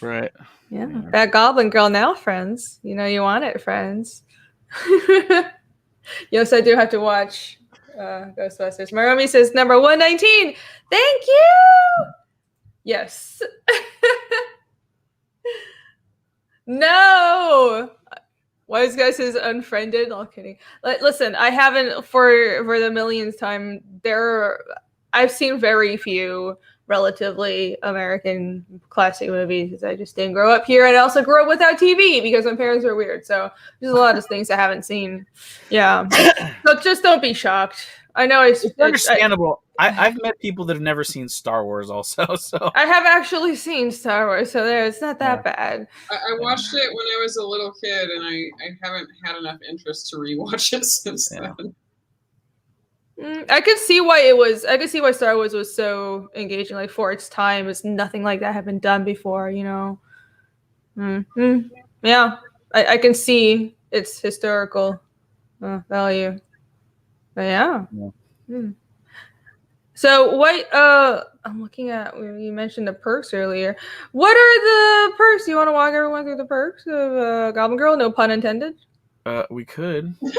Right. Yeah. That Goblin Girl now, friends. You know you want it, friends. Yes, I do have to watch Ghostbusters. Maromi says number 119. Thank you. Yes. No. Wise guy says unfriended. All kidding. Listen, I haven't for the millionth time. I've seen very few relatively American classic movies because I just didn't grow up here, and I also grew up without TV because my parents were weird. So there's a lot of things I haven't seen. Yeah, so just don't be shocked. I know It's understandable. I've met people that have never seen Star Wars also. So I have actually seen Star Wars, so it's not that bad. I watched it when I was a little kid, and I haven't had enough interest to rewatch it since then. I could see why Star Wars was so engaging. Like for its time, it's nothing like that had been done before. You know. Yeah, I can see its historical value. But yeah. So what? I'm looking at. You mentioned the perks earlier. What are the perks? Do you want to walk everyone through the perks of Goblin Girl? No pun intended. We could. Or,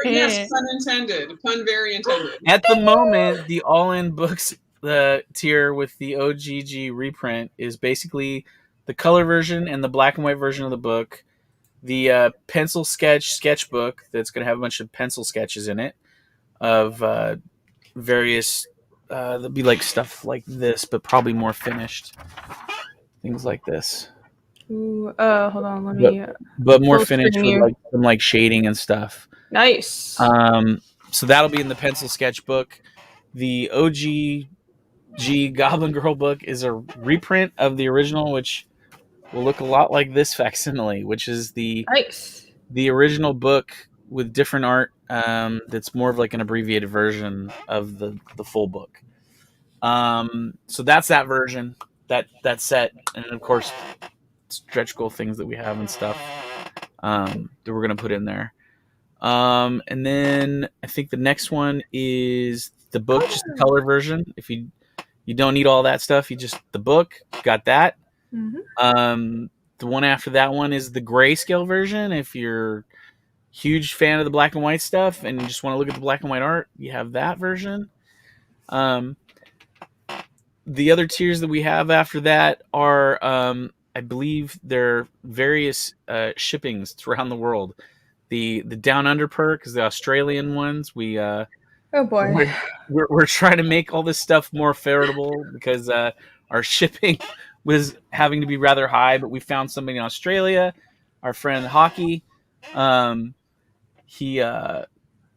yes, pun intended. Pun very intended. At the moment, the all-in books tier with the OGG reprint is basically the color version and the black and white version of the book, the pencil sketchbook that's going to have a bunch of pencil sketches in it of various. There'll be like stuff like this, but probably more finished. Things like this. Ooh, hold on, let me. But more finished with like some like shading and stuff. Nice. So that'll be in the pencil sketchbook. The OG Goblin Girl book is a reprint of the original, which will look a lot like this facsimile, which is the original book with different art. That's more of like an abbreviated version of the full book. So that's that version, that set, and of course stretch goal things that we have and stuff that we're gonna put in there. And then I think the next one is the book, just the color version. If you don't need all that stuff, you just the book, got that. The one after that one is the grayscale version. If you're a huge fan of the black and white stuff and you just want to look at the black and white art, you have that version. The other tiers that we have after that are I believe there are various shippings around the world. The Down Under perk is the Australian ones. Oh boy, we're trying to make all this stuff more affordable because our shipping was having to be rather high. But we found somebody in Australia, our friend Hockey.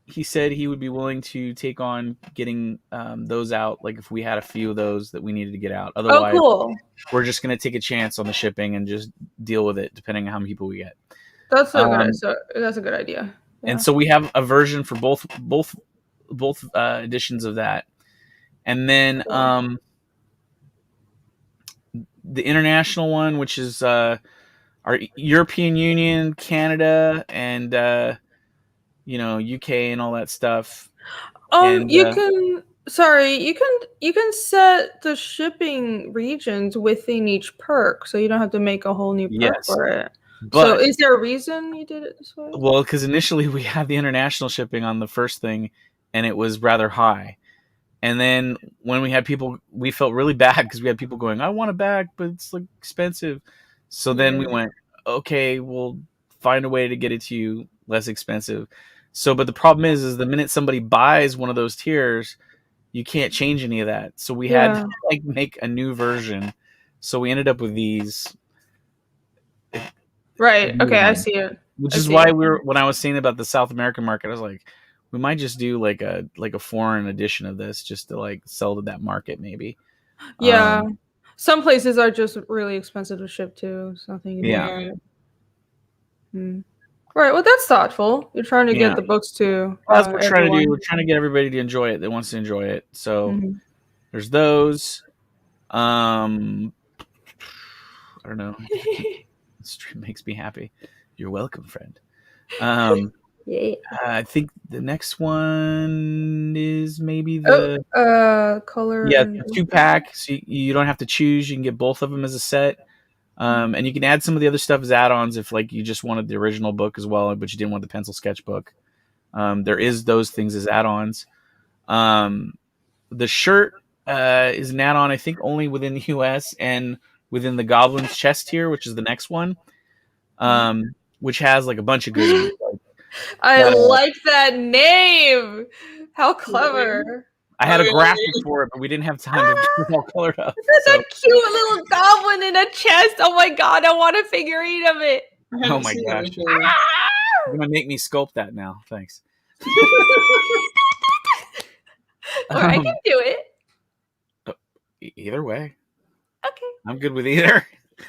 He said he would be willing to take on getting those out, like if we had a few of those that we needed to get out. Otherwise, cool. We're just going to take a chance on the shipping and just deal with it depending on how many people we get. That's a good idea. Yeah. And so we have a version for both editions of that. And then the international one, which is our European Union, Canada, and UK and all that stuff. You can set the shipping regions within each perk, so you don't have to make a whole new perk for it. But, so is there a reason you did it this way? Well, because initially we had the international shipping on the first thing, and it was rather high. And then when we had people, we felt really bad because we had people going, I want it back, but it's like expensive. So then we went, okay, we'll find a way to get it to you less expensive. So, but the problem is the minute somebody buys one of those tiers, you can't change any of that. So we had to like make a new version. So we ended up with these. Right. Okay, I see it. Which is why when I was saying about the South American market, I was like, we might just do like a foreign edition of this just to like sell to that market maybe. Yeah. Some places are just really expensive to ship to. Something. Right. Well, that's thoughtful. You're trying to get the books to. That's what we're trying to do. We're trying to get everybody to enjoy it that wants to enjoy it. So there's those. I don't know. This stream makes me happy. You're welcome, friend. I think the next one is maybe the color. Yeah, the 2-pack. So you don't have to choose. You can get both of them as a set. And you can add some of the other stuff as add-ons if like you just wanted the original book as well, but you didn't want the pencil sketchbook. There is those things as add-ons. The shirt is an add-on, I think, only within the US and within the Goblin's chest tier, which is the next one, which has like a bunch of goodies. I like that name. How clever. I had a graphic for it, but we didn't have time to get it all colored up. That's a cute little goblin in a chest. Oh my god, I want a figurine of it. Oh my gosh. You're going to make me sculpt that now. Thanks. Or I can do it. Either way. Okay. I'm good with either.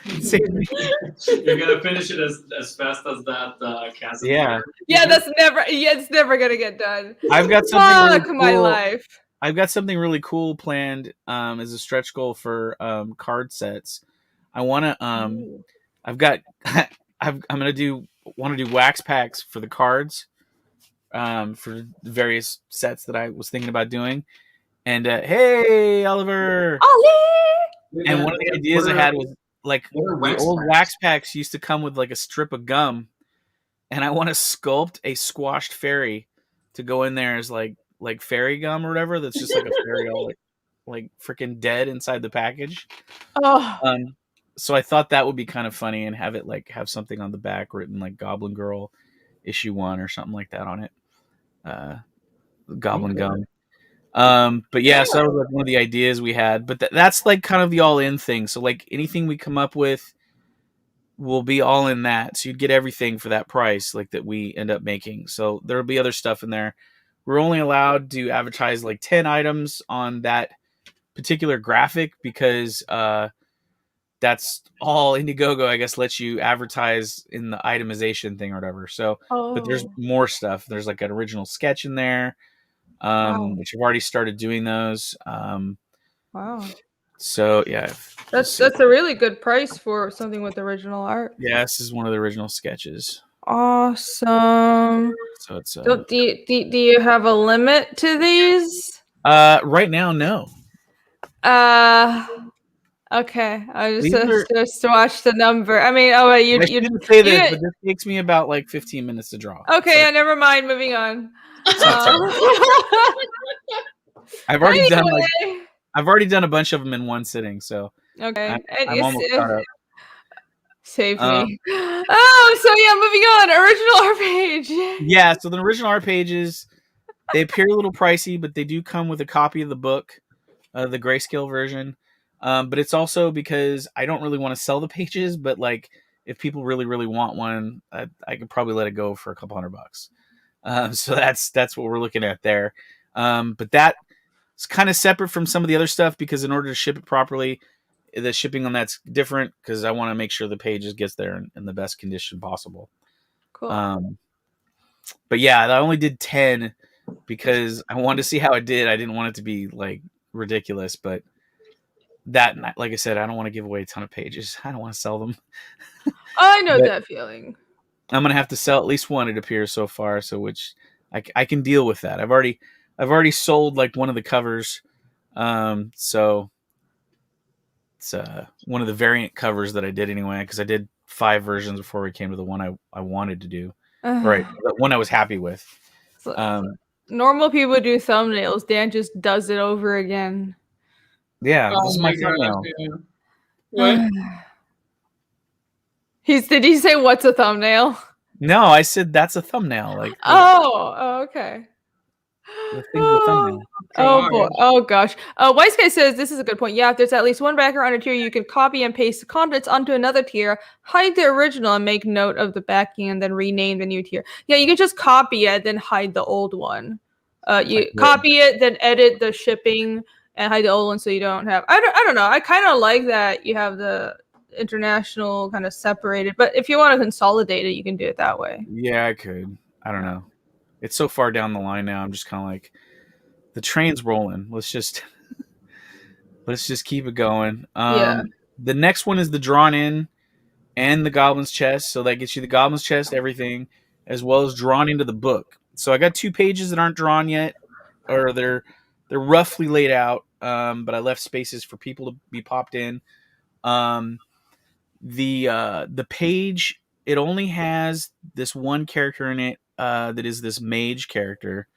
You're gonna finish it as fast as that cast. Yeah. Yeah, it's never gonna get done. I've got something Fuck my life. I've got something really cool planned as a stretch goal for card sets. I want to I'm going to want to do wax packs for the cards for various sets that I was thinking about doing. And hey, Oliver. Ollie! And one of the ideas I had was like the old wax packs used to come with like a strip of gum, and I want to sculpt a squashed fairy to go in there as like fairy gum or whatever. That's just like a fairy all like freaking dead inside the package. Oh. So I thought that would be kind of funny and have it like have something on the back written like Goblin Girl issue 1 or something like that on it. Goblin gum. But yeah, so that was like one of the ideas we had, but that's like kind of the all in thing. So like anything we come up with will be all in that. So you'd get everything for that price, like that we end up making. So there'll be other stuff in there. We're only allowed to advertise like 10 items on that particular graphic because, that's all Indiegogo, I guess, lets you advertise in the itemization thing or whatever. So, but there's more stuff. There's like an original sketch in there. Which I've already started doing those. Wow. So yeah, that's a really good price for something with original art. Yeah, this is one of the original sketches. Awesome. So it's do you have a limit to these? Right now, no. Okay. I just watch the number. I mean, you didn't say this, but this takes me about like 15 minutes to draw. Okay, yeah, never mind. Moving on. I've already done a bunch of them in one sitting, so okay. I'm almost caught up. Save me. So yeah, moving on. Original art page. Yeah, so the original art pages, they appear a little pricey, but they do come with a copy of the book, the grayscale version. But it's also because I don't really want to sell the pages, but like if people really, really want one, I could probably let it go for a couple $100. So that's what we're looking at there. But that is kind of separate from some of the other stuff because in order to ship it properly, the shipping on that's different because I want to make sure the pages gets there in the best condition possible. Cool. But yeah, I only did 10 because I wanted to see how it did. I didn't want it to be like ridiculous, but that, like I said, I don't want to give away a ton of pages. I don't want to sell them. I know that feeling. I'm gonna have to sell at least one. It appears so far, so which I can deal with that. I've already sold like one of the covers, so it's one of the variant covers that I did anyway because I did 5 versions before we came to the one I wanted to do. Right, the one I was happy with. Normal people do thumbnails. Dan just does it over again. Yeah, this is my thumbnail. What? Did he say what's a thumbnail? No, I said that's a thumbnail. Like okay. The thing's a thumbnail. Oh boy. Oh gosh. Wise Guy says this is a good point. Yeah, if there's at least one backer on a tier, you can copy and paste the contents onto another tier, hide the original, and make note of the backing, and then rename the new tier. Yeah, you can just copy it, then hide the old one. You copy it, then edit the shipping, and hide the old one so you don't have. I don't know. I kind of like that you have the international kind of separated, but if you want to consolidate it, you can do it that way. Yeah, I could. I don't know. It's so far down the line now. I'm just kind of like, the train's rolling. Let's just keep it going. The next one is the drawn in and the Goblin's chest. So that gets you the Goblin's chest, everything, as well as drawn into the book. So I got 2 pages that aren't drawn yet, or they're roughly laid out, but I left spaces for people to be popped in. the page, it only has this one character in it that is this mage character,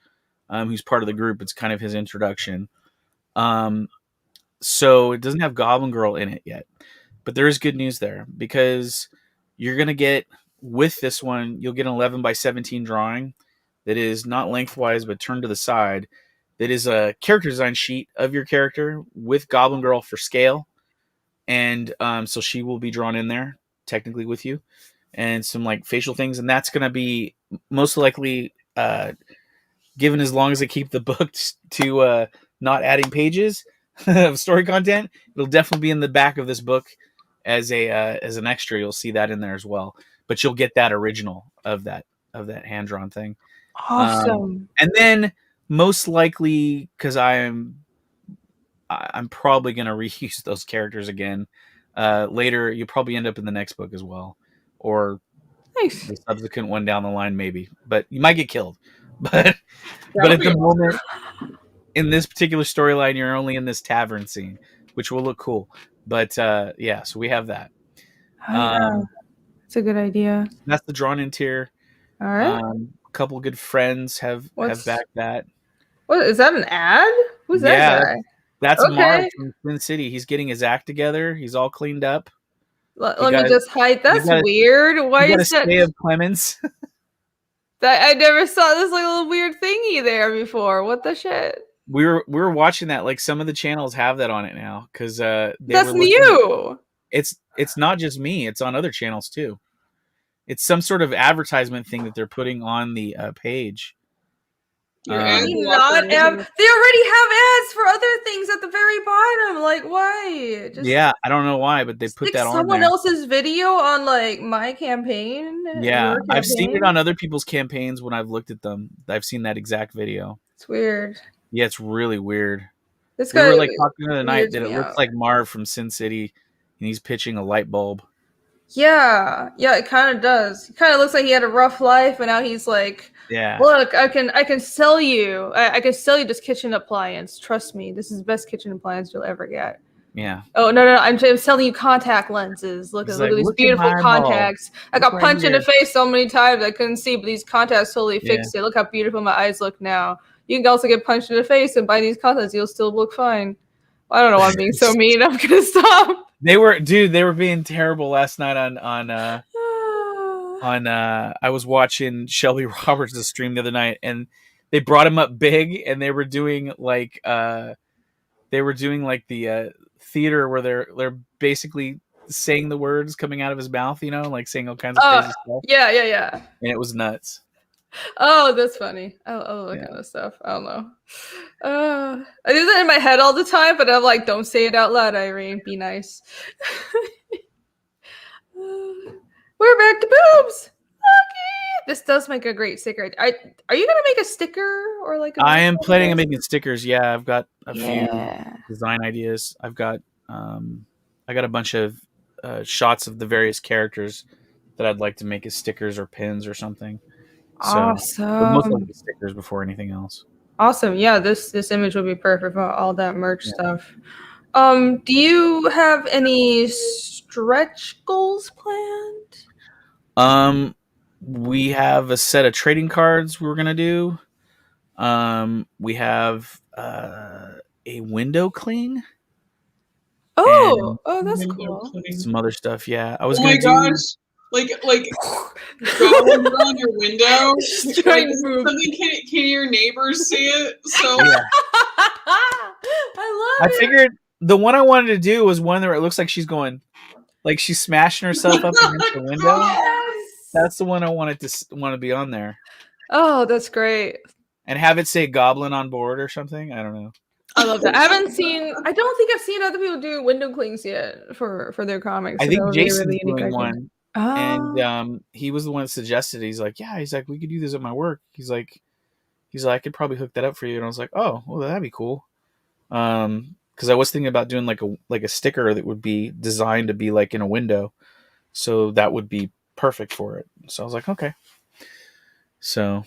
who's part of the group. It's kind of his introduction. So it doesn't have Goblin Girl in it yet, but there is good news there, because you're gonna get, with this one, you'll get an 11x17 drawing that is not lengthwise but turned to the side. That is a character design sheet of your character with Goblin Girl for scale, and so she will be drawn in there technically with you, and some like facial things, and that's gonna be most likely given as long as they keep the book to not adding pages of story content. It'll definitely be in the back of this book as an extra. You'll see that in there as well, but you'll get that original of that hand drawn thing. Awesome. And then most likely, because I'm probably gonna reuse those characters again later. You'll probably end up in the next book as well, or Nice. the subsequent one down the line, maybe. But you might get killed. But at the moment, in this particular storyline, you're only in this tavern scene, which will look cool. But yeah, so we have that. It's a good idea. That's the drawn in tier. All right. A couple good friends have backed that. What is that? An ad? Who's that guy? That's Okay. Marv from Twin City. He's getting his act together. He's all cleaned up. Let me just hide. That's weird. Why is that? Stay of Clemens. I never saw this like little weird thingy there before. What the shit? We were watching that. Like, some of the channels have that on it now, because that's new. It's not just me. It's on other channels too. It's some sort of advertisement thing that they're putting on the page. They already have ads for other things at the very bottom. Like, why? Yeah, I don't know why, but they put that on someone there. else's video on like my campaign. Yeah, I've seen it on other people's campaigns when I've looked at them. I've seen that exact video. It's weird. Yeah, it's really weird. This we were like talking the other night that it looks like Marv from Sin City, and he's pitching a light bulb. Yeah, it kind of does. It kind of looks like he had a rough life, and now he's like, yeah, look, I can sell you. I can sell you this kitchen appliance. Trust me, this is the best kitchen appliance you'll ever get. Yeah. Oh no! I'm selling you contact lenses. Look at these beautiful contacts. I got punched in the face so many times I couldn't see, but these contacts totally fixed it. Look how beautiful my eyes look now. You can also get punched in the face and buy these contacts. You'll still look fine. I don't know why I'm being so mean. I'm gonna stop. They were being terrible last night on I was watching Shelby Roberts' stream the other night, and they brought him up big, and they were doing like the theater where they're basically saying the words coming out of his mouth, like saying all kinds of crazy stuff. Yeah. And it was nuts. Oh, that's funny. Oh, that kind of stuff. I don't know. I do that in my head all the time, but I'm like, don't say it out loud, Irene. Be nice. We're back to boobs. Okay. This does make a great sticker. Are you gonna make a sticker or like? I am planning on making stickers. Yeah, I've got a few design ideas. I've got I got a bunch of shots of the various characters that I'd like to make as stickers or pins or something. Awesome. But most likely stickers before anything else. Awesome. Yeah, this image would be perfect for all that merch stuff. Do you have any stretch goals planned? We have a set of trading cards we're gonna do. We have a window cling. Oh, that's cool. Some other stuff. Yeah, I was. Oh my gosh! Like go on your window. Like, something can your neighbors see it? So yeah. I figured the one I wanted to do was one where it looks like she's going, like she's smashing herself up against the window. Yes! That's the one I want to be on there. Oh, that's great. And have it say Goblin on board or something. I don't know. I love that. I don't think I've seen other people do window clings yet for their comics. I think Jason's really doing one. Oh. And he was the one that suggested it. He's like, we could do this at my work. He's like, I could probably hook that up for you. And I was like, oh, well, that'd be cool. Because I was thinking about doing like a sticker that would be designed to be like in a window, so that would be perfect for it. So I was like, okay. So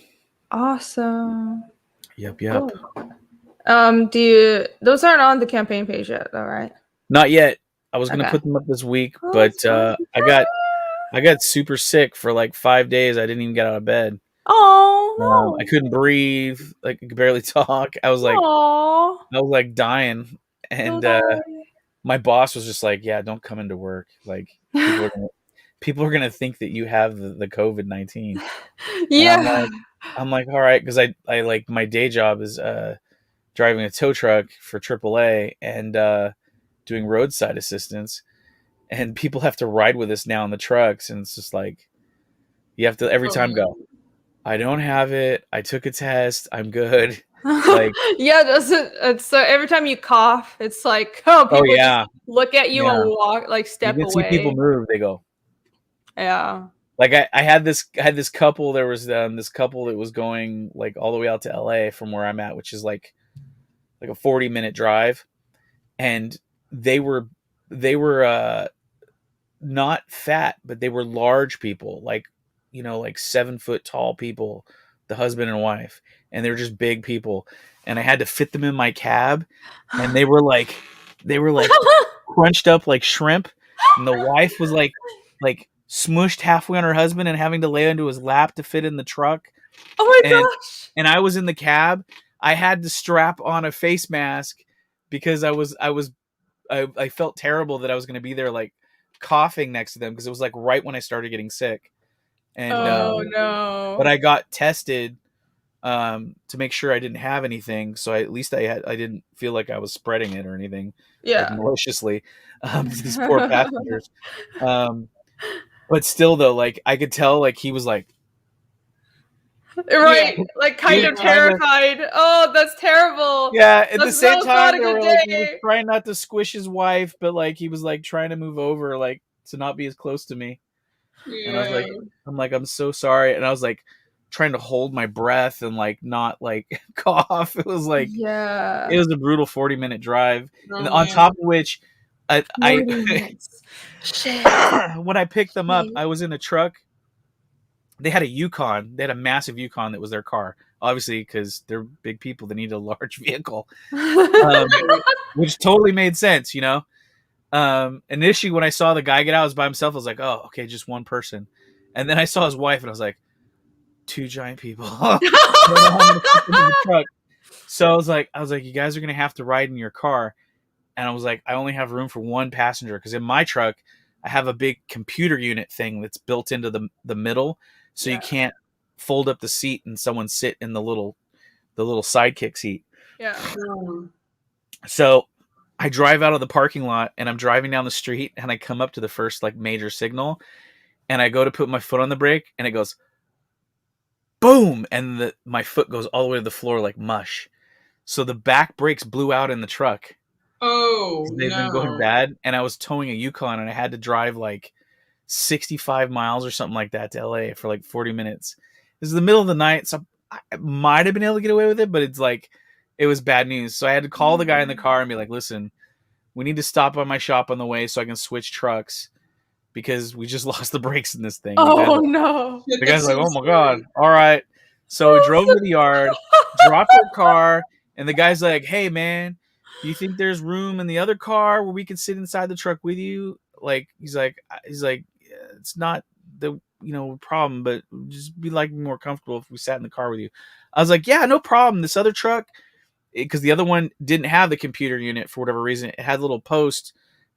awesome. Yep. Cool. Those aren't on the campaign page yet, though, right? Not yet. I was gonna Okay. put them up this week, Oh, but sorry. I got super sick for like 5 days. I didn't even get out of bed. Oh I couldn't breathe. Like I could barely talk. I was like dying, and my boss was just like, "Yeah, don't come into work. Like people are gonna think that you have the COVID-19." Yeah. I'm like, all right, because I like my day job is driving a tow truck for AAA and doing roadside assistance, and people have to ride with us now in the trucks, and it's just like you have to every time go, I don't have it. I took a test. I'm good. Like, yeah, it's so every time you cough, it's like, oh, people yeah, just look at you and walk, like you step can see people away. move. They go, Yeah. like I had this couple. There was this couple that was going like all the way out to LA from where I'm at, which is like a 40-minute drive, and they were not fat, but they were large people, like like 7 foot tall people, the husband and wife, and they were just big people, and I had to fit them in my cab, and they were like crunched up like shrimp, and the wife was like smushed halfway on her husband and having to lay into his lap to fit in the truck. Oh my and gosh. and I was in the cab. I had to strap on a face mask because I felt terrible that I was going to be there like coughing next to them, because it was like right when I started getting sick. And Oh no. but I got tested to make sure I didn't have anything, so at least I didn't feel like I was spreading it or anything, like maliciously, to these poor passengers. But still though, like I could tell like he was like, right, like kind of terrified. Oh, that's terrible. Yeah, at the That's same time, not a they good were like, he was day. trying not to squish his wife, but like he was like trying to move over, like to not be as close to me. And I was like, I'm so sorry. And I was like trying to hold my breath and like not like cough. It was like, it was a brutal 40-minute drive. And on top of which, I Shit. when I picked them up, I was in a truck. They had a Yukon. They had a massive Yukon that was their car. Obviously, because they're big people, they need a large vehicle, which totally made sense, Initially, when I saw the guy get out, I was by himself. I was like, "Oh, okay, just one person." And then I saw his wife, and I was like, "Two giant people." So I was like, "You guys are gonna have to ride in your car." And I was like, "I only have room for one passenger because in my truck, I have a big computer unit thing that's built into the middle, so you can't fold up the seat and someone sit in the little sidekick seat." Yeah. So I drive out of the parking lot and I'm driving down the street and I come up to the first like major signal and I go to put my foot on the brake and it goes boom, and my foot goes all the way to the floor like mush. So the back brakes blew out in the truck. They've been going bad, and I was towing a Yukon and I had to drive like 65 miles or something like that to LA for like 40 minutes. This is the middle of the night, so I might have been able to get away with it, but it's like it was bad news. So I had to call the guy in the car and be like, "Listen, we need to stop by my shop on the way so I can switch trucks because we just lost the brakes in this thing." Oh no. The guy's like, "Oh my god, all right." So we drove to the yard, dropped our car, and the guy's like, "Hey man, do you think there's room in the other car where we can sit inside the truck with you?" Like he's like, "It's not the problem, but just be like more comfortable if we sat in the car with you." I was like, "Yeah, no problem." This other truck, because the other one didn't have the computer unit for whatever reason, it had a little post,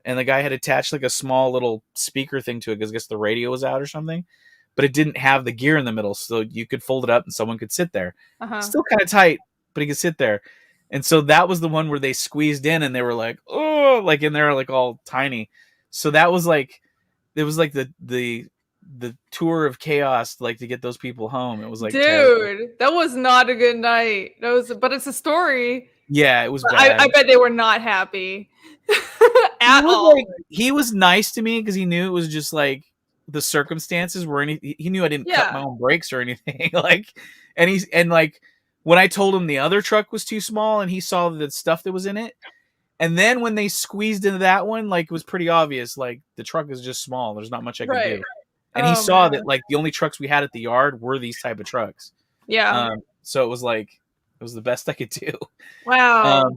and the guy had attached like a small little speaker thing to it because I guess the radio was out or something, but it didn't have the gear in the middle, so you could fold it up and someone could sit there. Still kind of tight, but he could sit there. And so that was the one where they squeezed in and they were like, "Oh," like in there, like all tiny. So that was like, it was like the tour of chaos, like to get those people home. It was like, dude, terrible. That was not a good night. But it's a story. Yeah, it was bad. I bet they were not happy at all. Like, he was nice to me because he knew it was just like the circumstances were he knew I didn't cut my own brakes or anything. And like when I told him the other truck was too small and he saw the stuff that was in it, and then when they squeezed into that one, like it was pretty obvious, like the truck is just small. There's not much I can do. And he saw that like the only trucks we had at the yard were these type of trucks. Yeah. So it was like, it was the best I could do. Wow.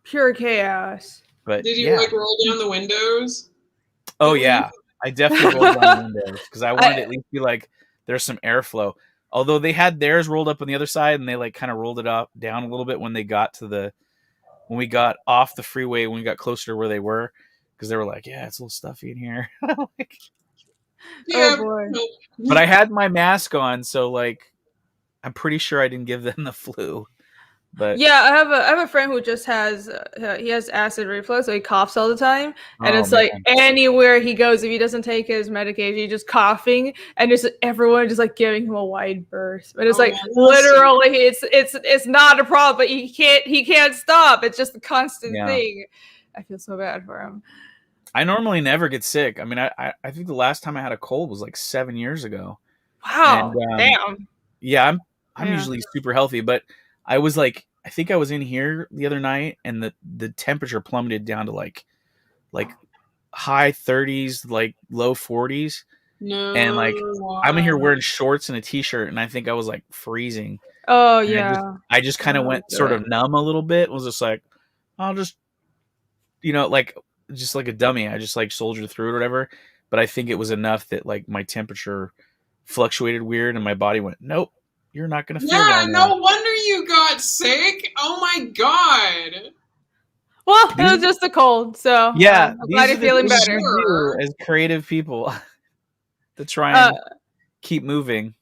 Pure chaos. But Did you yeah. like roll down the windows? Oh yeah, I definitely rolled down the windows because I wanted to at least be like there's some airflow. Although they had theirs rolled up on the other side, and they like kind of rolled it up down a little bit when they got to when we got off the freeway, when we got closer to where they were, because they were like, yeah, it's a little stuffy in here. Like, Yeah. Oh boy. but I had my mask on, so like I'm pretty sure I didn't give them the flu. But Yeah, I have a friend who just has he has acid reflux, so he coughs all the time, and Oh, it's like man. anywhere he goes, if he doesn't take his medication, he's just coughing, and just everyone just like giving him a wide berth. But it's Oh, like man, that's literally, it's not a problem, but he can't stop. It's just a constant Yeah. thing. I feel so bad for him. I normally never get sick. I mean, I think the last time I had a cold was like 7 years ago. Wow, And, damn. Yeah, I'm Yeah. usually super healthy, but I was like, I think I was in here the other night, and the temperature plummeted down to like high 30s, like low 40s, No. and like I'm in here why? wearing shorts and a t-shirt, and I think I was like freezing. Oh And yeah. I just kind of Oh, went good. sort of numb a little bit. Was just like, I'll just, like just like a dummy. I just like soldiered through it or whatever. But I think it was enough that like my temperature fluctuated weird, and my body went, nope, you're not gonna feel Yeah, well now. no wonder you got sick. Oh my god. Well, it was just a cold, so Yeah, I'm these glad are you're the feeling things better. we do as creative people to try and keep moving.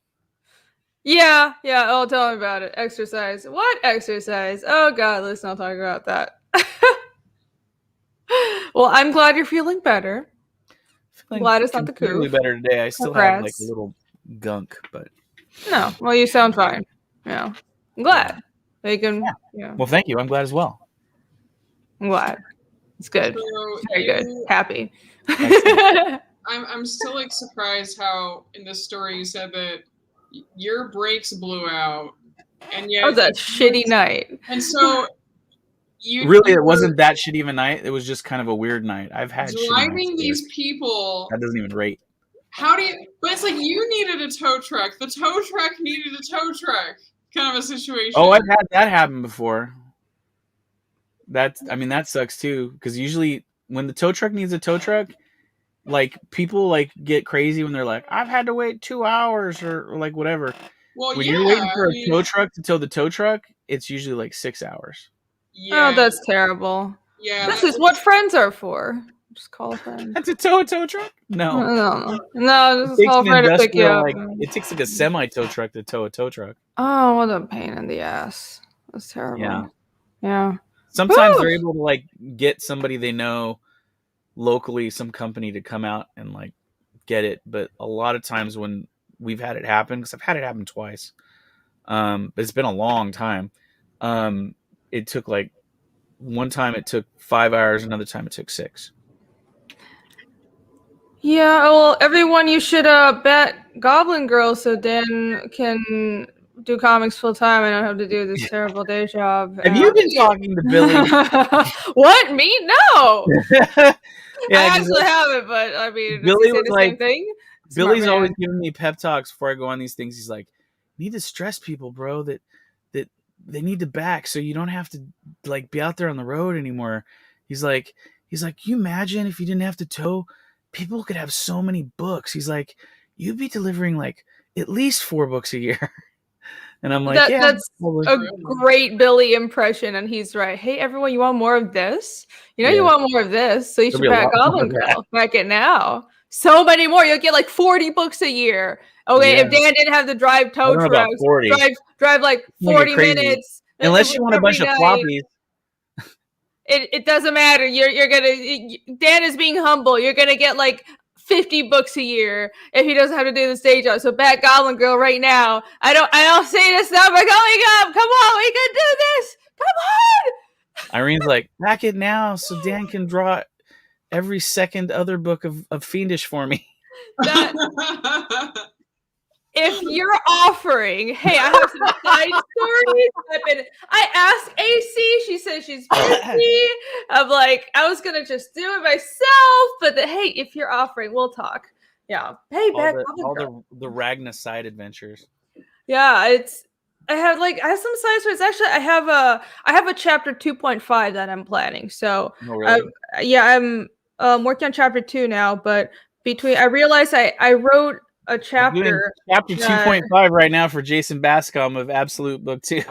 Yeah. Oh, tell me about it. Exercise. What exercise? Oh God, let's not talk about that. Well, I'm glad you're feeling better. Feeling Glad it's not the considerably coof. better today. I still have like a Congrats. little gunk, but No, well, you sound fine. Yeah, I'm glad. You can. Yeah, well, thank you. I'm glad as well. I'm glad. It's good. So Very good. Happy. I'm still like surprised how in this story you said that your brakes blew out, and yet That was a shitty night. And so Really, you it wasn't were that shitty of a night. It was just kind of a weird night. I've had shitty nights driving before. these people. That doesn't even rate. How do you? But it's like you needed a tow truck. The tow truck needed a tow truck. Kind of a situation. Oh, I've had that happen before. I mean, that sucks too. Because usually, when the tow truck needs a tow truck, like people like get crazy when they're like, "I've had to wait 2 hours" or like whatever. Well, When yeah, you're waiting for I a mean, tow truck to tow the tow truck, it's usually like 6 hours. yeah, Oh, that's terrible. yeah. This that's- is what friends are for. Just call a friend. And to tow a tow truck? No. No, It just takes call a an friend to pick you industrial, up. like it takes like a semi tow truck to tow a tow truck. Oh, what a pain in the ass. That's terrible. Yeah. Yeah. Sometimes Woo! they're able to like get somebody they know locally, some company to come out and like get it. But a lot of times when we've had it happen, because I've had it happen twice, but it's been a long time. It took like one time it took 5 hours, another time it took 6. Yeah, well, everyone, you should bet Goblin Girl so Dan can do comics full time. I don't have to do this terrible day job. Have you been talking to Billy? What? Me? No. I Yeah, actually haven't, but I mean, does Billy he say was the like- same thing? Billy's Smart always man. giving me pep talks before I go on these things. He's like, "You need to stress people, bro, that they need to back so you don't have to like be out there on the road anymore." He's like, "You imagine if you didn't have to tow, people could have so many books." He's like, "You'd be delivering like at least 4 books a year." And I'm like, "Yeah, That's probably." a great Billy impression, and he's right. Hey, everyone, you want more of this? You know, Yeah. you want more of this, so you There'll should be a back lot more Goblin of that. Girl. Back it now. So many more. You'll get like 40 books a year. Okay, Yeah. if Dan didn't have to drive I tow don't know about trucks, 40. drive like Make it 40 crazy. minutes. Unless you want a every bunch of night. floppies. It doesn't matter. You're gonna Dan is being humble. You're gonna get like 50 books a year if he doesn't have to do the stage job. So back Goblin Girl right now. I don't say this number coming up. Come on, we can do this. Come on. Irene's like, "Back it now so Dan can draw every second other book of Fiendish for me." That if you're offering, hey, I have some side stories. I asked AC, she said she's busy. I'm like, I was gonna just do it myself, but hey, if you're offering, we'll talk. Yeah. Hey, back all the Ragna side adventures. Yeah, I have some side stories. Actually, I have a chapter 2.5 that I'm planning. So No, really? I'm working on chapter 2 now. But I realized I wrote a I'm doing chapter. chapter 2.5 right now for Jason Bascom of Absolute Book 2.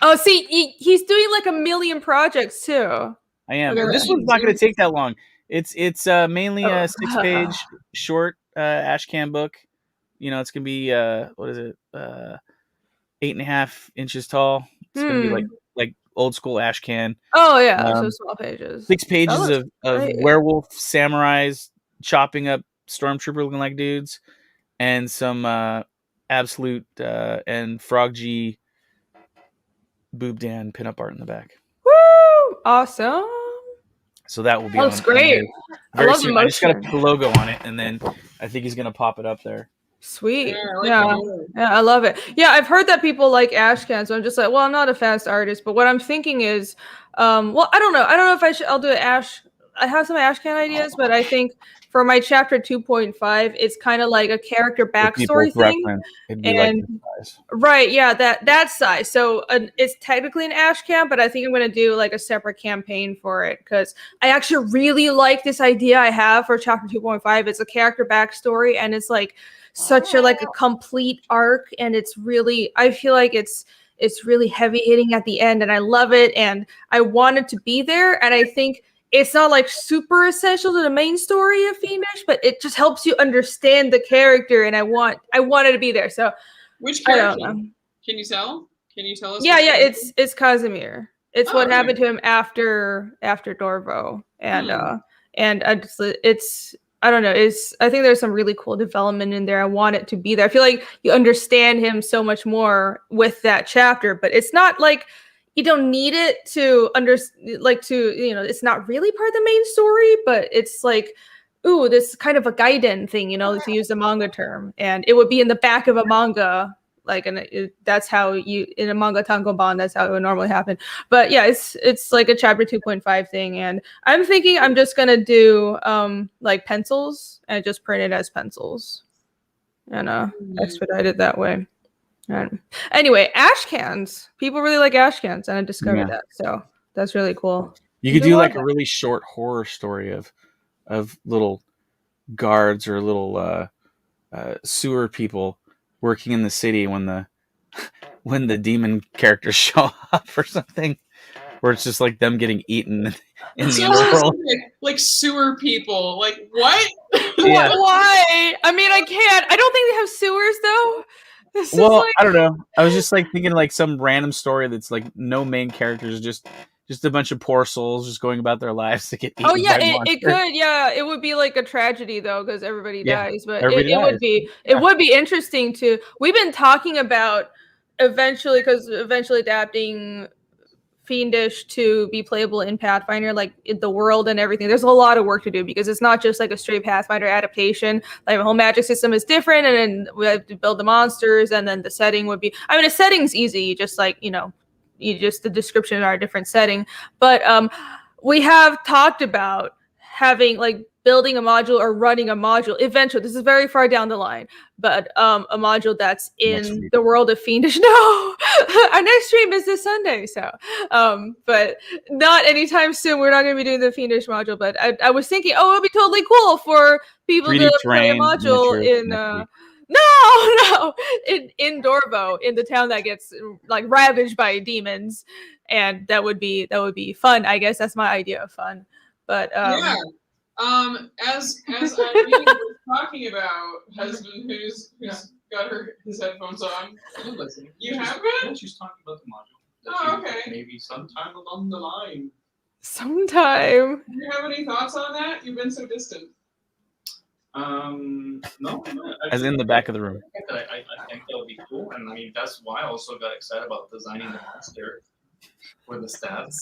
Oh, see, he's doing like a million projects too. I am. Okay. This one's not going to take that long. It's mainly a Oh. 6-page short ashcan book. You know, it's gonna be what is it? 8.5 inches tall. It's gonna be like old school ashcan. Oh yeah, so small pages. 6 pages That of looks great. werewolf samurais chopping up stormtrooper looking like dudes, and some absolute and Frog G BoobDan pinup art in the back. Woo! Awesome. So that will be That looks on great. there very I love soon. the I just got to motion. put the logo on it, and then I think he's gonna pop it up there. Sweet. Yeah, I like Yeah. the mood. Yeah, I love it. Yeah, I've heard that people like ashcan, so I'm just like, well, I'm not a fast artist, but what I'm thinking is, well, I don't know. I don't know if I'll do an ash. I have some ashcan ideas, but I think for my chapter 2.5, it's kind of like a character For people's backstory thing. reference, it'd be like And this size. right, yeah, that size. So it's technically an ashcan, but I think I'm gonna do like a separate campaign for it because I actually really like this idea I have for chapter 2.5. It's a character backstory, and it's like such a complete arc, and it's really, I feel like it's really heavy hitting at the end, and I love it, and I want it to be there, and I think it's not like super essential to the main story of Fiendish, but it just helps you understand the character, and I want it to be there. So Which I don't character? know. Can you tell? Can you tell us? Yeah, which yeah, character? it's Casimir. It's Oh, what okay. happened to him after Dorvo, and it's I don't know. I think there's some really cool development in there. I want it to be there. I feel like you understand him so much more with that chapter, but it's not like you don't need it to it's not really part of the main story, but it's like, ooh, this kind of a gaiden thing, to use the manga term, and it would be in the back of a manga. That's how in a manga tankobon, that's how it would normally happen. But yeah, it's like a chapter 2.5 thing, and I'm thinking I'm just gonna do like pencils and just print it as pencils, and expedite it that way. And anyway, ash cans. People really like ash cans, and I discovered that, so that's really cool. You could do like a really short horror story of little guards or little sewer people working in the city when the demon characters show up or something, where it's just like them getting eaten in the underworld. Like sewer people. Like what? Yeah. Why? I mean, I don't think they have sewers though. Well, I don't know. I was just like thinking like some random story that's like no main characters, just a bunch of poor souls just going about their lives to get eaten. Oh yeah, by it could. Yeah, it would be like a tragedy though, because everybody dies. But everybody would be it would be interesting to. We've been talking about eventually adapting Fiendish to be playable in Pathfinder, like in the world and everything. There's a lot of work to do because it's not just like a straight Pathfinder adaptation. Like the whole magic system is different, and then we have to build the monsters, and then the setting would be. I mean, the setting's easy. You just the description are a different setting. But we have talked about having like building a module or running a module eventually. This is very far down the line, but a module that's in the world of Fiendish. No, our next stream is this Sunday, so but not anytime soon. We're not going to be doing the Fiendish module, but I was thinking, it would be totally cool for people to play a module in in Dorvo, in the town that gets like ravaged by demons, and that would be fun. I guess that's my idea of fun. But yeah. As Irene was talking about, husband who's got his headphones on. You have been? She's talking about the module. Oh, okay. Maybe sometime along the line. Sometime. Do you have any thoughts on that? You've been so distant. No. As in the back of the room. I think that would be cool, and I mean that's why I also got excited about designing the monster for the stats.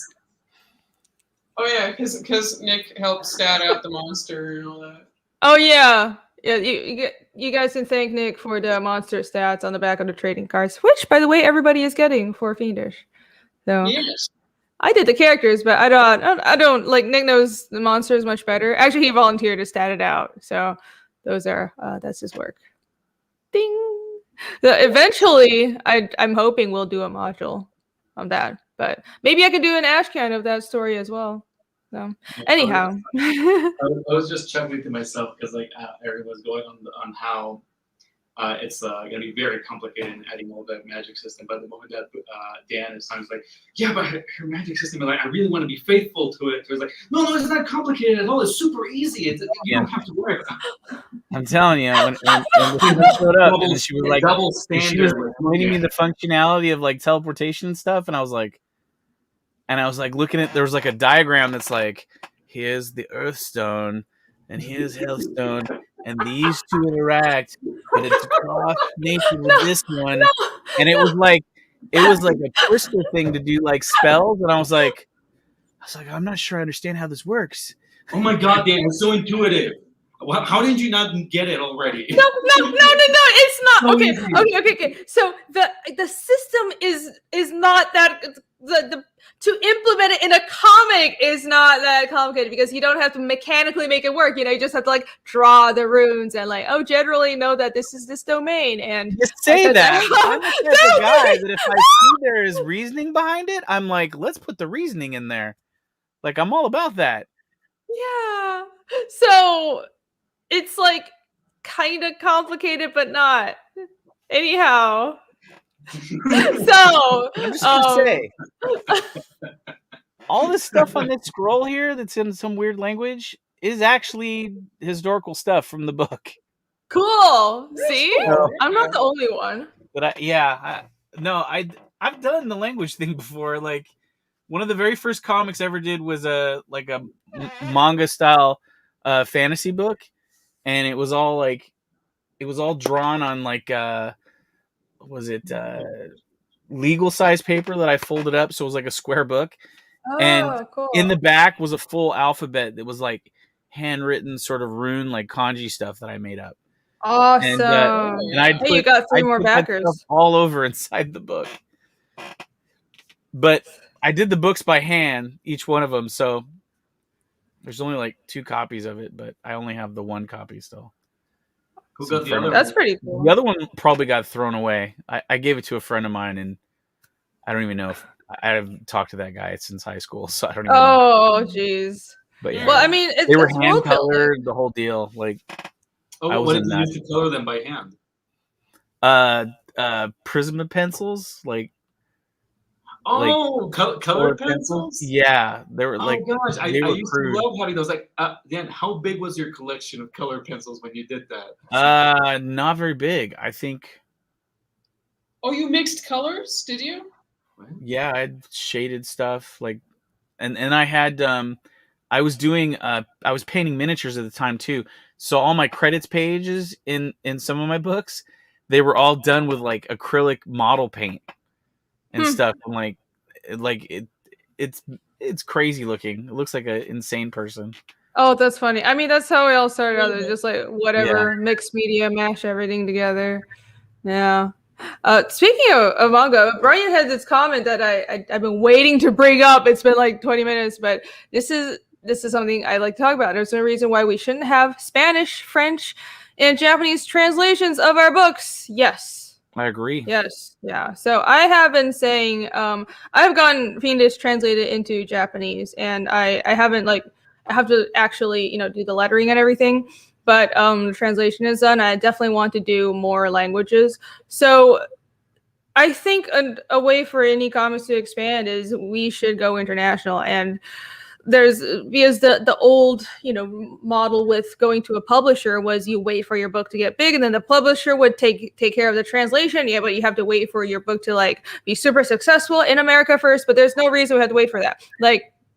Oh yeah, because Nick helped stat out the monster and all that. Oh yeah, you guys can thank Nick for the monster stats on the back of the trading cards, which by the way everybody is getting for Fiendish. So yes. I did the characters, but I don't like Nick knows the monsters much better. Actually, he volunteered to stat it out, so those are that's his work. Ding. Eventually, I'm hoping we'll do a module on that, but maybe I could do an ashcan of that story as well. So anyhow, I was just chuckling to myself because like Erin was going on how it's going to be very complicated in adding all that magic system. But the moment that Dan is talking, like, yeah, but her magic system, like, I really want to be faithful to it. So it's like, no, it's not complicated at all. It's super easy. You don't have to worry about it. I'm telling you, when she showed up, and she was like, double and she was explaining me the functionality of like teleportation and stuff, and I was like looking at, there was like a diagram that's like, here's the Earth Stone, and here's Hellstone, and these two interact, but it's cross nature with this one, and it was like a twister thing to do like spells, and I was like, I'm not sure I understand how this works. Oh my God, Dan, it's so intuitive. How did you not get it already? No, it's not. So Okay, easy. okay. So the system is not that the to implement it in a comic is not that complicated because you don't have to mechanically make it work. You know, you just have to like draw the runes and like, oh, generally know that this is this domain and just say that. I'm the type of guy that if I see there is reasoning behind it, I'm like, let's put the reasoning in there. Like, I'm all about that. Yeah. So it's like kind of complicated, but not. Anyhow. So I'm just gonna say, all this stuff on this scroll here that's in some weird language is actually historical stuff from the book. Cool. See, So, I'm not the only one. but I've done the language thing before. Like, one of the very first comics I ever did was a manga style fantasy book, and it was all drawn on like legal size paper that I folded up, so it was like a square book. And Cool. in the back was a full alphabet that was like handwritten sort of rune, like kanji stuff that I made up. Awesome. And I'd put, you got 3 more put that backers. stuff all over inside the book. But I did the books by hand, each one of them, so there's only like 2 copies of it, but I only have the 1 copy still. Who got the other one? That's pretty cool. The other one probably got thrown away. I gave it to a friend of mine, and I don't even know if I haven't talked to that guy since high school, so I don't even know. Oh, jeez. But yeah, Well, I mean, they were it's hand world building. colored, the whole deal. Like, what did you use to color them by hand? Prisma pencils, like. Colored pencils? Yeah, they were like. Oh gosh, I used crude. to love having those. Like, Dan, how big was your collection of colored pencils when you did that? Not very big. I think. Oh, you mixed colors? Did you? Yeah, I had shaded stuff like, and I had I was doing I was painting miniatures at the time too. So all my credits pages in some of my books, they were all done with like acrylic model paint and stuff. And it's crazy looking. It looks like an insane person. Oh, that's funny. I mean, that's how we all started out. It's just like whatever, mixed media, mash everything together. Yeah. Speaking of manga, Brian had this comment that I've been waiting to bring up. It's been like 20 minutes, but this is something I like to talk about. There's no reason why we shouldn't have Spanish, French, and Japanese translations of our books. Yes. I agree. Yes. Yeah. So I have been saying, I've gotten Fiendish translated into Japanese, and I haven't I have to actually, do the lettering and everything. But the translation is done. I definitely want to do more languages. So I think a way for indie comics to expand is we should go international. And because the old, model with going to a publisher was you wait for your book to get big, and then the publisher would take care of the translation. Yeah, but you have to wait for your book to be super successful in America first. But there's no reason we have to wait for that.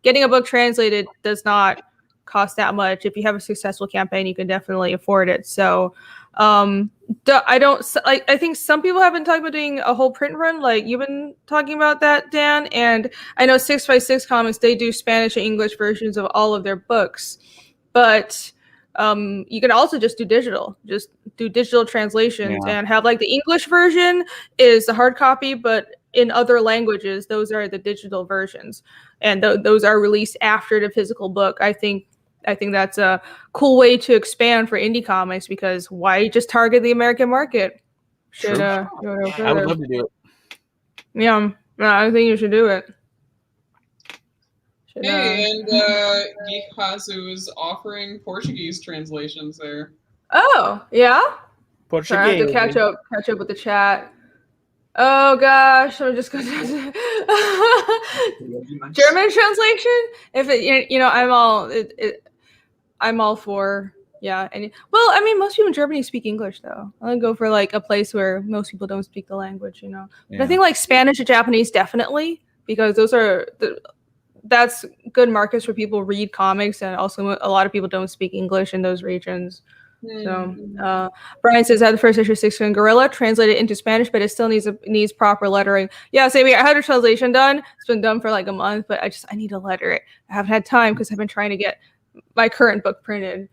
Getting a book translated does not cost that much. If you have a successful campaign, you can definitely afford it. So I think some people have been talking about doing a whole print run, like you've been talking about that, Dan, and I know 6x6 Comics, they do Spanish and English versions of all of their books, but you can also just do digital translations and have the English version is the hard copy, but in other languages, those are the digital versions, and those are released after the physical book. I think that's a cool way to expand for indie comics, because why just target the American market? should go I would further. love to do it. Yeah, I think you should do it. Should, Hey, and Geek Hazu is offering Portuguese translations there. Oh, yeah? Sorry, I have to catch up with the chat. Oh gosh, I'm just gonna German translation. If it, I'm all for and well, I mean, most people in Germany speak English though. I'll go for like a place where most people don't speak the language, But I think like Spanish and Japanese definitely, because those are that's good markets where people read comics, and also a lot of people don't speak English in those regions. So Brian says I had the first issue of 6 Gorilla translated into Spanish, but it still needs proper lettering. Yeah, same here. I had a translation done. It's been done for like a month, but I need to letter it. I haven't had time because I've been trying to get my current book printed.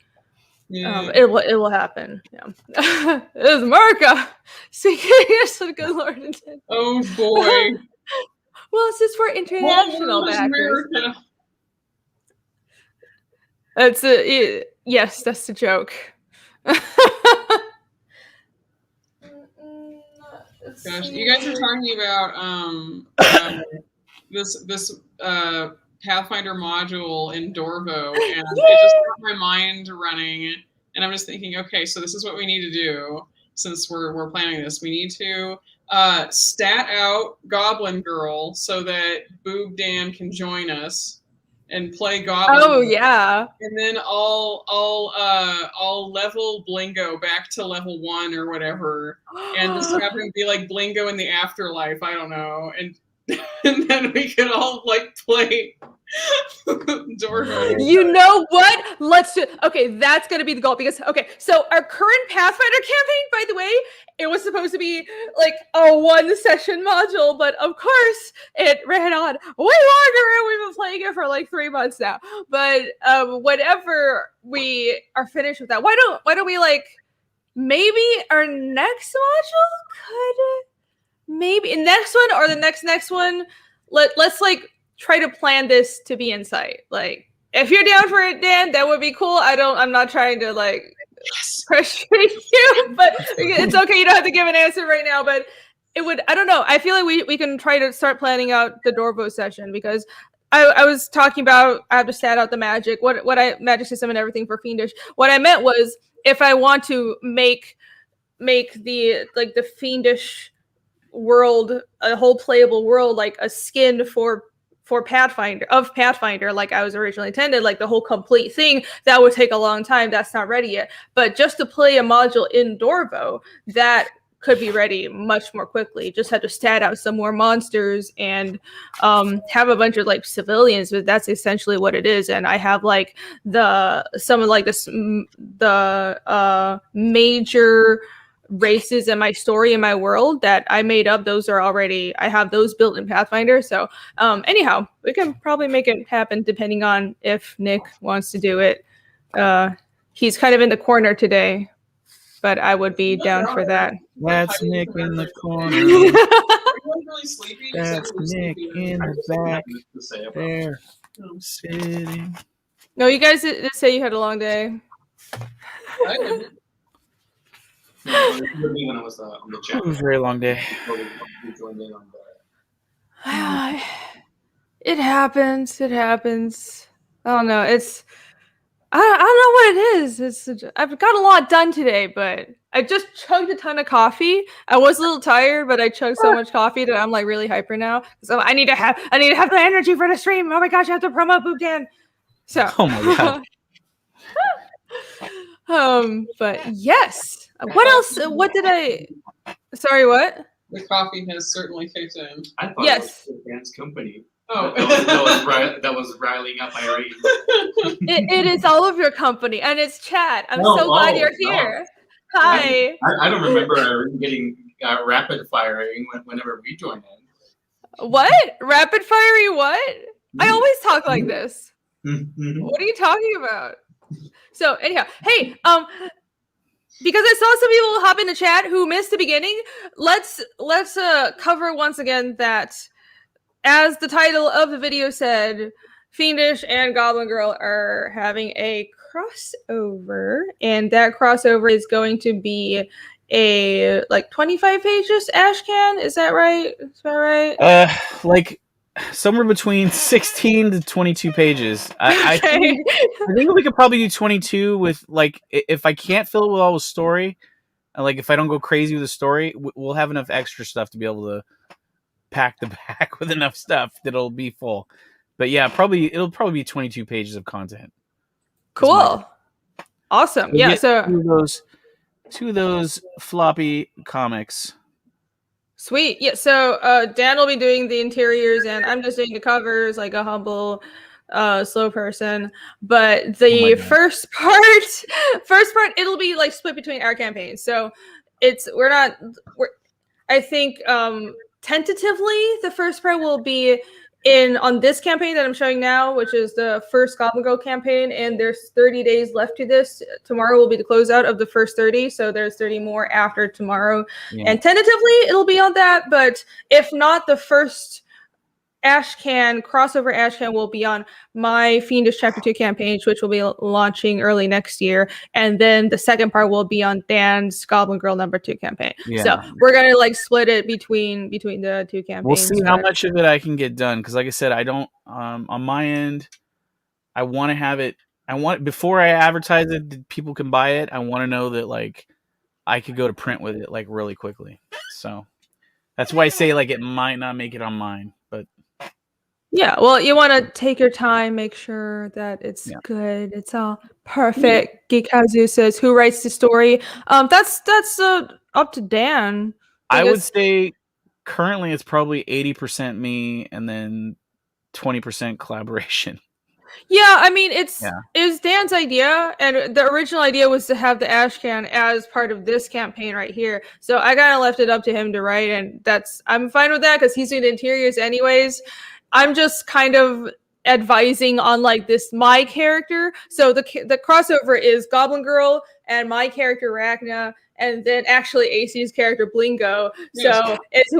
It will happen. Yeah. It's America. Speaking of good Lord intended. Oh boy. Well, it's just for international backers. Yes, that's the joke. Gosh, you guys are talking about this Pathfinder module in Dorvo, and it just got my mind running. And I'm just thinking, okay, so this is what we need to do since we're planning this. We need to stat out Goblin Girl so that BoobDan can join us and play Goblin Girl. Oh yeah. And then I'll level Blingo back to level 1 or whatever, and just have him be like Blingo in the afterlife. I don't know, and then we can all like play Dorvo. You know what? Let's do. Okay, that's gonna be the goal because so our current Pathfinder campaign, by the way, it was supposed to be like a 1-session module, but of course it ran on way longer, and we've been playing it for like 3 months now. But whenever we are finished with that, why don't we like maybe our next module could maybe next one or the next one. Let's like try to plan this to be in sight. Like, if you're down for it, Dan, that would be cool. I'm not trying to like pressure you, but it's okay. You don't have to give an answer right now, but it would, I don't know. I feel like we can try to start planning out the Dorvo session, because I was talking about, I have to stat out the magic, magic system and everything for Fiendish. What I meant was, if I want to make the like the Fiendish world, a whole playable world, like a skin for Pathfinder, like I was originally intended, like the whole complete thing, that would take a long time. That's not ready yet. But just to play a module in Dorvo, that could be ready much more quickly. Just have to stat out some more monsters and have a bunch of like civilians, but that's essentially what it is. And I have like the major races in my story in my world that I made up. Those are already, I have those built in Pathfinder. So anyhow, we can probably make it happen depending on if Nick wants to do it. He's kind of in the corner today, but I would be down for that. That's Nick in the corner. That's Nick in the back there sitting. No, you guys did say you had a long day. I didn't. When I was on the chat. It was a very long day. It happens. I don't know. I don't know what it is. I've got a lot done today, but I just chugged a ton of coffee. I was a little tired, but I chugged so much coffee that I'm like really hyper now. So I need to have the energy for the stream. Oh my gosh, I have to promote BoobDan. So Oh my god. but yes. What else? What did I? Sorry, what? The coffee has certainly kicked in. I thought Yes. it was Dan's company. Oh, that was riling up Irene. It is all of your company, and it's chat. I'm so glad you're here. Hi. I don't remember Irene getting rapid firing whenever we joined in. What? Rapid firing what? I always talk like this. What are you talking about? So anyhow, hey, because I saw some people hop in the chat who missed the beginning, let's cover once again that, as the title of the video said, Fiendish and Goblin Girl are having a crossover, and that crossover is going to be a like 25 pages Ashcan. Is that right? Like somewhere between 16 to 22 pages. I think we could probably do 22 with like if I can't fill it with all the story, like if I don't go crazy with the story, we'll have enough extra stuff to be able to pack the back with enough stuff that'll be full. But yeah, it'll probably be 22 pages of content. Cool. Awesome. We'll Yeah. So two of those floppy comics. Sweet. Yeah. So Dan will be doing the interiors and I'm just doing the covers like a humble slow person. But the first part it'll be like split between our campaigns. So I think tentatively the first part will be on this campaign that I'm showing now, which is the first Goblin Girl campaign, and there's 30 days left to this. Tomorrow will be the closeout of the first 30, so there's 30 more after tomorrow. Yeah. And tentatively, it'll be on that, but if not, the first crossover Ashcan will be on my Fiendish Chapter 2 campaign, which will be launching early next year, and then the second part will be on Dan's Goblin Girl number 2 campaign. Yeah. So we're gonna like split it between the two campaigns. We'll see how much of it I can get done, because like I said, I don't on my end, I want to have it. Before I advertise it, people can buy it. I want to know that like I could go to print with it like really quickly. So that's why I say like it might not make it on mine, but. Yeah, well, you want to take your time, make sure that it's good, it's all perfect. Geekazu says, "Who writes the story?" That's up to Dan. I would say currently it's probably 80% me, and then 20% collaboration. Yeah, I mean it was Dan's idea, and the original idea was to have the Ashcan as part of this campaign right here. So I kind of left it up to him to write, and I'm fine with that because he's doing the interiors anyways. I'm just kind of advising on like my character. So the crossover is Goblin Girl and my character Ragna, and then actually AC's character Blingo. So it's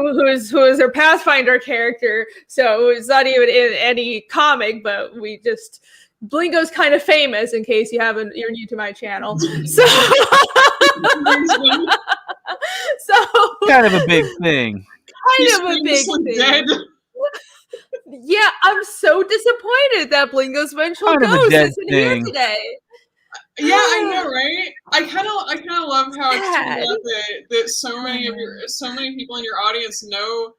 who is her Pathfinder character. So it's not even in any comic, but Blingo's kind of famous in case you're new to my channel. So kind of a big thing. Yeah, I'm so disappointed that Blingo's vengeful ghost isn't here today. Yeah, I know, right? I kind of love how it's turned out that so many people in your audience know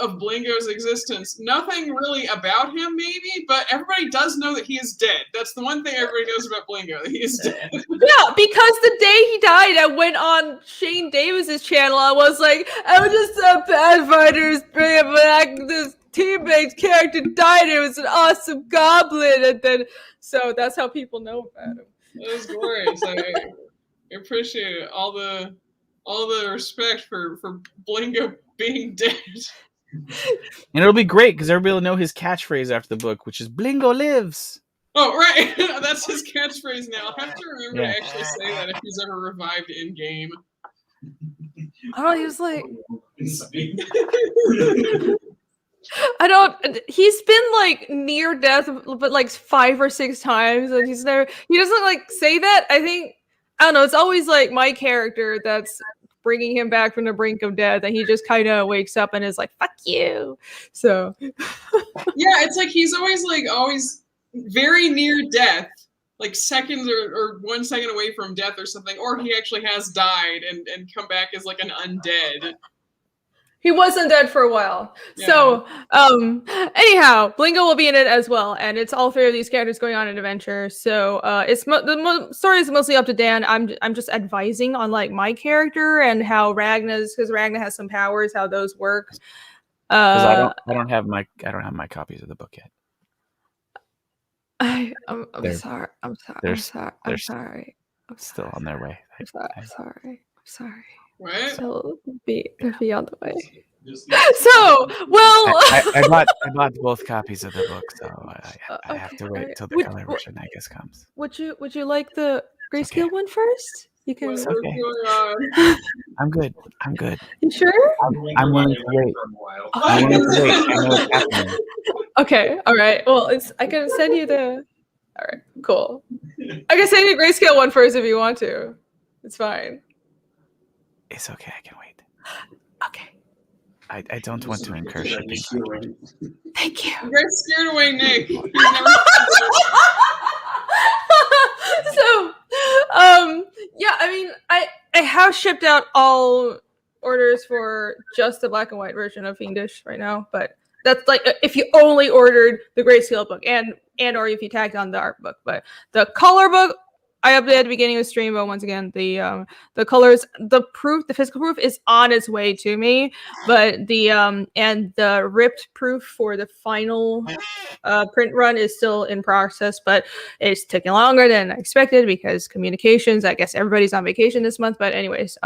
of Blingo's existence. Nothing really about him, maybe, but everybody does know that he is dead. That's the one thing everybody knows about Blingo, that he is dead. Yeah, because the day he died, I went on Shane Davis's channel. I was like, I'm just a Pathfinder's bringing back this teammate's character died. It was an awesome goblin, and then so that's how people know about him. That was glorious. I appreciate it. All the respect for Blingo being dead. And it'll be great because everybody will know his catchphrase after the book, which is "Blingo lives." Oh, right. That's his catchphrase now. I'll have to remember to actually say that if he's ever revived in game. Oh, he was like. He's been like near death, but like 5 or 6 times, and he doesn't like say that. I don't know, it's always like my character that's bringing him back from the brink of death, and he just kind of wakes up and is like, fuck you. So yeah, it's like he's always very near death, like seconds or 1 second away from death or something, or he actually has died and come back as like an undead. He was undead for a while. Yeah. So, anyhow, Blingo will be in it as well, and it's all 3 of these characters going on an adventure. So, the story is mostly up to Dan. I'm just advising on like my character and how because Ragna has some powers, how those work. Because I don't have my copies of the book yet. I'm sorry. I'm sorry. Still on their way. I'm sorry. What? So be on the way. So, well, I bought both copies of the book, so I have to wait till the color version, I guess, comes. Would you like the grayscale one first? You can. It's okay. I'm good. You sure? I'm willing to wait. I'm willing to wait. I know what's happening. Okay. All right. Well, I can send you the. All right. Cool. I can send you the grayscale one first if you want to. It's fine. It's okay. I can wait. Okay. I don't want to incur shipping. Thank you. You guys scared away Nick. He's never So, yeah, I mean, I have shipped out all orders for just the black and white version of Fiendish right now, but that's like if you only ordered the grayscale book and or if you tagged on the art book. But the color book I updated at the beginning of the stream, but once again, the colors, the physical proof is on its way to me, but the and the ripped proof for the final print run is still in process, but it's taking longer than I expected because communications. I guess everybody's on vacation this month, but anyways,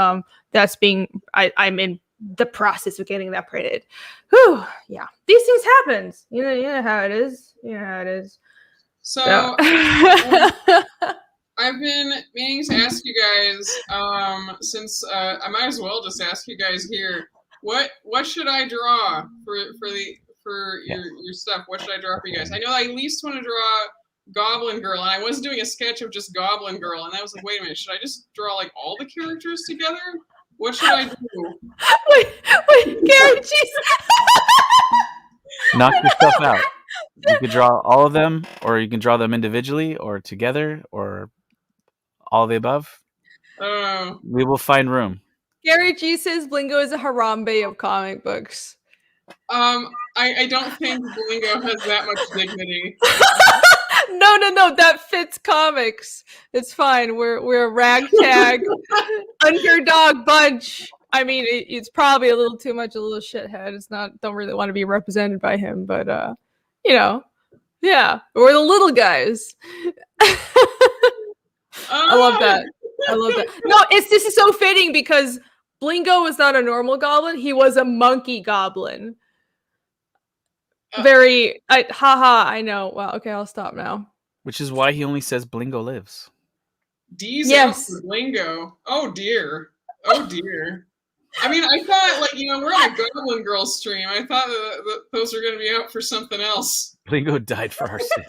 that's being I'm in the process of getting that printed. Whew, yeah, these things happen. You know how it is. You know how it is. So I've been meaning to ask you guys, since I might as well just ask you guys here, what should I draw for your stuff? What should I draw for you guys? I know I at least want to draw Goblin Girl, and I was doing a sketch of just Goblin Girl, and I was like, wait a minute, should I just draw like all the characters together? What should I do? Wait, Gary, jeez. Knock yourself out. You can draw all of them, or you can draw them individually, or together, or all of the above. We will find room. Gary G says Blingo is a Harambe of comic books. I don't think Blingo has that much dignity. No, that fits comics. It's fine. We're a ragtag underdog bunch. I mean, it's probably a little too much, a little shithead. It's not. Don't really want to be represented by him, but you know, yeah, we're the little guys. I love that. I love that. No, this is so fitting because Blingo was not a normal goblin. He was a monkey goblin. I know. Wow. Okay, I'll stop now. Which is why he only says Blingo lives. D's out for Blingo. Oh dear. Oh dear. I mean, I thought, like, you know, we're on a Goblin Girl stream. I thought that those were going to be out for something else. Blingo died for our sin.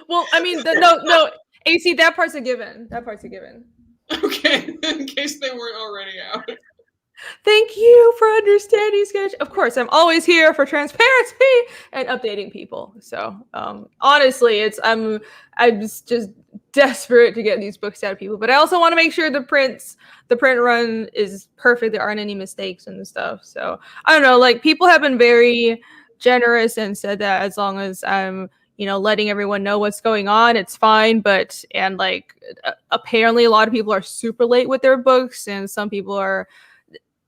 Well, I mean, no. AC, that part's a given. That part's a given. Okay, in case they weren't already out. Thank you for understanding, Sketch. Of course, I'm always here for transparency and updating people. So, honestly, I'm just desperate to get these books out of people. But I also want to make sure the print run is perfect. There aren't any mistakes and stuff. So I don't know. Like, people have been very generous and said that as long as I'm, you know, letting everyone know what's going on, it's fine. But apparently a lot of people are super late with their books, and some people are.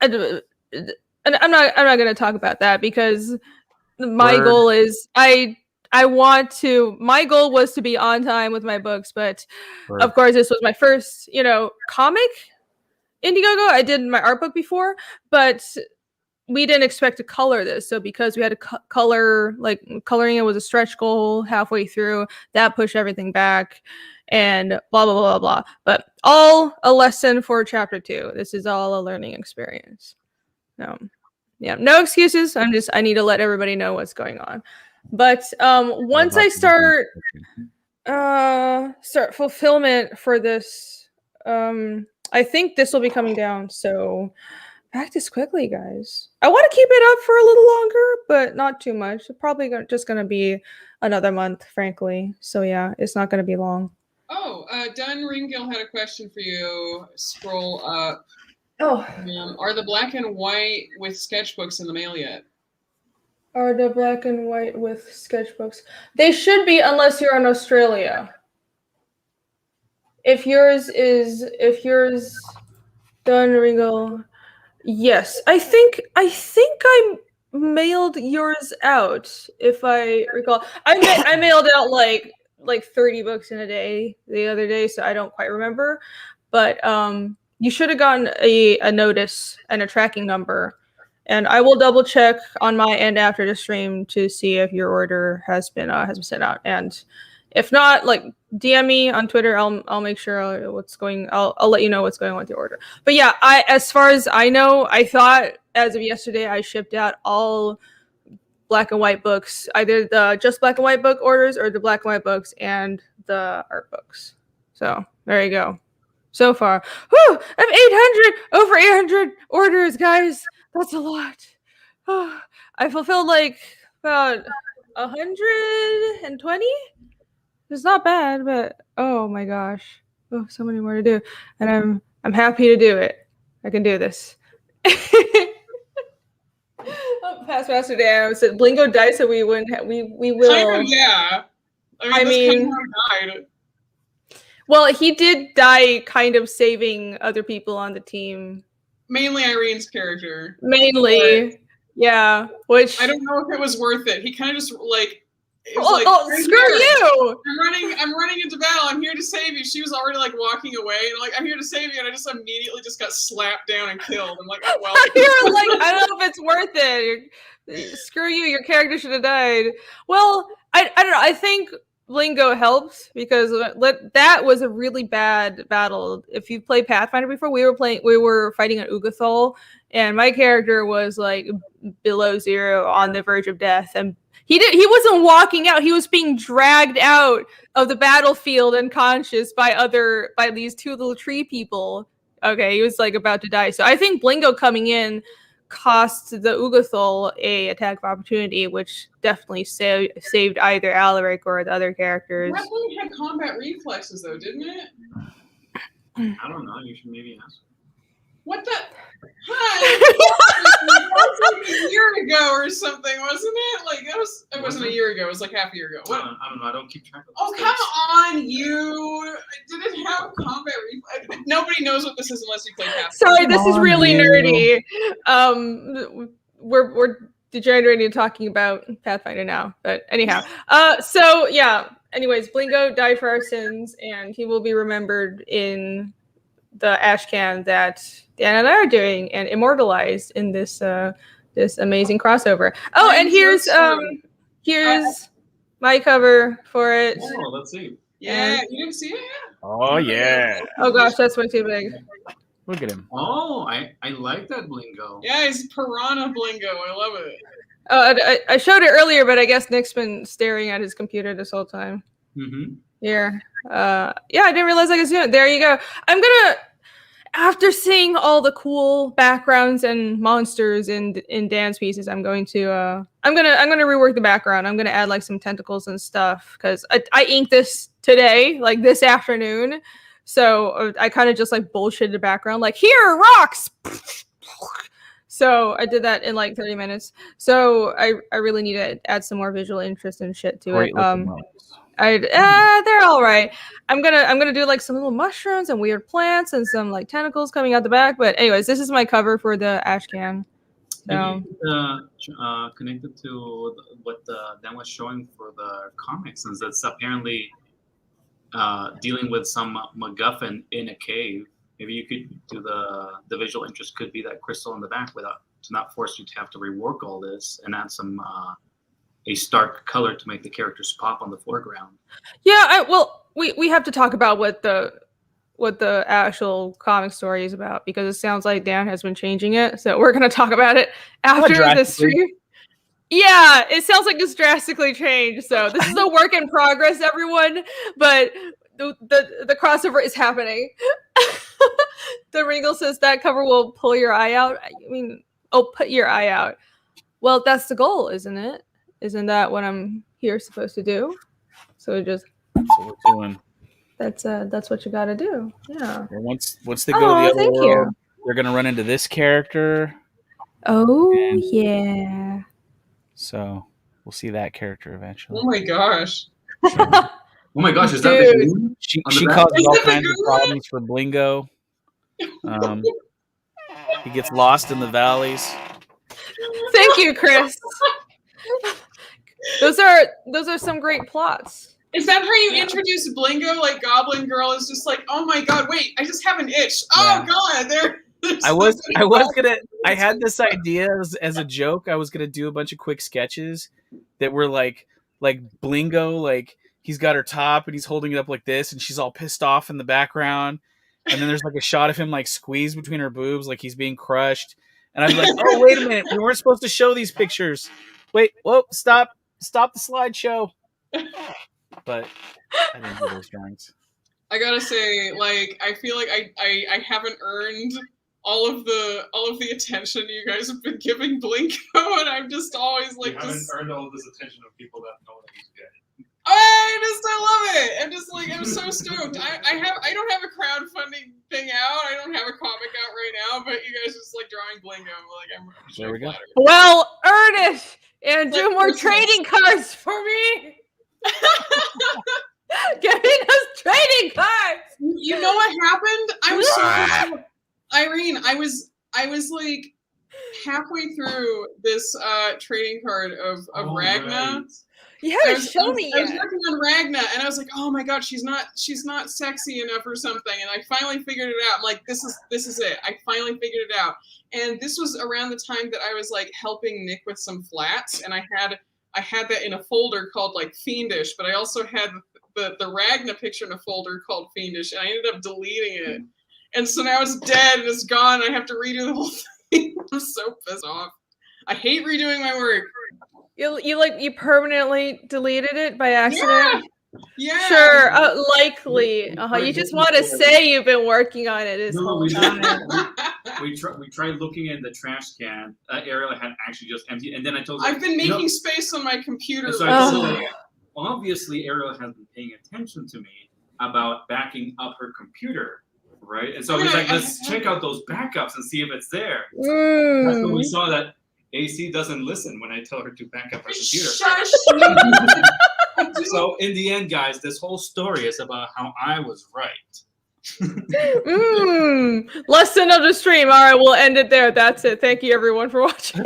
And I'm not going to talk about that because my goal is my goal was to be on time with my books, but of course this was my first, you know, comic Indiegogo. I did my art book before, but we didn't expect to color this. So because we had to coloring it was a stretch goal halfway through, that pushed everything back. And blah, blah, blah, blah. But all a lesson for chapter 2. This is all a learning experience. Yeah, no excuses. I need to let everybody know what's going on. But once I start fulfillment for this, I think this will be coming down. So practice quickly, guys. I want to keep it up for a little longer, but not too much. It's probably just going to be another month, frankly. So yeah, it's not going to be long. Oh, Dun Ringgill had a question for you. Scroll up. Oh. Are the black and white with sketchbooks in the mail yet? Are the black and white with sketchbooks? They should be, unless you're in Australia. If yours Dun Ringgill, yes. I think I mailed yours out, if I recall. I mailed out like 30 books in a day the other day, so I don't quite remember. But you should have gotten a notice and a tracking number. And I will double check on my end after the stream to see if your order has been sent out. And if not, like, DM me on Twitter. I'll make sure I'll let you know what's going on with your order. But yeah, as far as I know, I thought as of yesterday I shipped out all black and white books, either the just black and white book orders or the black and white books and the art books. So there you go. so far. Whew, I have over 800 orders, guys. That's a lot. I fulfilled like about 120. It's not bad, but oh my gosh, oh, so many more to do, and I'm happy to do it. I can do this. Past Master Dan said Blingo died, so we wouldn't. We will. Kind of, yeah. I mean, kind of died. Well, he did die, kind of saving other people on the team. Mainly Irene's character. Mainly, yeah. Which I don't know if it was worth it. He kind of just like. Screw you! I'm running into battle. I'm here to save you. She was already like walking away, and like, I'm here to save you, and I just immediately just got slapped down and killed. I'm like, oh well. You're like, I don't know if it's worth it. Screw you. Your character should have died. Well, I don't know. I think Blingo helps because that was a really bad battle. If you've played Pathfinder before, we were fighting an Ugathol, and my character was like below zero, on the verge of death, and he wasn't walking out. He was being dragged out of the battlefield unconscious by these two little tree people. Okay, he was like about to die. So I think Blingo coming in cost the Ugathol a attack of opportunity, which definitely saved either Alaric or the other characters. Wrestling had combat reflexes though, didn't it? I don't know. You should maybe ask. What the? That was like a year ago or something, wasn't it? Like it wasn't a year ago. It was like half a year ago. What? I don't know. I don't keep track of. Oh come on, you! Did it have combat reflex? Nobody knows what this is unless you play Pathfinder. Sorry, this is really nerdy. We're degenerating talking about Pathfinder now, but anyhow. So yeah. Anyways, Blingo died for our sins, and he will be remembered in the Ashcan that Dan and I are doing and immortalized in this this amazing crossover. Oh, and here's my cover for it. Oh, let's see. Yeah, you didn't see it yet? Oh yeah. Oh gosh, that's way too big. Look at him. Oh, I like that Blingo. Yeah, he's Piranha Blingo. I love it. Oh, I showed it earlier, but I guess Nick's been staring at his computer this whole time. Mm-hmm. Here. Yeah, I didn't realize I could do it. There you go. I'm gonna, after seeing all the cool backgrounds and monsters in Dan's pieces, I'm gonna rework the background. I'm gonna add like some tentacles and stuff because I inked this today, like this afternoon. So I kind of just like bullshitted the background, like here rocks. So I did that in like 30 minutes. So I really need to add some more visual interest and shit to it. They're all right. I'm gonna do like some little mushrooms and weird plants and some like tentacles coming out the back. But anyways, this is my cover for the Ashcan. So connected to what Dan was showing for the comics, since it's apparently dealing with some MacGuffin in a cave. Maybe you could do the visual interest could be that crystal in the back to not force you to have to rework all this and add some a stark color to make the characters pop on the foreground. Yeah, well, we have to talk about what the actual comic story is about, because it sounds like Dan has been changing it. So we're gonna talk about it after this stream. Yeah, it sounds like it's drastically changed. So this is a work in progress, everyone. But the crossover is happening. The Ringle says that cover will pull your eye out. I mean, put your eye out. Well, that's the goal, isn't it? Isn't that what I'm here supposed to do? So that's what we're doing. That's what you got to do. Yeah. Well, once they go to the other world, they're gonna run into this character. Oh yeah. So we'll see that character eventually. Oh my gosh. Oh my gosh, is that the goon? She causes all kinds of problems for Blingo. He gets lost in the valleys. Thank you, Chris. Those are some great plots. Is that how you introduce Blingo? Like Goblin Girl is just like, oh my god, wait, I just have an itch. Oh god, I had this idea as a joke. I was gonna do a bunch of quick sketches that were like Blingo, like he's got her top and he's holding it up like this, and she's all pissed off in the background. And then there's like a shot of him like squeezed between her boobs, like he's being crushed. And I'm like, oh wait a minute, we weren't supposed to show these pictures. Wait, whoa, stop the slideshow. But I didn't do those drawings. I gotta say, like, I feel like I haven't earned all of the attention you guys have been giving Blinko, and I'm just always like, You haven't earned all this attention of people that know that he's gay. I love it. I'm just like, I'm so stoked. I don't have a crowdfunding thing out. I don't have a comic out right now, but you guys just like drawing Blinko. I'm There we go. flattered. Well, earn it and do Like more Christmas. trading cards for me. Give me those trading cards. You know what happened? I was so Irene, I was like halfway through this trading card of Ragna. Right. You I haven't was, shown I was- me I was yet. working on Ragna, and I was like, "Oh my god, she's not sexy enough or something." And I finally figured it out. I'm like, "This is it." I finally figured it out. And this was around the time that I was like helping Nick with some flats, and I had that in a folder called like Fiendish, but I also had the Ragna picture in a folder called Fiendish, and I ended up deleting it. And so now it's dead and it's gone. I have to redo the whole thing. I'm so pissed off. I hate redoing my work. You permanently deleted it by accident? Yeah. Sure, likely. You just want to say you've been working on it this No, whole we time. We tried looking in the trash can. Ariel had actually just emptied, and then I told her, I've been making space on my computer. So I told Oh. her, obviously Ariel has been paying attention to me about backing up her computer, right? And so I was like, let's check out those backups and see if it's there. That's when we saw that AC doesn't listen when I tell her to back up her computer. Shush. So in the end, guys, this whole story is about how I was right. Lesson of the stream. All right, we'll end it there. That's it. Thank you, everyone, for watching.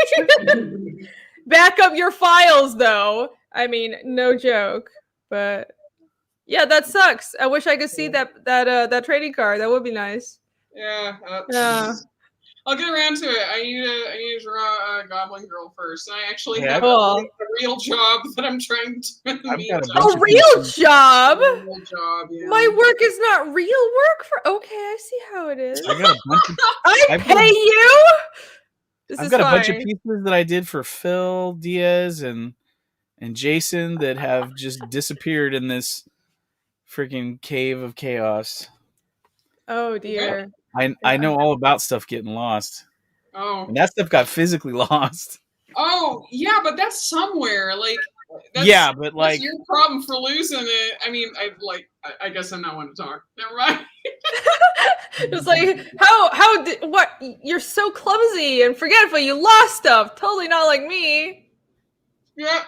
Back up your files, though. I mean, no joke. But yeah, that sucks. I wish I could see that trading card. That would be nice. Yeah. Yeah. I'll get around to it. I need to draw Goblin Girl first. And I actually Yeah, have cool. a real job that I'm trying to do in the I've got a meantime. bunch A of real pieces. job? A real job, yeah. My work is not real work for. Okay, I see how it is. I got a bunch of I I've got- pay you. This I've is got a bunch of fine. pieces that I did for Phil Diaz and Jason that have just disappeared in this freaking cave of chaos. Oh dear. I know all about stuff getting lost. Oh. And that stuff got physically lost. Oh, yeah, but that's somewhere. Like, that's, Yeah, but like that's your problem for losing it. I mean, I guess I'm not one to talk. Never mind. It's like what? You're so clumsy and forgetful. You lost stuff. Totally not like me. Yeah.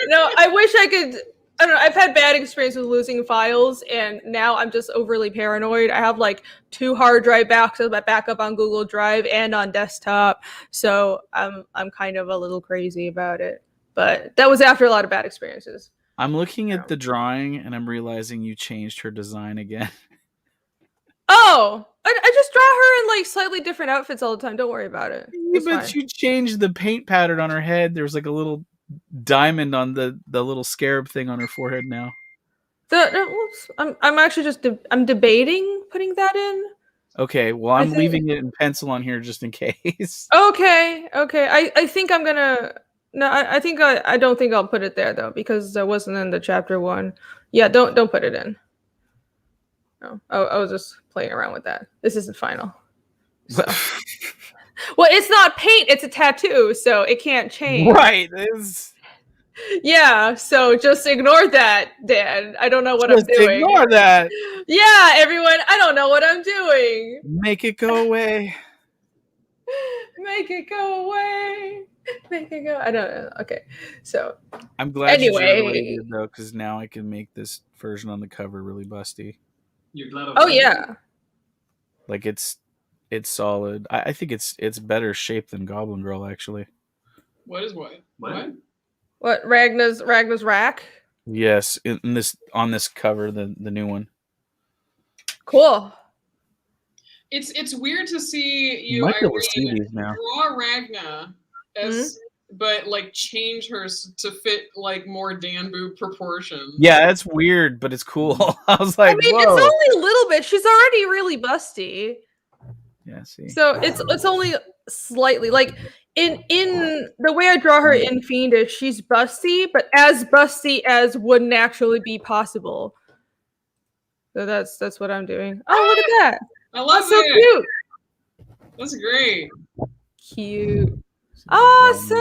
No, I wish I could. I don't know. I've had bad experience with losing files, and now I'm just overly paranoid. I have like 2 hard drive boxes that back up on Google Drive and on desktop, so I'm kind of a little crazy about it. But that was after a lot of bad experiences. I'm looking at the drawing and I'm realizing you changed her design again. Oh, I just draw her in like slightly different outfits all the time. Don't worry about it. It's But fine. you changed the paint pattern on her head. There's like a little diamond on the little scarab thing on her forehead now. I'm actually just I'm debating putting that in. Okay, well I I'm think- leaving it in pencil on here just in case. Okay. I think I'm gonna. No, I think I don't think I'll put it there though because that wasn't in the chapter 1. Yeah, don't put it in. No, I was just playing around with that. This isn't final. So. Well, it's not paint; it's a tattoo, so it can't change. Right. Yeah, so just ignore that, Dan. I don't know what I'm Just doing. ignore that. Yeah, everyone, I don't know what I'm doing. Make it go away. Make it go away. Make it go. I don't know. Okay, so I'm glad you Anyway. did what you did though, because now I can make this version on the cover really busty. You're glad of oh that? yeah, Like it's solid. I think it's better shape than Goblin Girl actually. What is what? What? what Ragna's rack? Yes, in this on this cover, the new one. Cool. It's weird to see you Might be able to see Irene, these now. draw Ragna as but like change her to fit like more Dan boob proportions. Yeah, that's weird, but it's cool. I was I like, mean, whoa. it's only a little bit. She's already really busty, Yeah, see. so it's only slightly like in the way I draw her in Fiendish. She's busty, but as busty as wouldn't actually be possible. So that's what I'm doing. Oh, look at that. I love That's so it. cute. That's great. Cute. Awesome.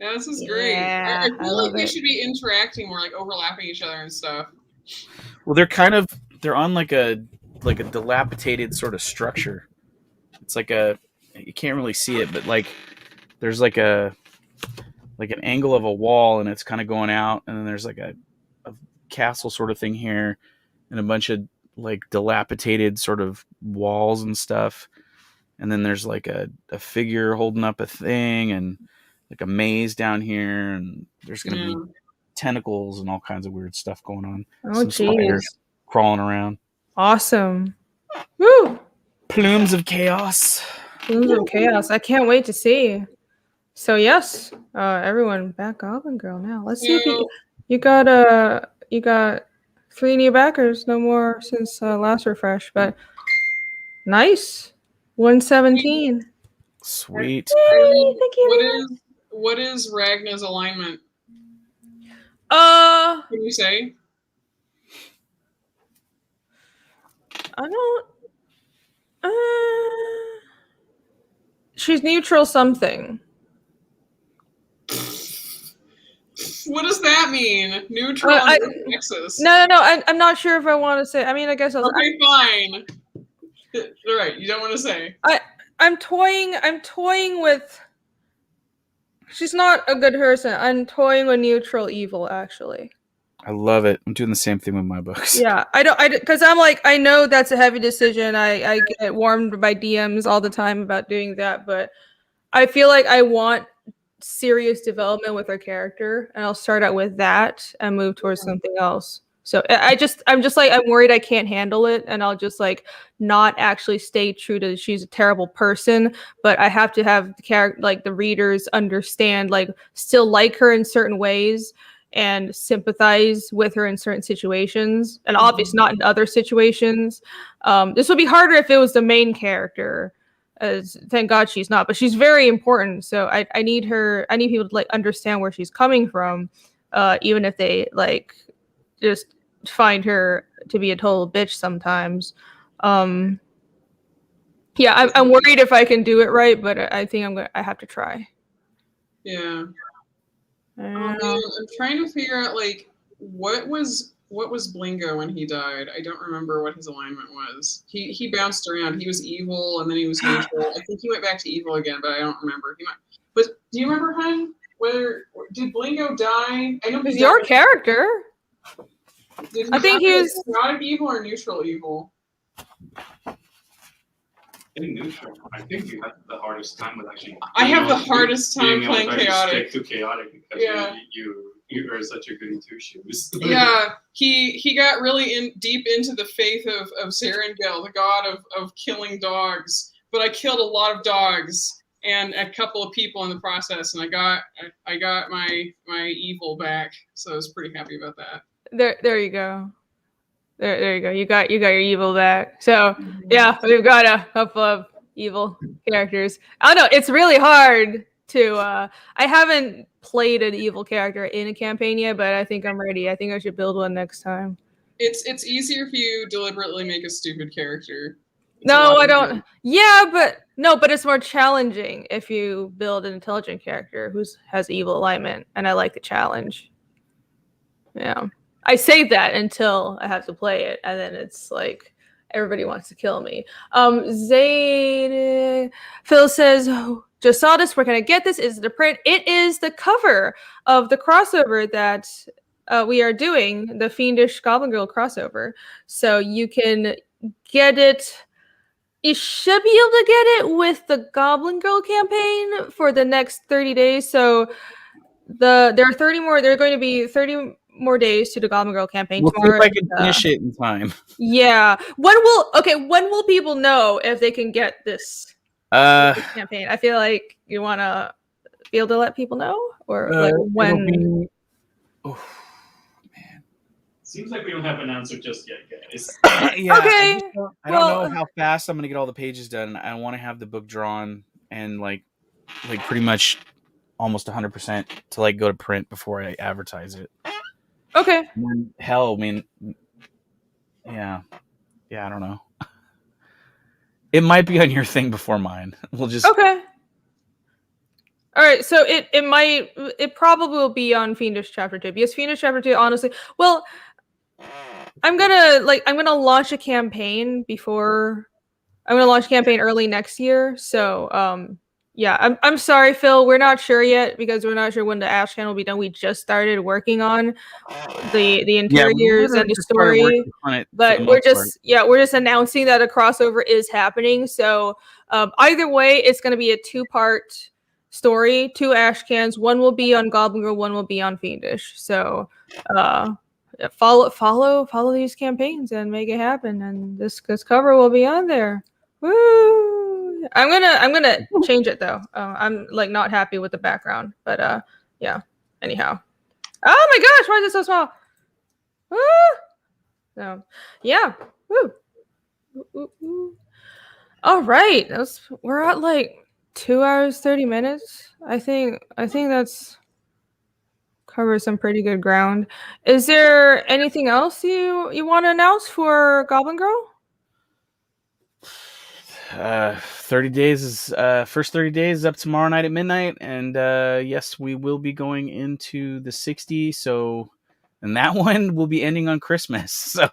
Yeah, this is great. Yeah, I I feel love like they it. should be interacting more, like overlapping each other and stuff. Well, they're on like a dilapidated sort of structure. It's like you can't really see it, but like there's like an angle of a wall, and it's kind of going out, and then there's like a castle sort of thing here, and a bunch of like dilapidated sort of walls and stuff, and then there's like a figure holding up a thing, and like a maze down here, and there's gonna be tentacles and all kinds of weird stuff going on. Oh, Some spiders jeez. crawling around. Awesome. Woo! Plumes of chaos. Plumes of chaos. I can't wait to see. So yes, everyone back Goblin Girl now. Let's see if you got 3 new backers, no more since last refresh, but nice. 117. Sweet. Yay, thank you. What is Ragna's alignment? Can you say? I don't. She's neutral something. What does that mean? Neutral Texas. No. I'm not sure if I want to say. I mean, I guess I'll. Okay, fine. All right, you don't want to say. I'm toying with. She's not a good person. I'm toying with neutral evil, actually. I love it. I'm doing the same thing with my books. Yeah, because I'm like, I know that's a heavy decision. I get warmed by DMs all the time about doing that, but I feel like I want serious development with her character, and I'll start out with that and move towards something else. So I'm just like, I'm worried I can't handle it, and I'll just like not actually stay true to she's a terrible person, but I have to have the character, like the readers understand, like still like her in certain ways and sympathize with her in certain situations, and obviously not in other situations. This would be harder if it was the main character. As thank God she's not, but she's very important. So I need people to like understand where she's coming from, even if they like just find her to be a total bitch sometimes. Yeah, I'm worried if I can do it right, but I think I have to try. Yeah. I'm trying to figure out like what was Blingo when he died. I don't remember what his alignment was. He bounced around. He was evil and then he was neutral. I think he went back to evil again, but I don't remember. But do you remember, Hun? Did Blingo die? I know he's your character. I think he was chaotic evil or neutral evil. In neutral, I think you have the hardest time with actually. I have the hardest time playing chaotic. Stick to chaotic because you are such a goody two shoes. Yeah, he got really deep into the faith of Serengil, the god of killing dogs. But I killed a lot of dogs and a couple of people in the process, and I got my evil back. So I was pretty happy about that. There you go. There you go. You got your evil back. So yeah, we've got a couple of evil characters. I don't know. It's really hard to. I haven't played an evil character in a campaign yet, but I think I'm ready. I think I should build one next time. It's easier if you deliberately make a stupid character. No, I don't. Yeah, but it's more challenging if you build an intelligent character who has evil alignment, and I like the challenge. Yeah. I say that until I have to play it, and then it's like everybody wants to kill me. Phil says, just saw this. We're gonna get this. Is the print? It is the cover of the crossover that we are doing, the Fiendish Goblin Girl crossover. So you can get it. You should be able to get it with the Goblin Girl campaign for the next 30 days. So there are 30 more. There are going to be 30 more days to the Goblin Girl campaign. We'll see if I can finish it in time. Yeah. When will people know if they can get this campaign? I feel like you want to be able to let people know, or like when. Oh man, seems like we don't have an answer just yet, guys. Yeah, okay. I don't know how fast I'm gonna get all the pages done. I want to have the book drawn and like pretty much almost 100% to like go to print before I advertise it. Okay. And then Hell, I mean, yeah, I don't know. It might be on your thing before mine. We'll just Okay. All right, so it probably will be on Fiendish Chapter 2 because Fiendish Chapter 2, honestly, well, I'm gonna launch a campaign before. I'm gonna launch a campaign early next year. So yeah, I'm sorry, Phil. We're not sure yet because we're not sure when the Ashcan will be done. We just started working on the interiors and the just started story, working on it for but the we're most part. just announcing that a crossover is happening. So either way, it's gonna be a 2-part story, 2 Ashcans. One will be on Goblin Girl, one will be on Fiendish. So follow these campaigns and make it happen, and this cover will be on there. Woo! I'm gonna change it though. I'm like not happy with the background, but yeah. Anyhow, oh my gosh, why is it so small? Woo! So yeah, woo. Woo, woo. All right, we're at like 2 hours 30 minutes. I think that's covers some pretty good ground. Is there anything else you want to announce for Goblin Girl? 30 days is first 30 days is up tomorrow night at midnight, and yes, we will be going into the 60. So, and that one will be ending on Christmas. So,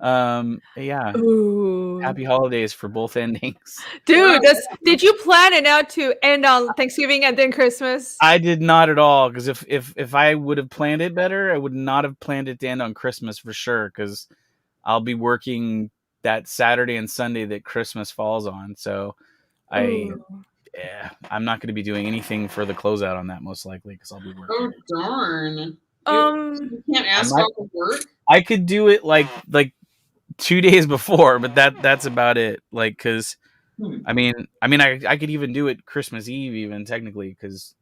yeah. Ooh. Happy holidays for both endings. Dude, did you plan it out to end on Thanksgiving and then Christmas? I did not at all, because if I would have planned it better, I would not have planned it to end on Christmas for sure, because I'll be working that Saturday and Sunday that Christmas falls on. So I'm not going to be doing anything for the closeout on that, most likely, because I'll be working. Oh darn! You can't ask off of work. I could do it like 2 days before, but that's about it. Like, because I mean, I could even do it Christmas Eve, even technically, because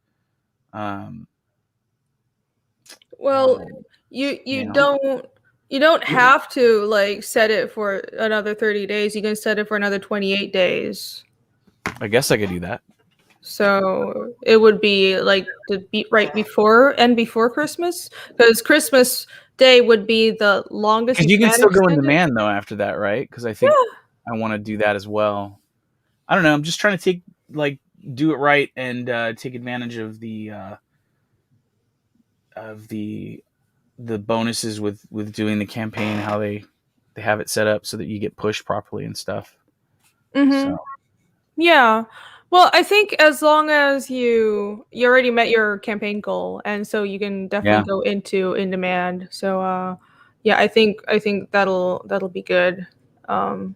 well, you don't have to like set it for another 30 days. You can set it for another 28 days. I guess I could do that. So it would be like right before Christmas, because Christmas Day would be the longest. Because you can still go in demand though after that, right? Because I think I want to do that as well. I don't know. I'm just trying to do it right and take advantage of the bonuses with doing the campaign, how they have it set up so that you get pushed properly and stuff. Mm-hmm. So. Yeah. Well, I think as long as you already met your campaign goal, and so you can definitely go into in demand. So yeah, I think that'll be good. And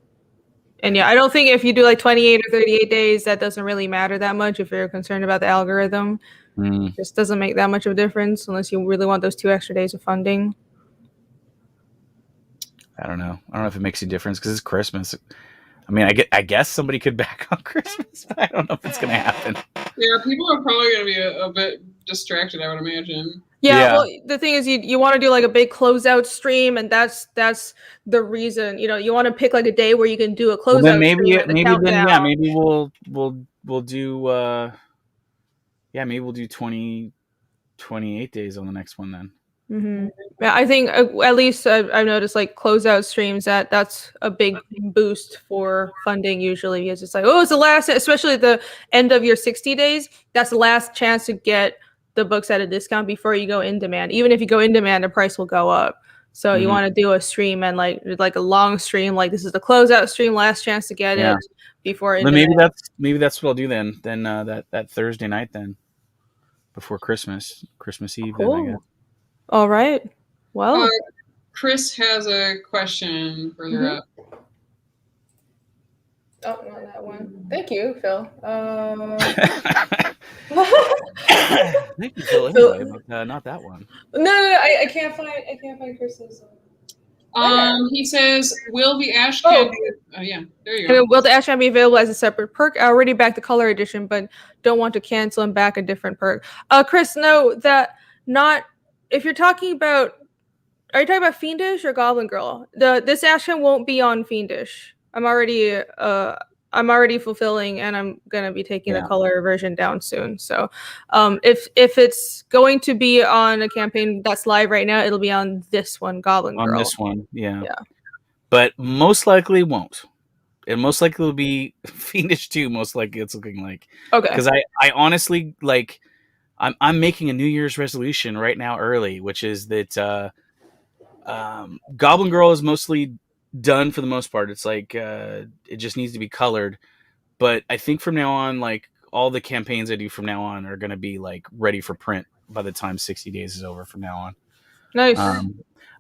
yeah, I don't think if you do like 28 or 38 days, that doesn't really matter that much if you're concerned about the algorithm. It just doesn't make that much of a difference unless you really want those 2 extra days of funding. I don't know if it makes a difference because it's Christmas. I mean, I guess somebody could back on Christmas, but I don't know if it's going to happen. Yeah, people are probably going to be a bit distracted, I would imagine. Yeah, well, the thing is, you want to do like a big closeout stream, and that's the reason. You want to pick like a day where you can do a closeout. Well, then maybe maybe we'll do maybe we'll do 28 days on the next one then. Mm-hmm. Yeah, I think at least I've noticed like closeout streams that's a big boost for funding usually, because it's like, oh, it's the last, especially at the end of your 60 days. That's the last chance to get the books at a discount before you go in demand. Even if you go in demand, the price will go up. So you want to do a stream and like a long stream, like this is the closeout stream, last chance to get it before. Then maybe that's what I'll do then. Then that Thursday night then, before Christmas Eve. Cool. Then I guess. All right. Well, Chris has a question further up. Oh, not that one. Thank you, Phil. Thank you, Phil. Anyway, but not that one. No, I can't find Chris's. He says, "Will the Ashcan?" Oh yeah, there you go. Will the Ashcan be available as a separate perk? I already backed the color edition, but don't want to cancel and back a different perk. Chris, no, that not. If you're talking about, are you talking about Fiendish or Goblin Girl? This Ashcan won't be on Fiendish. I'm already I'm already fulfilling, and I'm gonna be taking the Yeah. color version down soon. So, if it's going to be on a campaign that's live right now, it'll be on this one, Goblin On Girl. this one, yeah. Yeah. But most likely won't. It most likely will be Fiendish 2, most likely it's looking like. Okay. Because I honestly, like, I'm making a New Year's resolution right now early, which is that Goblin Girl is mostly done for the most part. It's like it just needs to be colored. But I think from now on, like, all the campaigns I do from now on are going to be, like, ready for print by the time 60 days is over from now on. Nice.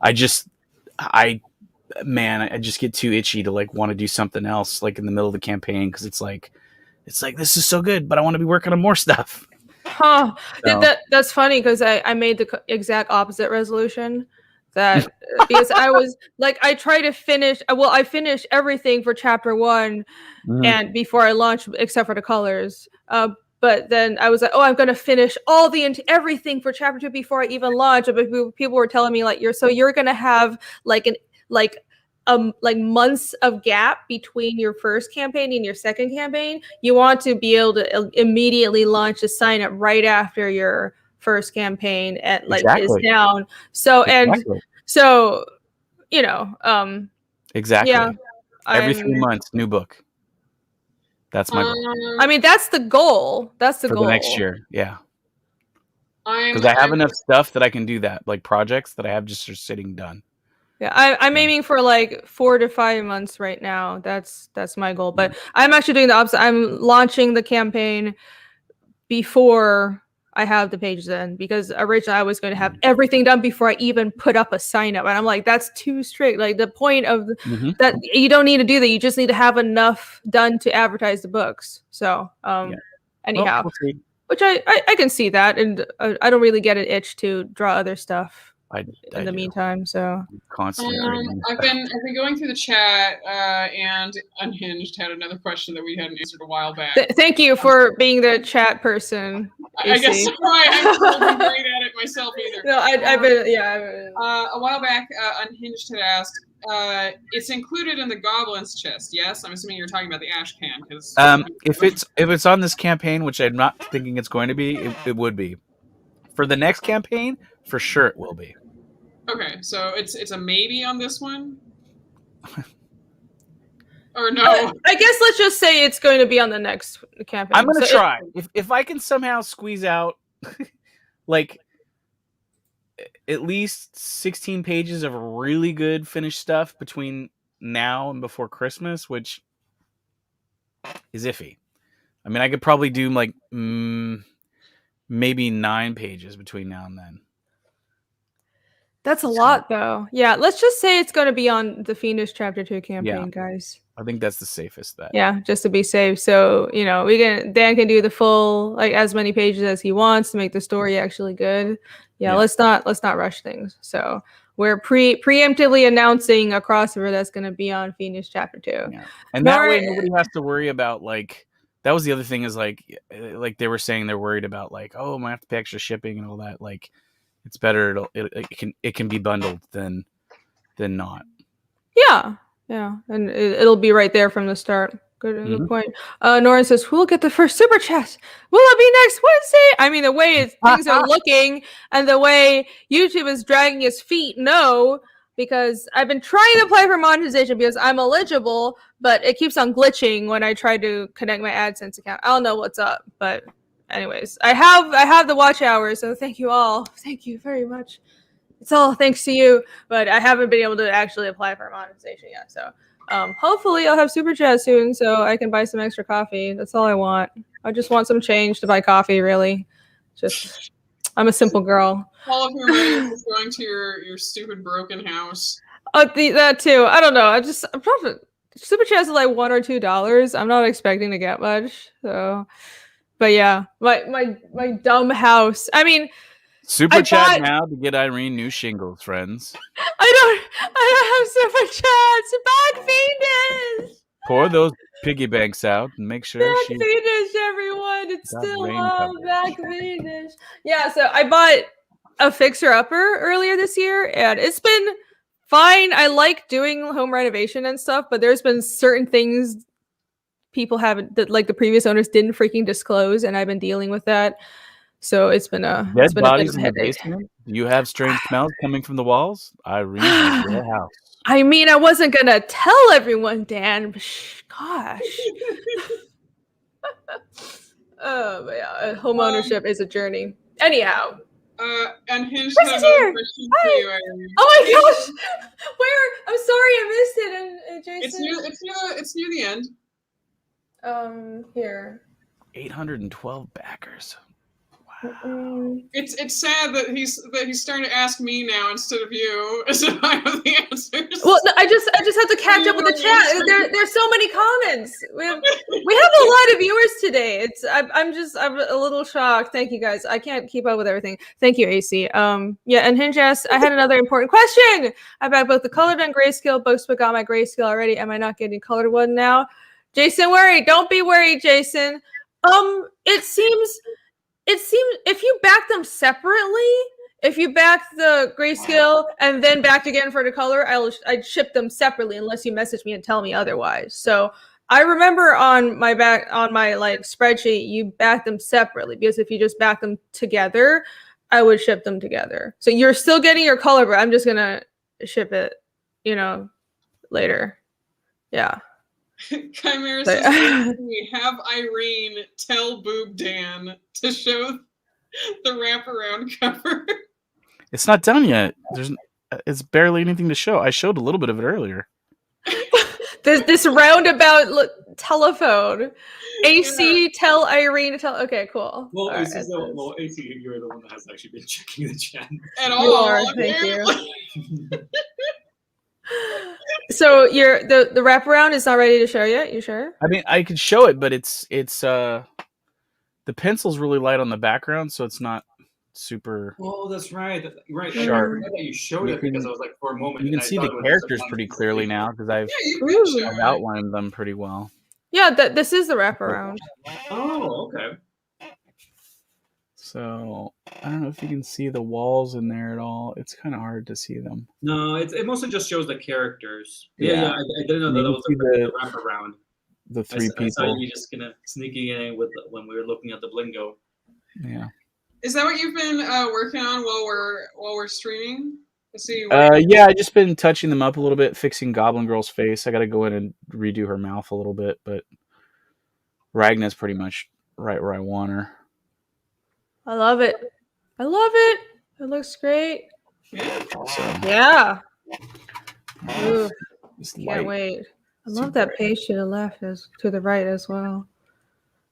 I just get too itchy to, like, want to do something else, like, in the middle of the campaign, because it's like this is so good, but I want to be working on more stuff. Huh. So. That's funny, because I made the exact opposite resolution. That because I was like, I try to finish. Well, I finished everything for chapter 1, and before I launched, except for the colors. But then I was like, oh, I'm gonna finish everything for chapter 2 before I even launch. But people were telling me, like, you're gonna have like months of gap between your first campaign and your second campaign. You want to be able to immediately launch a sign up right after your first campaign and is down. So so exactly. Yeah, every 3 months, new book. That's my goal. I mean, that's the goal. That's the for goal the next year. Yeah. Because I have enough stuff that I can do that, like projects that I have just are sitting done. Yeah, I'm aiming for like 4 to 5 months right now. That's my goal. But I'm actually doing the opposite. I'm launching the campaign before I have the pages in, because originally I was going to have everything done before I even put up a sign up, and I'm like, that's too strict. Like, the point of that, you don't need to do that. You just need to have enough done to advertise the books. So anyhow, we'll see. Which I can see that, and I don't really get an itch to draw other stuff in the meantime. So constantly. I've been going through the chat, and Unhinged had another question that we hadn't answered a while back. Thank you for being the chat person. I guess so. I'm not great at it myself either. No, I've been. A while back, Unhinged had asked, it's included in the Goblin's chest, yes? I'm assuming you're talking about the ash can. If it's on this campaign, which I'm not thinking it's going to be, it would be. For the next campaign, for sure it will be. Okay, so it's a maybe on this one? Or no? I guess let's just say it's going to be on the next campaign. I'm going to try. If I can somehow squeeze out like at least 16 pages of really good finished stuff between now and before Christmas, which is iffy. I mean, I could probably do like maybe 9 pages between now and then. That's a lot, though. Yeah, let's just say it's going to be on the Fiendish Chapter 2 campaign, guys. I think that's the safest bet. Yeah, just to be safe. So, Dan can do the full, like, as many pages as he wants to make the story actually good. Yeah. let's not rush things. So we're preemptively announcing a crossover that's going to be on Fiendish Chapter 2. Yeah. And that way nobody has to worry about, like, that was the other thing is, like they were saying they're worried about, like, oh, I might have to pay extra shipping and all that. Like, it's better it can be bundled than not. Yeah, and it'll be right there from the start. Good point. Nora says, "Who will get the first super chat? Will it be next Wednesday?" I mean, the way things are looking and the way YouTube is dragging its feet, no, because I've been trying to apply for monetization because I'm eligible, but it keeps on glitching when I try to connect my AdSense account. I don't know what's up, but anyways, I have the watch hours, so thank you all. Thank you very much. It's all thanks to you, but I haven't been able to actually apply for monetization yet. So hopefully I'll have super chat soon so I can buy some extra coffee. That's all I want. I just want some change to buy coffee, really. Just, I'm a simple girl. All of your money is going to your stupid broken house. That too. I don't know. Super chats is like $1 or $2. I'm not expecting to get much. So, but yeah, my dumb house. I mean, Super chat now to get Irene new shingles, friends. I don't have super chats. Back Fiendish. Pour those piggy banks out and make sure Back Fiendish, everyone. It's still on Back Fiendish. Yeah, so I bought a fixer-upper earlier this year, and it's been fine. I like doing home renovation and stuff, but there's been certain things people haven't, that like the previous owners didn't freaking disclose, and I've been dealing with that. So it's been a Dead it's been a bit bodies of a in the headache. basement. Do you have strange smells coming from the walls? Irene has your house. I mean, I wasn't gonna tell everyone, Dan. But gosh. But yeah, home ownership is a journey. Anyhow. Unhinged Chris has is here. another question for you, Irene. Oh my gosh! Where? I'm sorry, I missed it. And Jason. It's near the end. Here. 812 backers. It's sad that he's starting to ask me now instead of you, as if I have the answers. Well, no, I just have to catch up with the chat. There's so many comments. We have a lot of viewers today. I'm a little shocked. Thank you guys. I can't keep up with everything. Thank you, AC. Yeah, and Hinge asked, I had another important question about both the colored and grayscale books, but got my grayscale already. Am I not getting colored one now? Jason, worried. Don't be worried, Jason. It seems if you back them separately, if you back the grayscale and then backed again for the color, I'd ship them separately unless you message me and tell me otherwise. So I remember on my like spreadsheet, you back them separately, because if you just back them together, I would ship them together. So you're still getting your color, but I'm just gonna ship it, later. Yeah. Chimera says, we have Irene tell BoobDan to show the wraparound cover. It's not done yet. It's barely anything to show. I showed a little bit of it earlier. There's this roundabout telephone. AC, tell Irene to tell. Okay, cool. Well, right, AC, you're the one that has actually been checking the chat. At all. You are, thank you. So the wraparound is not ready to show yet? You sure? I mean, I could show it, but it's the pencil's really light on the background, so it's not super. Oh, that's right. Right. Sharp. I remember that you showed it because I was like, for a moment. You can see the characters pretty clearly now because I've outlined them pretty well. Yeah, this is the wraparound. Oh, okay. So I don't know if you can see the walls in there at all. It's kind of hard to see them. No, it mostly just shows the characters. Yeah, I didn't know that was the wraparound. The three people. I saw you just kind of sneaking in when we were looking at the blingo. Yeah. Is that what you've been working on while we're streaming? Yeah, I just been touching them up a little bit, fixing Goblin Girl's face. I got to go in and redo her mouth a little bit, but Ragna's pretty much right where I want her. I love it. It looks great. So, yeah. Ooh, can't light. Wait. I love that page to the left to the right as well.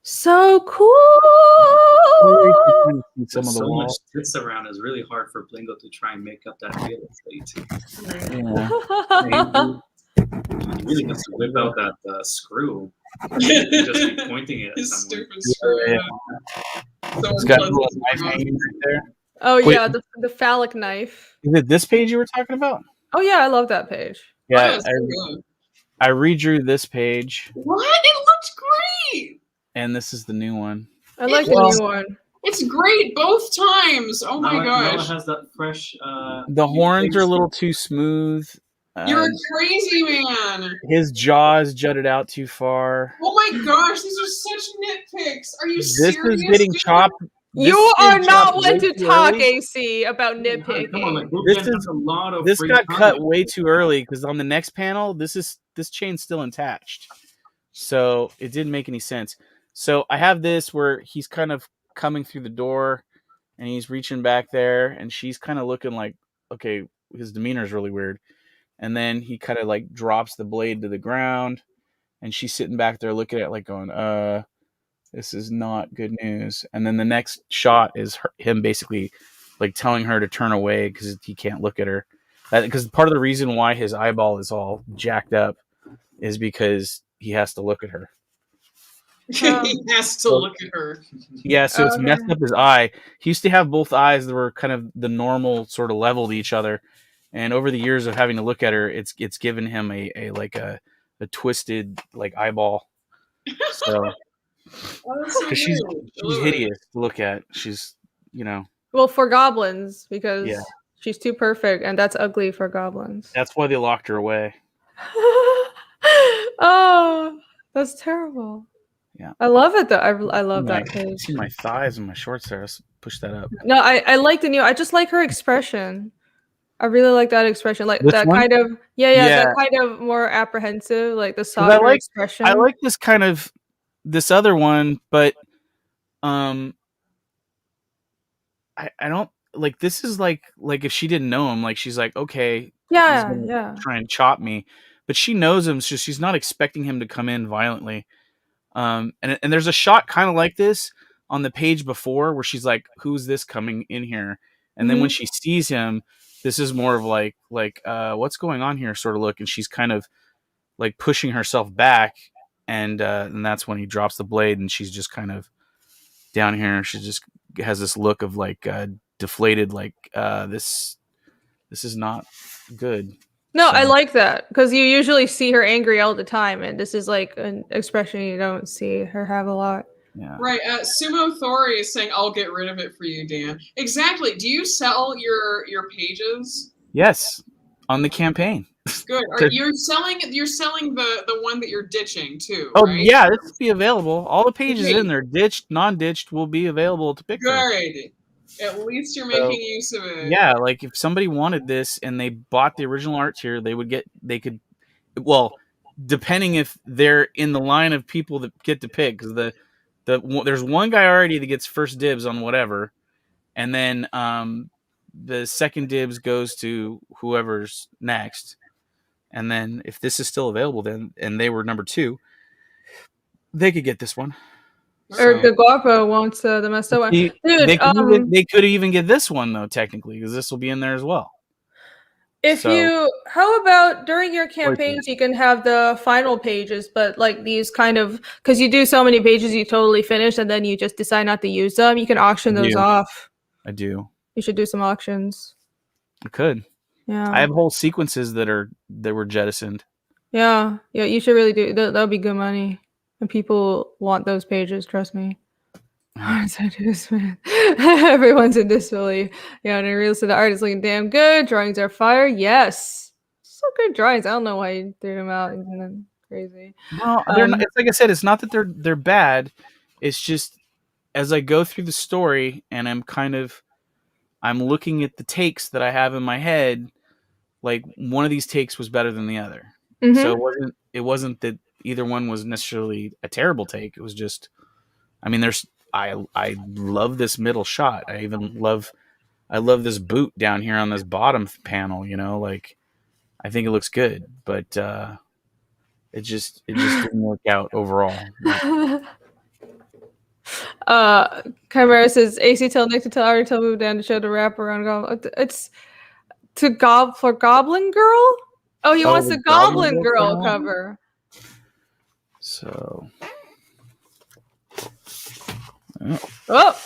So cool. Some of the so much tits around is really hard for Blingo to try and make up that real estate. Yeah. He really needs to whip out that screw. Just be pointing it at his someone. stupid screw. Yeah. It's got a little knife hanging right there. Oh Wait, yeah, the phallic knife. Is it this page you were talking about? Oh yeah, I love that page. Yeah, I redrew this page. What? It looks great. And this is the new one. I like the new one. It's great both times. Oh my gosh. It has that fresh. The horns are a little too smooth. You're a crazy man. His jaw is jutted out too far. Oh my gosh, these are such nitpicks. Are you serious? This is getting chopped. You are not one to talk, AC, about nitpicking. Come on, like, this got cut way too early because on the next panel, this chain's still attached, so it didn't make any sense. So I have this where he's kind of coming through the door, and he's reaching back there, and she's kind of looking like, okay, his demeanor is really weird. And then he kind of like drops the blade to the ground, and she's sitting back there looking at it like going, this is not good news. And then the next shot is him basically like telling her to turn away because he can't look at her. Because part of the reason why his eyeball is all jacked up is because he has to look at her. He has to look at her. Yeah, so it's messed up his eye. He used to have both eyes that were kind of the normal sort of level to each other. And over the years of having to look at her, it's given him a twisted like eyeball. So she's hideous to look at. She's well, for goblins, because she's too perfect, and that's ugly for goblins. That's why they locked her away. Oh, That's terrible. Yeah. I love it though. I love that I page. see my thighs and my shorts there. Let's push that up. No, I like the new. I just like her expression. I really like that expression, like This that one? kind of Yeah. that kind of more apprehensive, like the 'Cause softer expression. I like this kind of this other one, but I don't like this is like if she didn't know him, like she's like, okay, he's Yeah, gonna yeah. try and chop me, but she knows him, so she's not expecting him to come in violently. And there's a shot kind of like this on the page before where she's like, who's this coming in here? And then when she sees him, this is more of like what's going on here sort of look, and she's kind of like pushing herself back, and that's when he drops the blade, and she's just kind of down here. She just has this look of like deflated, like this is not good. No, So- I like that because you usually see her angry all the time, and this is like an expression you don't see her have a lot. Yeah. Right. Sumo Thori is saying, "I'll get rid of it for you, Dan." Exactly. Do you sell your pages? Yes, on the campaign. Good. You're selling the one that you're ditching too. Oh right? yeah, this will be available. All the pages Okay. in there, ditched, non-ditched, will be available to pick from. Good. At least you're So, making use of it. Yeah, like if somebody wanted this and they bought the original art tier, they could, well, depending if they're in the line of people that get to pick, because there's one guy already that gets first dibs on whatever, and then the second dibs goes to whoever's next, and then if this is still available, then and they were number 2, they could get this one. Or the Guapo wants the Masto one. Dude, Dude, they could even get this one though, technically, because this will be in there as well. How about during your campaigns, you can have the final pages, but like these kind of, because you do so many pages you totally finish and then you just decide not to use them, you can auction those off. I do. You should do some auctions. I could. Yeah. I have whole sequences that were jettisoned. Yeah, you should really do. That'll be good money, and people want those pages. Trust me. Everyone's in disbelief. Yeah, and I realized the art is looking damn good. Drawings are fire. Yes, so good drawings. I don't know why you threw them out and then crazy. No, they're not, it's like I said. It's not that they're bad. It's just as I go through the story and I'm looking at the takes that I have in my head. Like one of these takes was better than the other. Mm-hmm. So it wasn't that either one was necessarily a terrible take. It was just, I mean, I love this middle shot. I love this boot down here on this bottom panel, like I think it looks good, but it just didn't work out overall. Chimera says AC tell Nick to tell Ari to tell BoobDan to show the wrap around Goblin. It's for Goblin Girl? Oh, he wants the Goblin Girl cover. So Oh,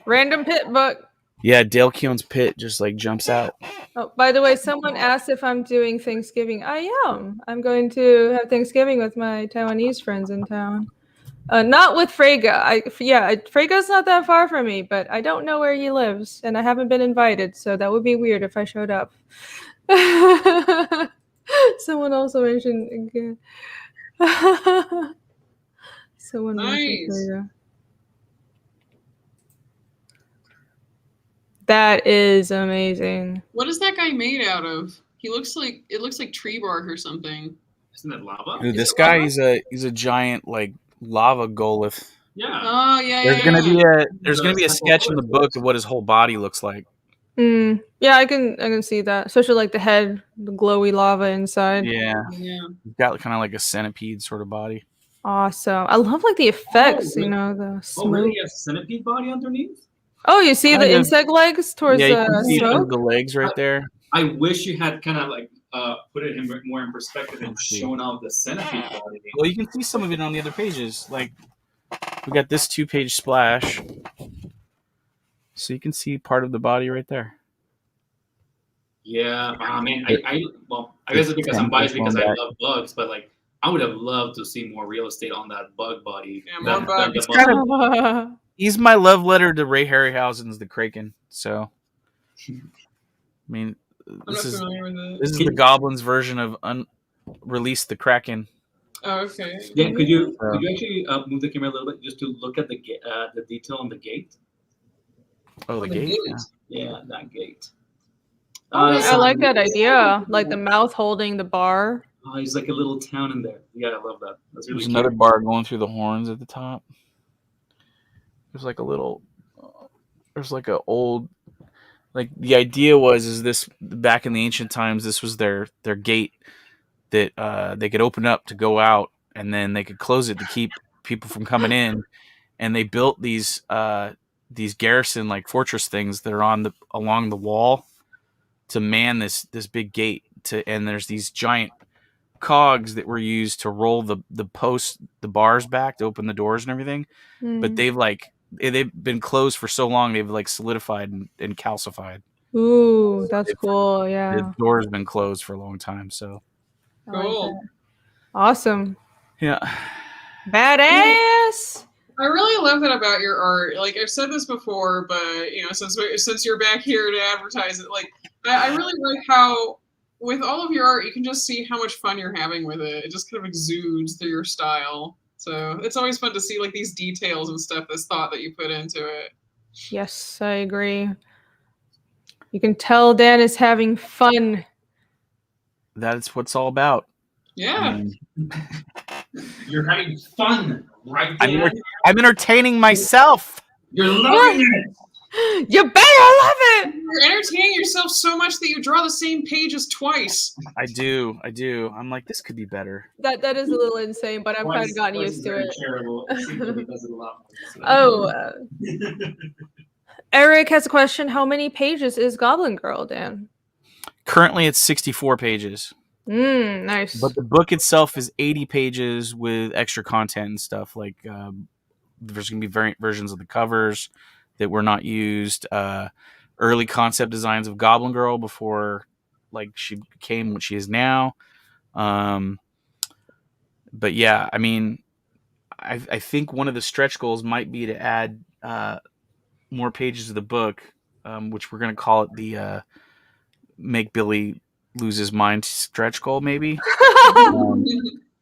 random pit book. yeah, Dale Keown's pit just like jumps out. Oh, by the way, someone asked if I'm doing Thanksgiving. I am. I'm going to have Thanksgiving with my Taiwanese friends in town. Not with Frega. Frega's not that far from me, but I don't know where he lives, and I haven't been invited, so that would be weird if I showed up. Someone also mentioned again. Someone mentioned Frega. That is amazing. What is that guy made out of? It looks like tree bark or something. Isn't that lava? Dude, this guy, he's a giant like lava golith. Yeah. Oh yeah. There's gonna be a sketch in the book of what his whole body looks like. Yeah, I can see that, especially like the head, the glowy lava inside. Yeah. Yeah. He's got kind of like a centipede sort of body. Awesome. I love like the effects. The smoke. Oh, really? He has a centipede body underneath? Oh, you see the insect legs towards you can see smoke? the legs right there. I wish you had kind of like put it more in perspective and shown out the centipede body. Well, you can see some of it on the other pages. Like we got this 2-page splash, so you can see part of the body right there. Yeah, I mean, I guess it's because I'm biased because I love bugs, but like I would have loved to see more real estate on that bug body. Yeah, more bugs. He's my love letter to Ray Harryhausen's The Kraken. So, I mean, this is the Goblin's version of Release the Kraken. Okay. Dan, could you actually move the camera a little bit just to look at the detail on the gate? Oh, the gate. Yeah, that gate. I like that idea, like the mouth holding the bar. Oh, he's like a little town in there. Yeah, I love that. That's really There's cute. another bar going through the horns at the top. There's like a little. There's like a old. Like the idea is this back in the ancient times. This was their gate that they could open up to go out, and then they could close it to keep people from coming in. And they built these garrison like fortress things that are along the wall to man this big gate. And there's these giant cogs that were used to roll the bars back to open the doors and everything. But they've been closed for so long they've like solidified and calcified. Ooh, that's cool. Yeah, the door's been closed for a long time. So cool. Awesome. Yeah, badass. I really love that about your art. Like I've said this before, but since you're back here to advertise it, like I really like how with all of your art you can just see how much fun you're having with it. It just kind of exudes through your style. So it's always fun to see like these details and stuff, this thought that you put into it. Yes, I agree. You can tell Dan is having fun. That's what it's all about. Yeah. You're having fun, right, Dan? I'm entertaining myself. You're loving it. You better love it. You're entertaining yourself so much that you draw the same pages twice. I do. I'm like, this could be better. That is a little insane, but I've kind of gotten used to it. Eric has a question. How many pages is Goblin Girl, Dan? Currently, it's 64 pages. Nice. But the book itself is 80 pages with extra content and stuff. Like there's going to be variant versions of the covers that were not used. Early concept designs of Goblin Girl before like she became what she is now. But yeah, I mean, I think one of the stretch goals might be to add more pages of the book, which we're going to call it the Make Billy Lose His Mind stretch goal, maybe.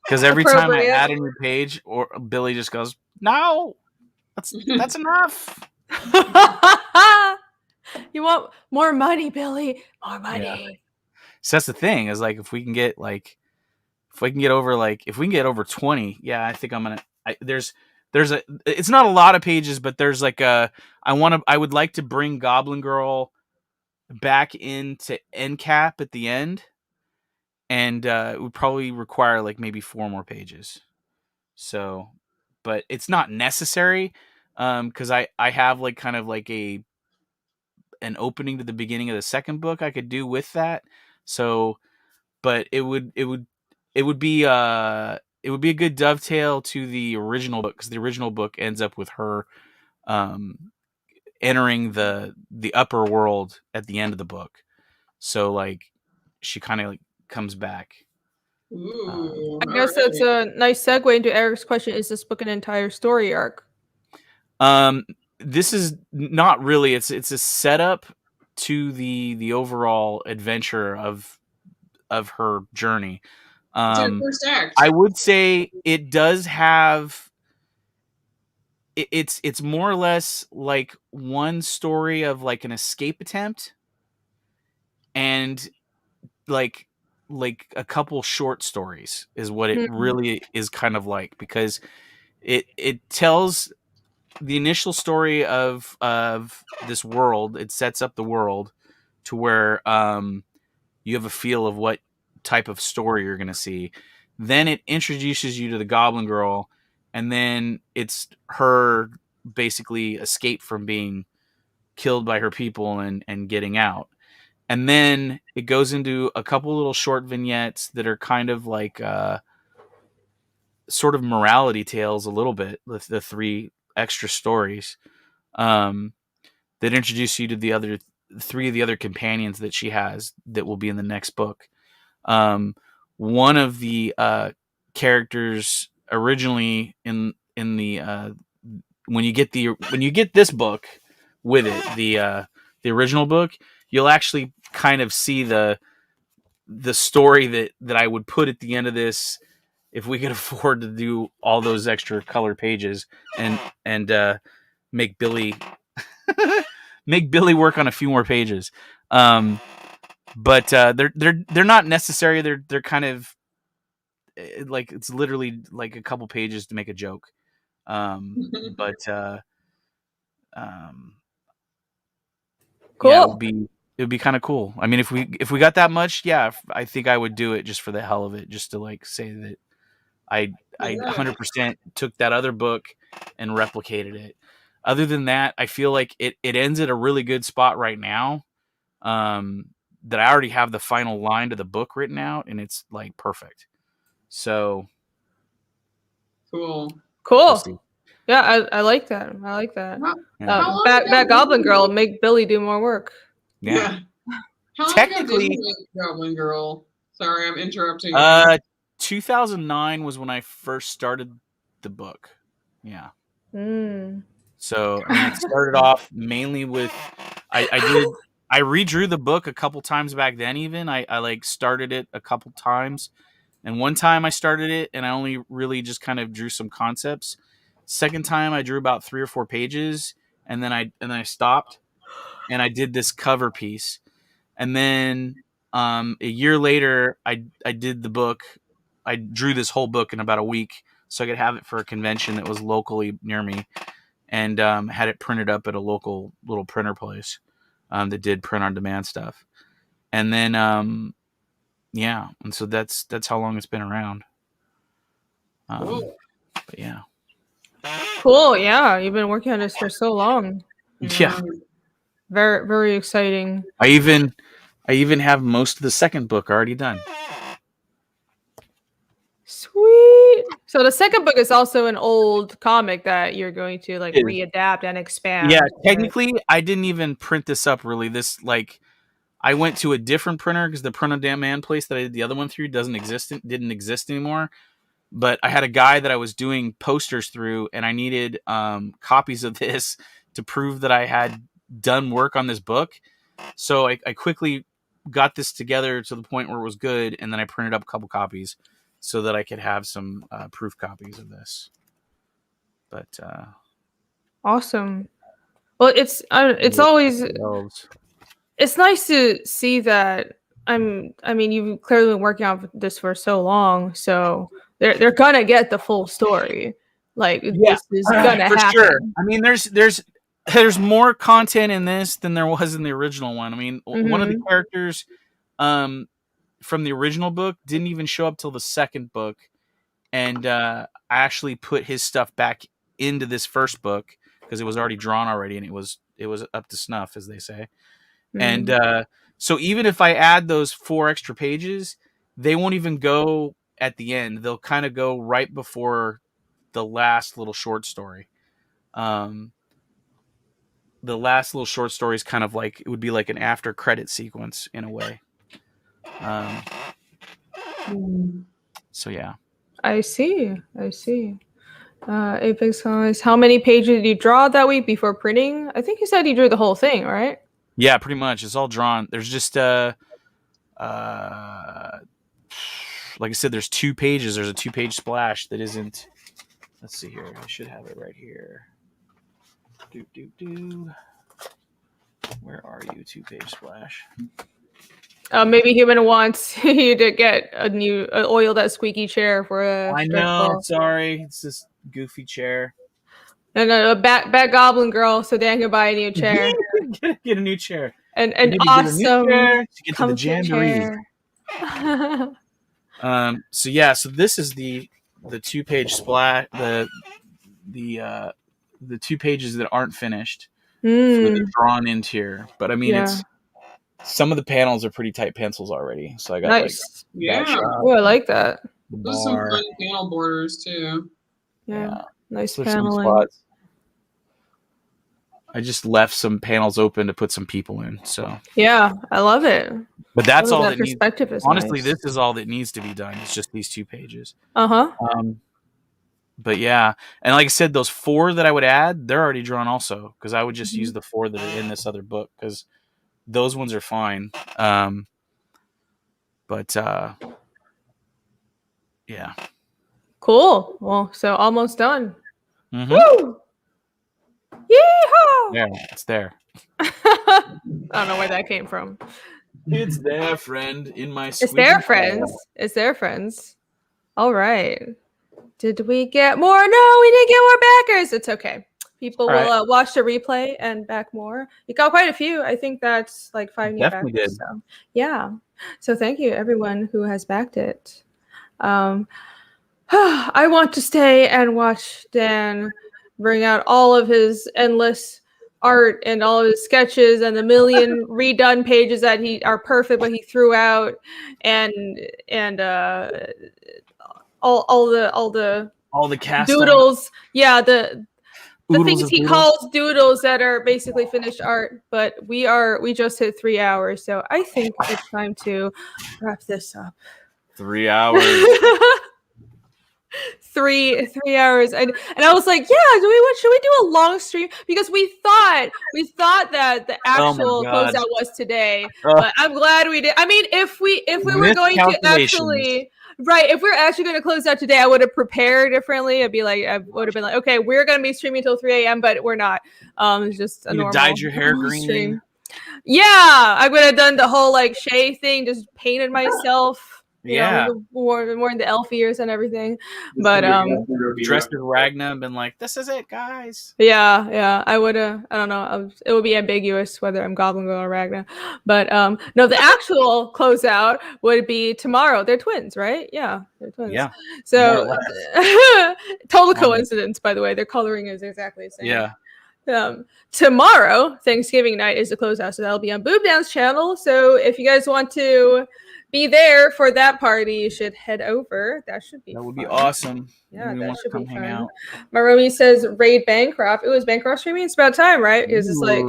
Because every time I add a new page, or Billy just goes, "No, that's enough." You want more money, Billy? More money. Yeah. So that's the thing, is like if we can get over 20, yeah, I think I'm gonna. It's not a lot of pages, but there's like I would like to bring Goblin Girl back into end cap at the end, and it would probably require like maybe 4 more pages. So, but it's not necessary because I have like kind of like an opening to the beginning of the second book I could do with that. So, but it would be a good dovetail to the original book, because the original book ends up with her entering the upper world at the end of the book. So like she kind of like comes back. Ooh, I guess that's a nice segue into Eric's question. Is this book an entire story arc? This is not really. It's a setup to the overall adventure of her journey. First act. I would say it does have. It's more or less like one story of like an escape attempt, and like a couple short stories is what it really is kind of like, because it tells the initial story of this world. It sets up the world to where you have a feel of what type of story you're going to see. Then it introduces you to the Goblin Girl, and then it's her basically escape from being killed by her people and getting out. And then it goes into a couple little short vignettes that are kind of like sort of morality tales a little bit, with the 3 extra stories that introduce you to the other 3 of the other companions that she has that will be in the next book. One of the characters originally in the when you get this book with it, the original book, you'll actually kind of see the story that I would put at the end of this if we could afford to do all those extra colored pages and make Billy work on a few more pages. But they're not necessary. They're kind of like, it's literally like a couple pages to make a joke. But Cool. yeah, it would be kind of cool. I mean, if we got that much, yeah, I think I would do it just for the hell of it, just to like say that I 100% took that other book and replicated it. Other than that, I feel like it ends at a really good spot right now. That I already have the final line to the book written out, and it's like perfect. So Cool. Cool. see. Yeah, I like that. I like that. Yeah. How long Bat ago Goblin did you Girl, make- make Billy do more work. Yeah. How long Technically- ago did you make Goblin Girl? Sorry, I'm interrupting you. 2009 was when I first started the book. Yeah. Mm. So I mean, it started off mainly with I redrew the book a couple times back then. Even I like started it a couple times, and one time I started it and I only really just kind of drew some concepts. Second time I drew about 3 or 4 pages, and then I stopped, and I did this cover piece, and then a year later I did the book. I drew this whole book in about a week so I could have it for a convention that was locally near me, and had it printed up at a local little printer place that did print on demand stuff. And then yeah, and so that's how long it's been around. Cool. But yeah. Cool. Yeah, you've been working on this for so long. Yeah. Very, very exciting. I even have most of the second book already done. Sweet. So the second book is also an old comic that you're going to like It is. readapt and expand. Yeah, right? technically I didn't even print this up really. This, like, I went to a different printer because the print on demand place that I did the other one through didn't exist anymore. But I had a guy that I was doing posters through, and I needed copies of this to prove that I had done work on this book. So I quickly got this together to the point where it was good, and then I printed up a couple copies so that I could have some proof copies of this. But Awesome. Well, it's always it's nice to see that. I mean, you've clearly been working on this for so long, so they're gonna get the full story. Like this is gonna for happen. sure. I mean, there's more content in this than there was in the original one. I mean, one of the characters from the original book didn't even show up till the second book, and I actually put his stuff back into this first book because it was already drawn already, and it was up to snuff, as they say. And so even if I add those 4 extra pages, they won't even go at the end. They'll kind of go right before the last little short story. The last little short story is kind of like, it would be like an after credit sequence in a way. So yeah. I see. Apex Comics. How many pages did you draw that week before printing? I think you said you drew the whole thing, right? Yeah, pretty much. It's all drawn. There's just like I said, there's 2 pages. There's a 2-page splash that isn't. Let's see here. I should have it right here. Where are you? 2-page splash. Maybe Human wants you to get a new oil that squeaky chair for a. I know. Sorry, it's this goofy chair. No, a Bat Goblin Girl, so Dan can buy a new chair. Get a new chair. And awesome. awesome Get to the jamboree. So yeah, so this is the 2-page splash, the 2 pages that aren't finished for the drawn in tier. But I mean, it's some of the panels are pretty tight pencils already. So I got nice. Oh, I like that. Those some fun panel borders too. Yeah. Nice There's some paneling. spots. I just left some panels open to put some people in. So yeah, I love it. But that's all that perspective needs. is Honestly, nice. this is all that needs to be done. It's just these 2 pages. But yeah, and like I said, those 4 that I would add, they're already drawn also, because I would just use the 4 that are in this other book, because those ones are fine. But yeah. Cool. Well, so almost done. Mhm. Woo! Yeehaw! Yeah, it's there. I don't know where that came from. It's their friend in my. It's their friends. It's their friends. All right. Did we get more? No, we didn't get more backers. It's okay. People will watch the replay and back more. You got quite a few. I think that's like 5 new Definitely backers. did. So yeah. So thank you everyone who has backed it. I want to stay and watch Dan bring out all of his endless art and all of his sketches and the million redone pages that are perfect but he threw out and all the cast doodles. Yeah, the Oodles things of he doodles. calls doodles that are basically finished art, but we just hit 3 hours, so I think it's time to wrap this up. 3 hours. 3 hours, and I was like, yeah, should we do a long stream, because we thought that the actual closeout was today, but I'm glad we did. I mean, if we were going to actually if we're actually going to close out today, I would have prepared differently. I would have been like, okay, we're going to be streaming until 3 a.m., but we're not. It's just a normal. You dyed your hair green stream. Yeah, I would have done the whole like Shay thing, just painted myself. You know, more in the elf ears and everything. But dressed as Ragna and been like, this is it, guys. Yeah. I would have. I don't know. It would be ambiguous whether I'm Goblin Girl or Ragna. But no, the actual closeout would be tomorrow. They're twins, right? Yeah, they're twins. Yeah. So total coincidence, by the way. Their coloring is exactly the same. Yeah. Tomorrow, Thanksgiving night, is the closeout, so that'll be on BoobDan's channel. So if you guys want to be there for that party, you should head over. That would be awesome. Yeah, that should be fun. Maromi says raid Bancroft. It was Bancroft streaming. It's about time, right? It's just like,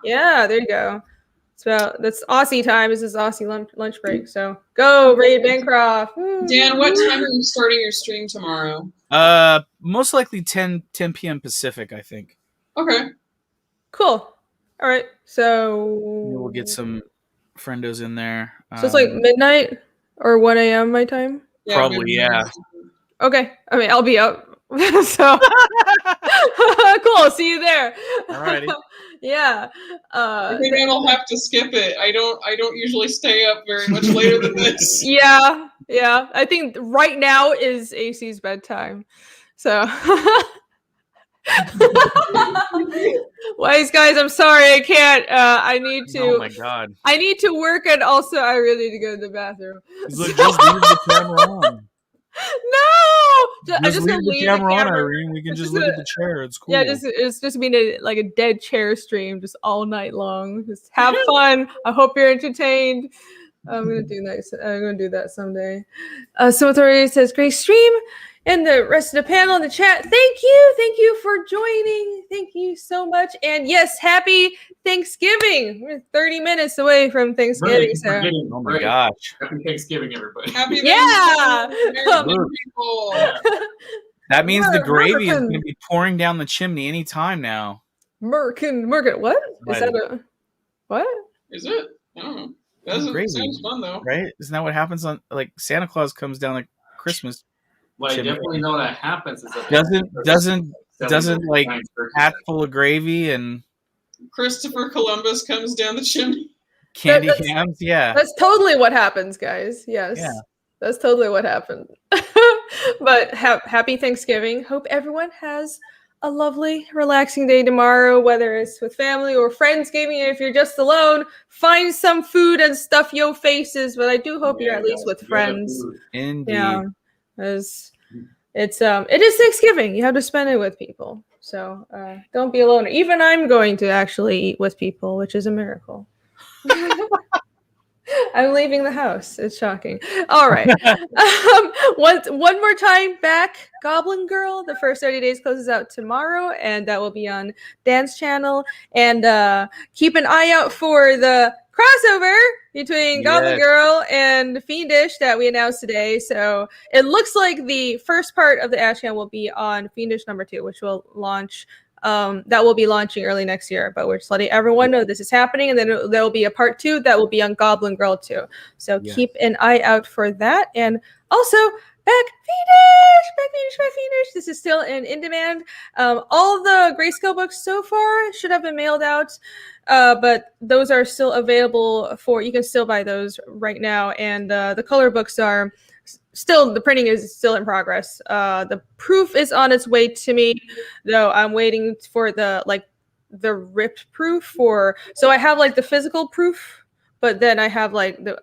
yeah, there you go. That's Aussie time. This is Aussie lunch break. So go raid Bancroft. Dan, what time are you starting your stream tomorrow? Most likely 10 p.m. Pacific, I think. Okay. Cool. All right. So we'll get some friendos in there. So it's like midnight or 1 a.m. my time? Yeah, probably, yeah. Okay. I mean, I'll be up. So cool. See you there. Alrighty. Yeah. I think I'll have to skip it. I don't usually stay up very much later than this. Yeah. I think right now is AC's bedtime. So Wise guys, I'm sorry, I can't. I need to. Oh my god! I need to work, and also I really need to go to the bathroom. Look, just leave the camera on. No, I'm just leave the camera on, Irene. We can just look at the chair. It's cool. Yeah, it's just been a dead chair stream, just all night long. Just have fun. I hope you're entertained. I'm gonna do that. I'm gonna do that someday. Sumatori says, "Great stream." And the rest of the panel in the chat, thank you for joining. Thank you so much. And yes, happy Thanksgiving. We're 30 minutes away from Thanksgiving. Oh my gosh. Happy Thanksgiving, everybody. Happy Thanksgiving, people. That means the gravy is going to be pouring down the chimney anytime now. Merkin, what? Is that a what? Is it? I don't know. That sounds fun though. Right? Isn't that what happens on Santa Claus comes down like Christmas? What I definitely know that happens is that doesn't like hat full of gravy and Christopher Columbus comes down the chimney. Candy hams, yeah. That's totally what happens, guys. Yes. Yeah. That's totally what happened. But happy Thanksgiving. Hope everyone has a lovely, relaxing day tomorrow, whether it's with family or Friendsgiving. If you're just alone, find some food and stuff your faces. But I do hope you're at least with friends. Indeed. Yeah. It is Thanksgiving. You have to spend it with people. So don't be alone. Even I'm going to actually eat with people, which is a miracle. I'm leaving the house. It's shocking. All right. One more time back. Goblin Girl. The first 30 days closes out tomorrow, and that will be on Dan's channel. And keep an eye out for the crossover between Goblin Girl and Fiendish that we announced today. So it looks like the first part of the ARSHOW will be on Fiendish #2, which will launch. That will be launching early next year, but we're just letting everyone know this is happening, and then there will be a part 2 that will be on Goblin Girl too. So keep an eye out for that. And also, Back Fiendish. This is still in demand. All the grayscale books so far should have been mailed out, but those are still available you can still buy those right now. And the color books are still, the printing is still in progress. The proof is on its way to me, though I'm waiting for the ripped proof so I have like the physical proof. But then I have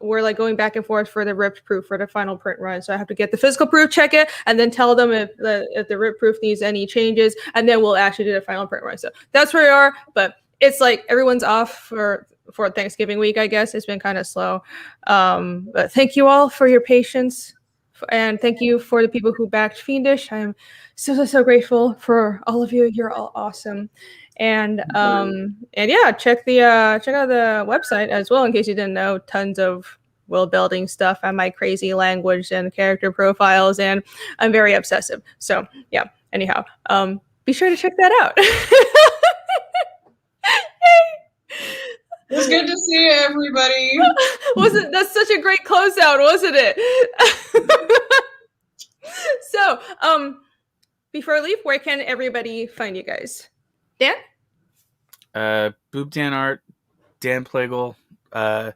we're like going back and forth for the ripped proof for the final print run. So I have to get the physical proof, check it, and then tell them if the ripped proof needs any changes, and then we'll actually do the final print run. So that's where we are. But it's like everyone's off for Thanksgiving week, I guess. It's been kind of slow. But thank you all for your patience. And thank you for the people who backed Fiendish. I'm so grateful for all of you. You're all awesome. And yeah, check out the website as well in case you didn't know. Tons of world building stuff and my crazy language and character profiles, and I'm very obsessive. So yeah. Anyhow, be sure to check that out. It was good to see you, everybody. That's such a great closeout, wasn't it? So, before I leave, where can everybody find you guys? Dan? BoobDan art, Dan Plegel, on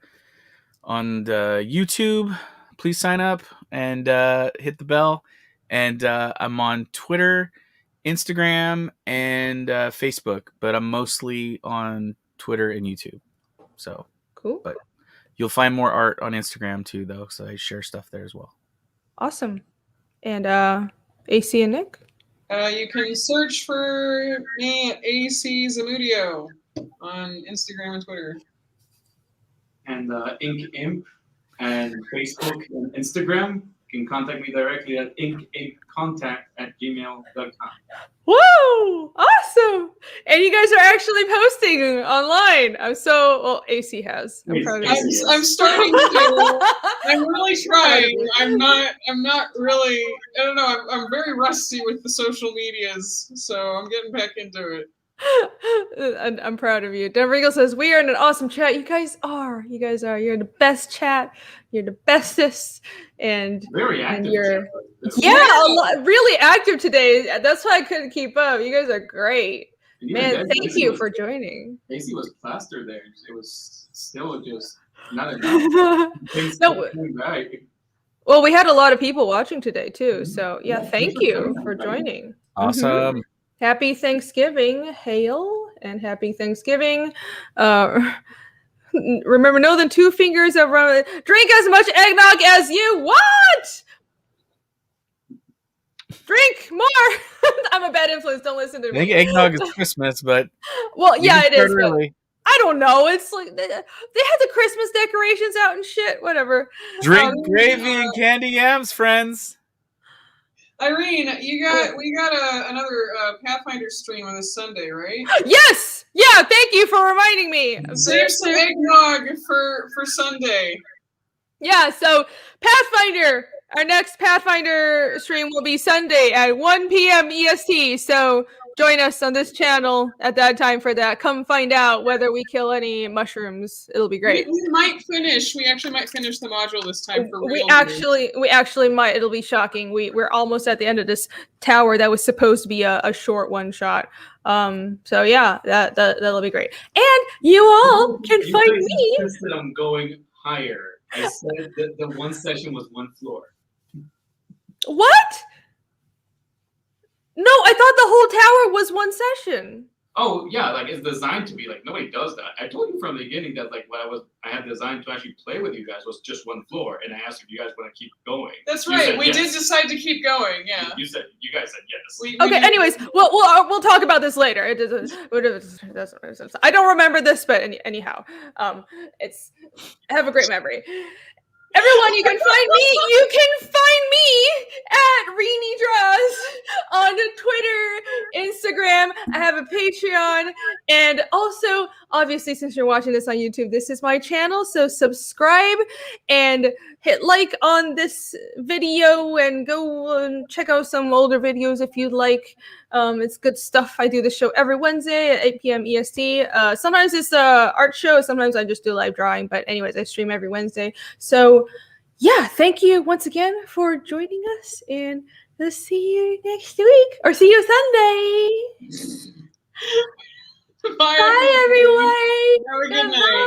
the YouTube. Please sign up and hit the bell. And I'm on Twitter, Instagram, and Facebook, but I'm mostly on Twitter and YouTube. So cool. But you'll find more art on Instagram too, though, so I share stuff there as well. Awesome. And AC and Nick? You can search for me at AC Zamudio on Instagram and Twitter. And Ink Imp and Facebook and Instagram. You can contact me directly at inkimpcontact@gmail.com. Whoa! Awesome! And you guys are actually posting online. AC has. I'm proud of you. I'm starting to. I'm really trying. I'm not really. I don't know. I'm very rusty with the social medias, so I'm getting back into it. I'm proud of you. Dan Plegel says, we are in an awesome chat. You guys are. You're the best chat. You're the bestest. And very active. And you're really active today. That's why I couldn't keep up. You guys are great. Man, thank you for joining. AC was plastered there. It was still just not enough. Well, we had a lot of people watching today too. So yeah, thank you for joining. Awesome. Mm-hmm. Happy Thanksgiving, hail, and happy Thanksgiving. Remember, no than 2 fingers of rum. Drink as much eggnog as you want. Drink more. I'm a bad influence. Don't listen to me. I think eggnog is Christmas, but well, yeah, it is. Early. I don't know. It's like they have the Christmas decorations out and shit. Whatever. Drink gravy and candy yams, friends. Irene, we got another Pathfinder stream on this Sunday, right? Yes. Yeah. Thank you for reminding me. Save some eggnog for Sunday. Yeah. So Pathfinder, our next Pathfinder stream will be Sunday at 1 p.m. EST. So join us on this channel at that time for that. Come find out whether we kill any mushrooms. It'll be great. We actually might finish the module this time for real. We actually might. It'll be shocking. We're almost at the end of this tower that was supposed to be a short one shot. So yeah, that'll be great. And you all can find me. I'm going higher. I said that the one session was 1 floor. What? No, I thought the whole tower was 1 session. Oh yeah, like it's designed to be like nobody does that. I told you from the beginning that like what I had designed to actually play with you guys was just 1 floor, and I asked if you guys want to keep going. That's right. We did decide to keep going. Yeah. You guys said yes. Okay. Anyways, we'll talk about this later. It doesn't I don't remember this, but anyhow, I have a great memory. Everyone, you can find me at Reenie Draws on Twitter, Instagram. I have a Patreon, and also, obviously, since you're watching this on YouTube, this is my channel, so subscribe and hit like on this video and go and check out some older videos if you'd like. It's good stuff. I do the show every Wednesday at 8 p.m. EST. Sometimes it's a art show. Sometimes I just do live drawing. But anyways, I stream every Wednesday. So yeah, thank you once again for joining us, and we'll see you next week, or see you Sunday. Bye, Bye, everyone. Have a good night.